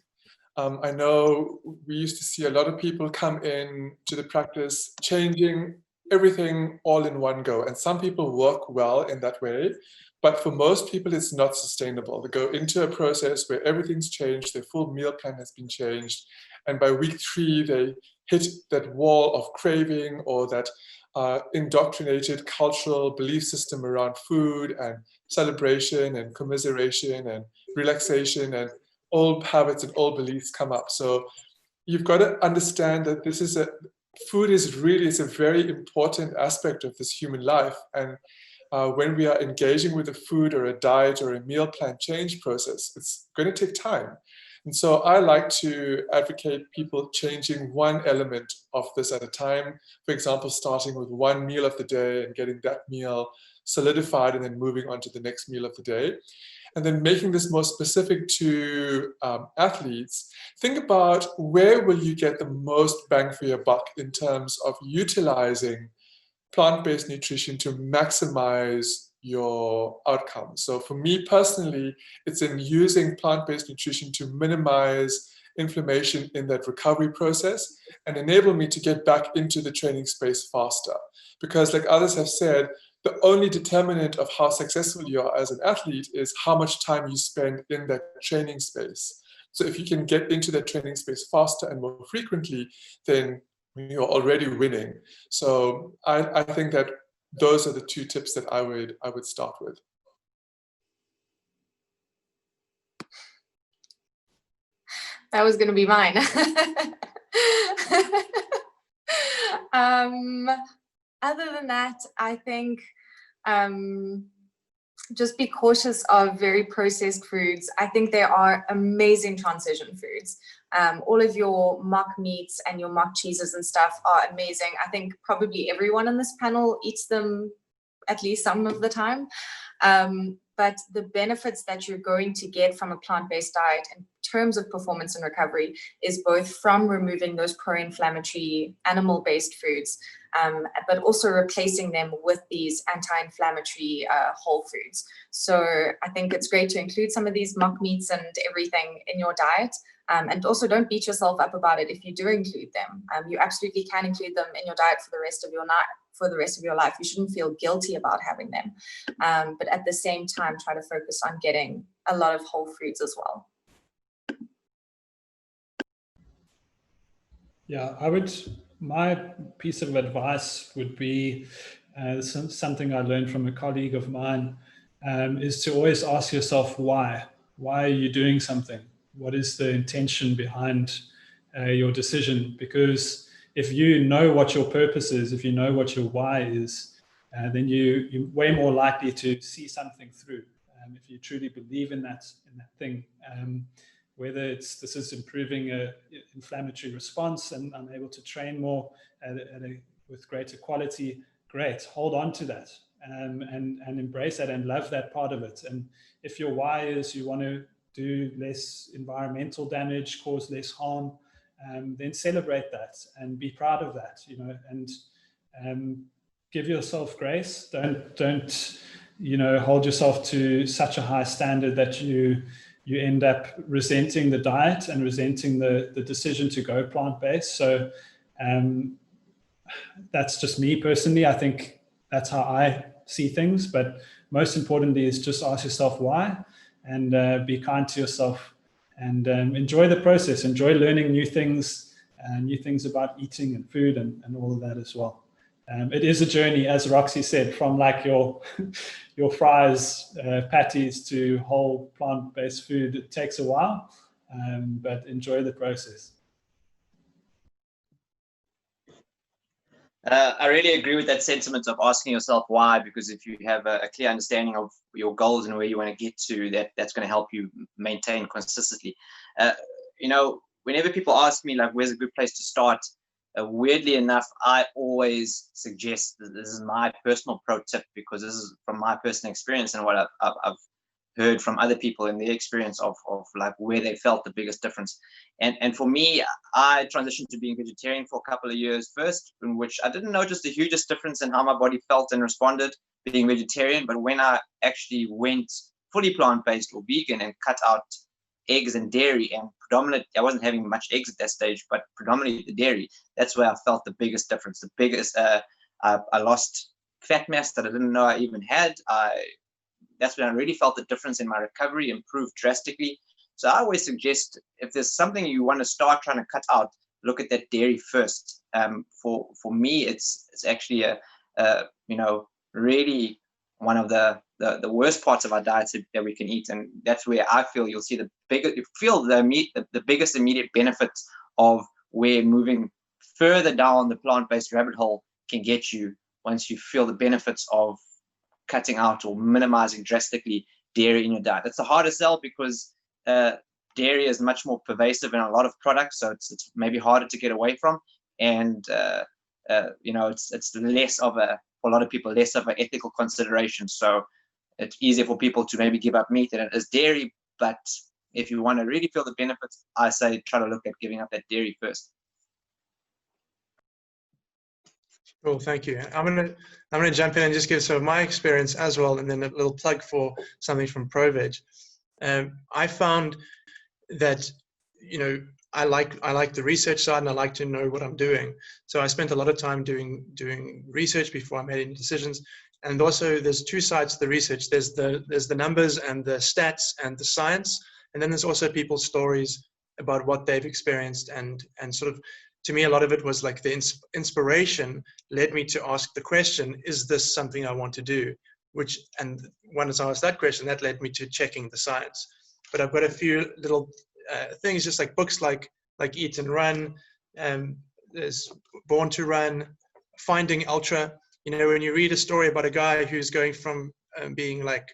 I know we used to see a lot of people come in to the practice changing everything all in one go, and some people work well in that way, but for most people it's not sustainable. They go into a process where everything's changed, their full meal plan has been changed, and by week 3 they hit that wall of craving, or that indoctrinated cultural belief system around food and celebration and commiseration and relaxation, and old habits and old beliefs come up. So you've got to understand that food is a very important aspect of this human life. And when we are engaging with a food or a diet or a meal plan change process, it's going to take time. And so I like to advocate people changing one element of this at a time. For example, starting with one meal of the day and getting that meal solidified, and then moving on to the next meal of the day. And then making this more specific to athletes, think about where will you get the most bang for your buck in terms of utilizing plant-based nutrition to maximize your outcomes. So for me personally, it's in using plant-based nutrition to minimize inflammation in that recovery process and enable me to get back into the training space faster. Because like others have said, the only determinant of how successful you are as an athlete is how much time you spend in that training space. So if you can get into that training space faster and more frequently, then you're already winning. So I think that those are the 2 tips that I would start with. That was going to be mine. Other than that, I think just be cautious of very processed foods. I think there are amazing transition foods. All of your mock meats and your mock cheeses and stuff are amazing. I think probably everyone on this panel eats them at least some of the time. But the benefits that you're going to get from a plant-based diet in terms of performance and recovery is both from removing those pro-inflammatory animal-based foods, but also replacing them with these anti-inflammatory whole foods. So I think it's great to include some of these mock meats and everything in your diet. And also don't beat yourself up about it if you do include them. You absolutely can include them in your diet for the rest of your life. You shouldn't feel guilty about having them. But at the same time, try to focus on getting a lot of whole foods as well. Yeah, my piece of advice would be something I learned from a colleague of mine, is to always ask yourself why. Why are you doing something? What is the intention behind your decision? Because if you know what your purpose is, if you know what your why is, then you're way more likely to see something through. If you truly believe in that thing, whether this is improving an inflammatory response and I'm able to train more with greater quality, great, hold on to that and embrace that and love that part of it. And if your why is you want to do less environmental damage, cause less harm, then celebrate that and be proud of that, and give yourself grace. Don't hold yourself to such a high standard that you end up resenting the diet and resenting the decision to go plant-based. So that's just me personally. I think that's how I see things, but most importantly is just ask yourself why, and be kind to yourself, and enjoy the process, enjoy learning new things about eating and food and all of that as well. It is a journey, as Roxy said, from like your fries, patties to whole plant-based food. It takes a while, but enjoy the process. I really agree with that sentiment of asking yourself why, because if you have a clear understanding of your goals and where you want to get to, that's going to help you maintain consistently. You know, whenever people ask me, like, where's a good place to start? Weirdly enough, I always suggest that this is my personal pro tip, because this is from my personal experience and what I've heard from other people in their experience of like where they felt the biggest difference. And for me, I transitioned to being vegetarian for a couple of years first, in which I didn't notice the hugest difference in how my body felt and responded being vegetarian. But when I actually went fully plant-based or vegan and cut out eggs and dairy, and predominantly, I wasn't having much eggs at that stage, but predominantly the dairy, that's where I felt the biggest difference. The biggest, I lost fat mass that I didn't know I even had. That's when I really felt the difference in my recovery improved drastically. So I always suggest, if there's something you want to start trying to cut out, look at that dairy first. For me, it's actually you know, really one of the worst parts of our diet that we can eat, and that's where I feel you'll see the biggest immediate benefits of where moving further down the plant-based rabbit hole can get you once you feel the benefits of cutting out or minimizing drastically dairy in your diet. It's a harder sell because dairy is much more pervasive in a lot of products, so it's maybe harder to get away from, and you know, it's less of a, for a lot of people, less of an ethical consideration. So it's easier for people to maybe give up meat than it is dairy. But if you want to really feel the benefits, I say try to look at giving up that dairy first. Cool, thank you. I'm gonna jump in and just give some of my experience as well, and then a little plug for something from ProVeg. I found that, you know, I like the research side, and I like to know what I'm doing. So I spent a lot of time doing research before I made any decisions. And also, there's two sides to the research. There's the numbers and the stats and the science, and then there's also people's stories about what they've experienced, and sort of, to me, a lot of it was like the inspiration led me to ask the question, is this something I want to do? And once I asked that question, that led me to checking the science. But I've got a few little things, just like books like Eat and Run, there's Born to Run, Finding Ultra. You know, when you read a story about a guy who's going from being like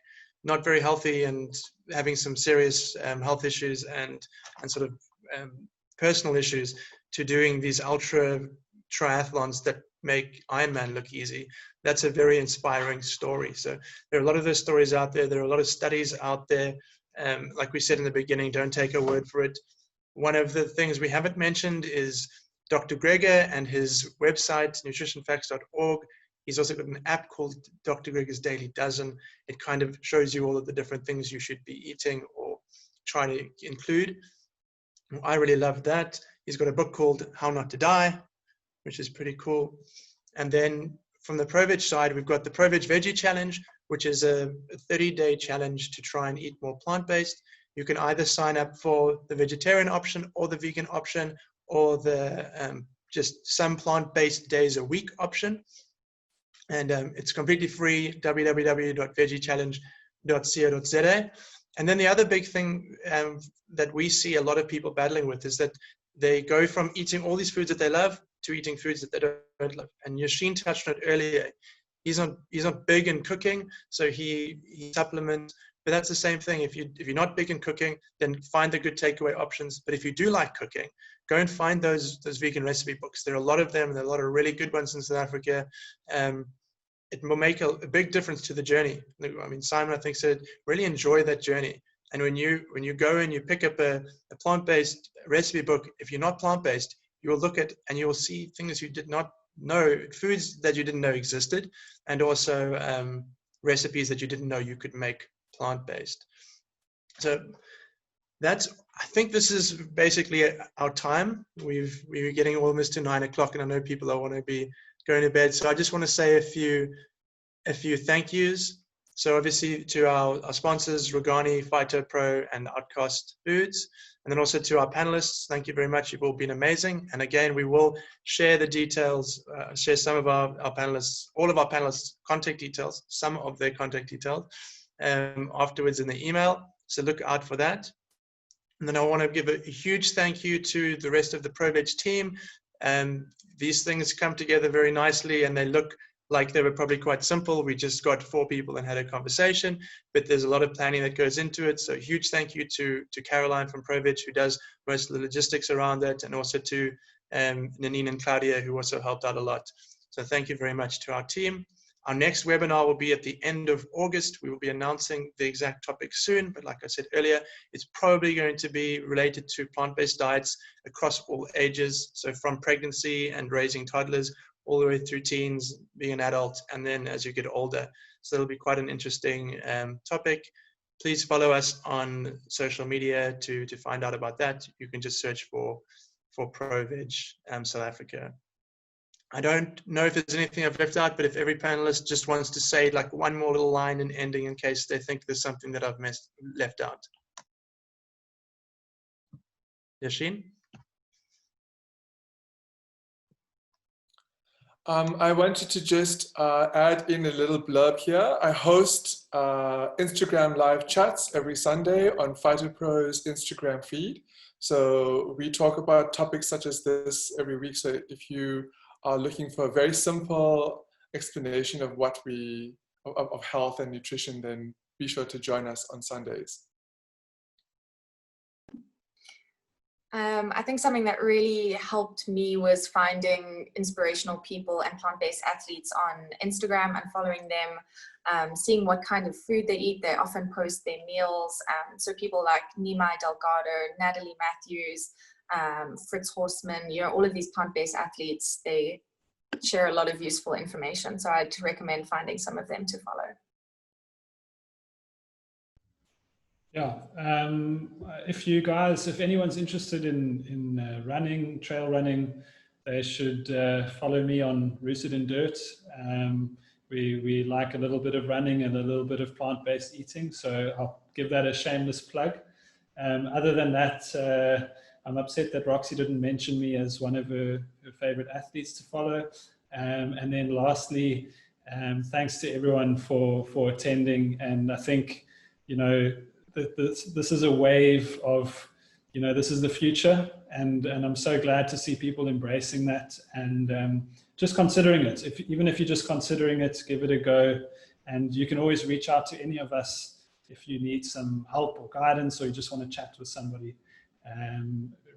not very healthy and having some serious health issues and sort of personal issues, to doing these ultra triathlons that make Ironman look easy, that's a very inspiring story. So there are a lot of those stories out there. There are a lot of studies out there. Like we said in the beginning, don't take our word for it. One of the things we haven't mentioned is Dr. Greger and his website, nutritionfacts.org. He's also got an app called Dr. Greger's Daily Dozen. It kind of shows you all of the different things you should be eating or trying to include. I really love that. He's got a book called How Not to Die, which is pretty cool. And then from the ProVeg side, we've got the ProVeg Veggie Challenge, which is a 30-day challenge to try and eat more plant-based. You can either sign up for the vegetarian option or the vegan option, or the just some plant-based days a week option. And it's completely free, www.veggiechallenge.co.za. And then the other big thing that we see a lot of people battling with is that they go from eating all these foods that they love to eating foods that they don't love. And Yashin touched on it earlier. He's not big in cooking, so he supplements. But that's the same thing. If you're not big in cooking, then find the good takeaway options. But if you do like cooking, go and find those vegan recipe books. There are a lot of them. There are a lot of really good ones in South Africa. It will make a big difference to the journey. I mean, Simon, I think, said really enjoy that journey. And when you go and you pick up a plant-based recipe book, if you're not plant-based, you will look at and you will see things you did not know, foods that you didn't know existed, and also recipes that you didn't know you could make plant-based. So I think this is basically our time. We're getting almost to 9 o'clock, and I know people want to be going to bed. So I just want to say a few thank yous. So obviously to our sponsors, Rogani, PhytoPro, and Outcast Foods, and then also to our panelists, thank you very much. You've all been amazing. And again, we will share the details, share some of our panelists, all of our panelists' contact details, some of their contact details afterwards in the email. So look out for that. And then I want to give a huge thank you to the rest of the ProVeg team. These things come together very nicely, and they look like they were probably quite simple. We just got 4 people and had a conversation, but there's a lot of planning that goes into it. So huge thank you to Caroline from ProVeg, who does most of the logistics around it, and also to Nanine and Claudia, who also helped out a lot. So thank you very much to our team. Our next webinar will be at the end of August. We will be announcing the exact topic soon, but like I said earlier, it's probably going to be related to plant-based diets across all ages. So from pregnancy and raising toddlers all the way through teens, being an adult, and then as you get older. So it'll be quite an interesting topic. Please follow us on social media to find out about that. You can just search for ProVeg South Africa. I don't know if there's anything I've left out, but if every panelist just wants to say like one more little line in ending in case they think there's something that I've left out. Yashin? I wanted to just add in a little blurb here. I host Instagram live chats every Sunday on PhytoPro's Instagram feed. So we talk about topics such as this every week. So if you are looking for a very simple explanation of what of health and nutrition, then be sure to join us on Sundays. I think something that really helped me was finding inspirational people and plant-based athletes on Instagram and following them, seeing what kind of food they eat. They often post their meals. So people like Nimai Delgado, Natalie Matthews, Fritz Horstman, you know, all of these plant-based athletes, they share a lot of useful information. So I'd recommend finding some of them to follow. Yeah, if anyone's interested in running, trail running, they should follow me on Rooted in Dirt. We like a little bit of running and a little bit of plant-based eating, so I'll give that a shameless plug. Other than that, I'm upset that Roxy didn't mention me as one of her favorite athletes to follow. And then lastly, thanks to everyone for attending. And I think, you know, this is a wave of, you know, this is the future, and I'm so glad to see people embracing that and just considering it. Even if you're just considering it, give it a go, and you can always reach out to any of us if you need some help or guidance, or you just want to chat with somebody.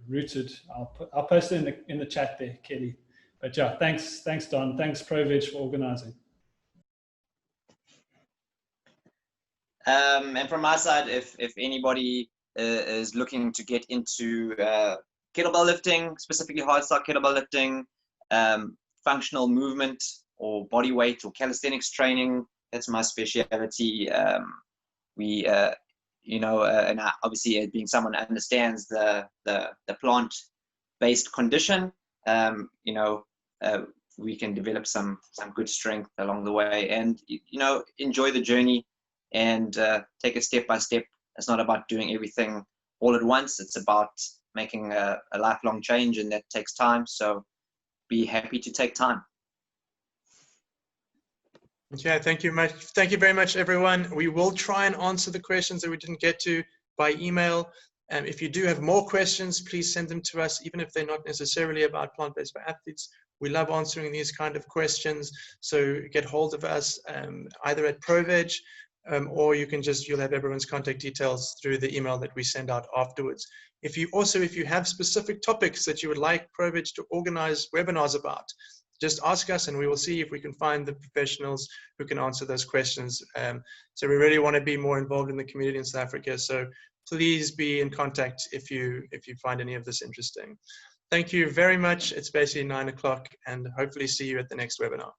Rooted, I'll post it in the chat there, Kelly. But yeah, thanks Don, thanks ProVeg for organizing. And from my side, if anybody is looking to get into kettlebell lifting, specifically hardstyle kettlebell lifting, functional movement or body weight or calisthenics training, that's my speciality. You know, and obviously being someone that understands the plant-based condition, you know, we can develop some good strength along the way, and you know, enjoy the journey and take it step by step. It's not about doing everything all at once. It's about making a lifelong change, and that takes time. So be happy to take time. Yeah, thank you much. Thank you very much, everyone. We will try and answer the questions that we didn't get to by email. If you do have more questions, please send them to us, even if they're not necessarily about plant-based for athletes. We love answering these kind of questions. So get hold of us either at ProVeg, or you'll have everyone's contact details through the email that we send out afterwards. If you have specific topics that you would like ProVeg to organize webinars about, just ask us and we will see if we can find the professionals who can answer those questions. So we really want to be more involved in the community in South Africa. So please be in contact if you find any of this interesting. Thank you very much. It's basically 9 o'clock, and hopefully see you at the next webinar.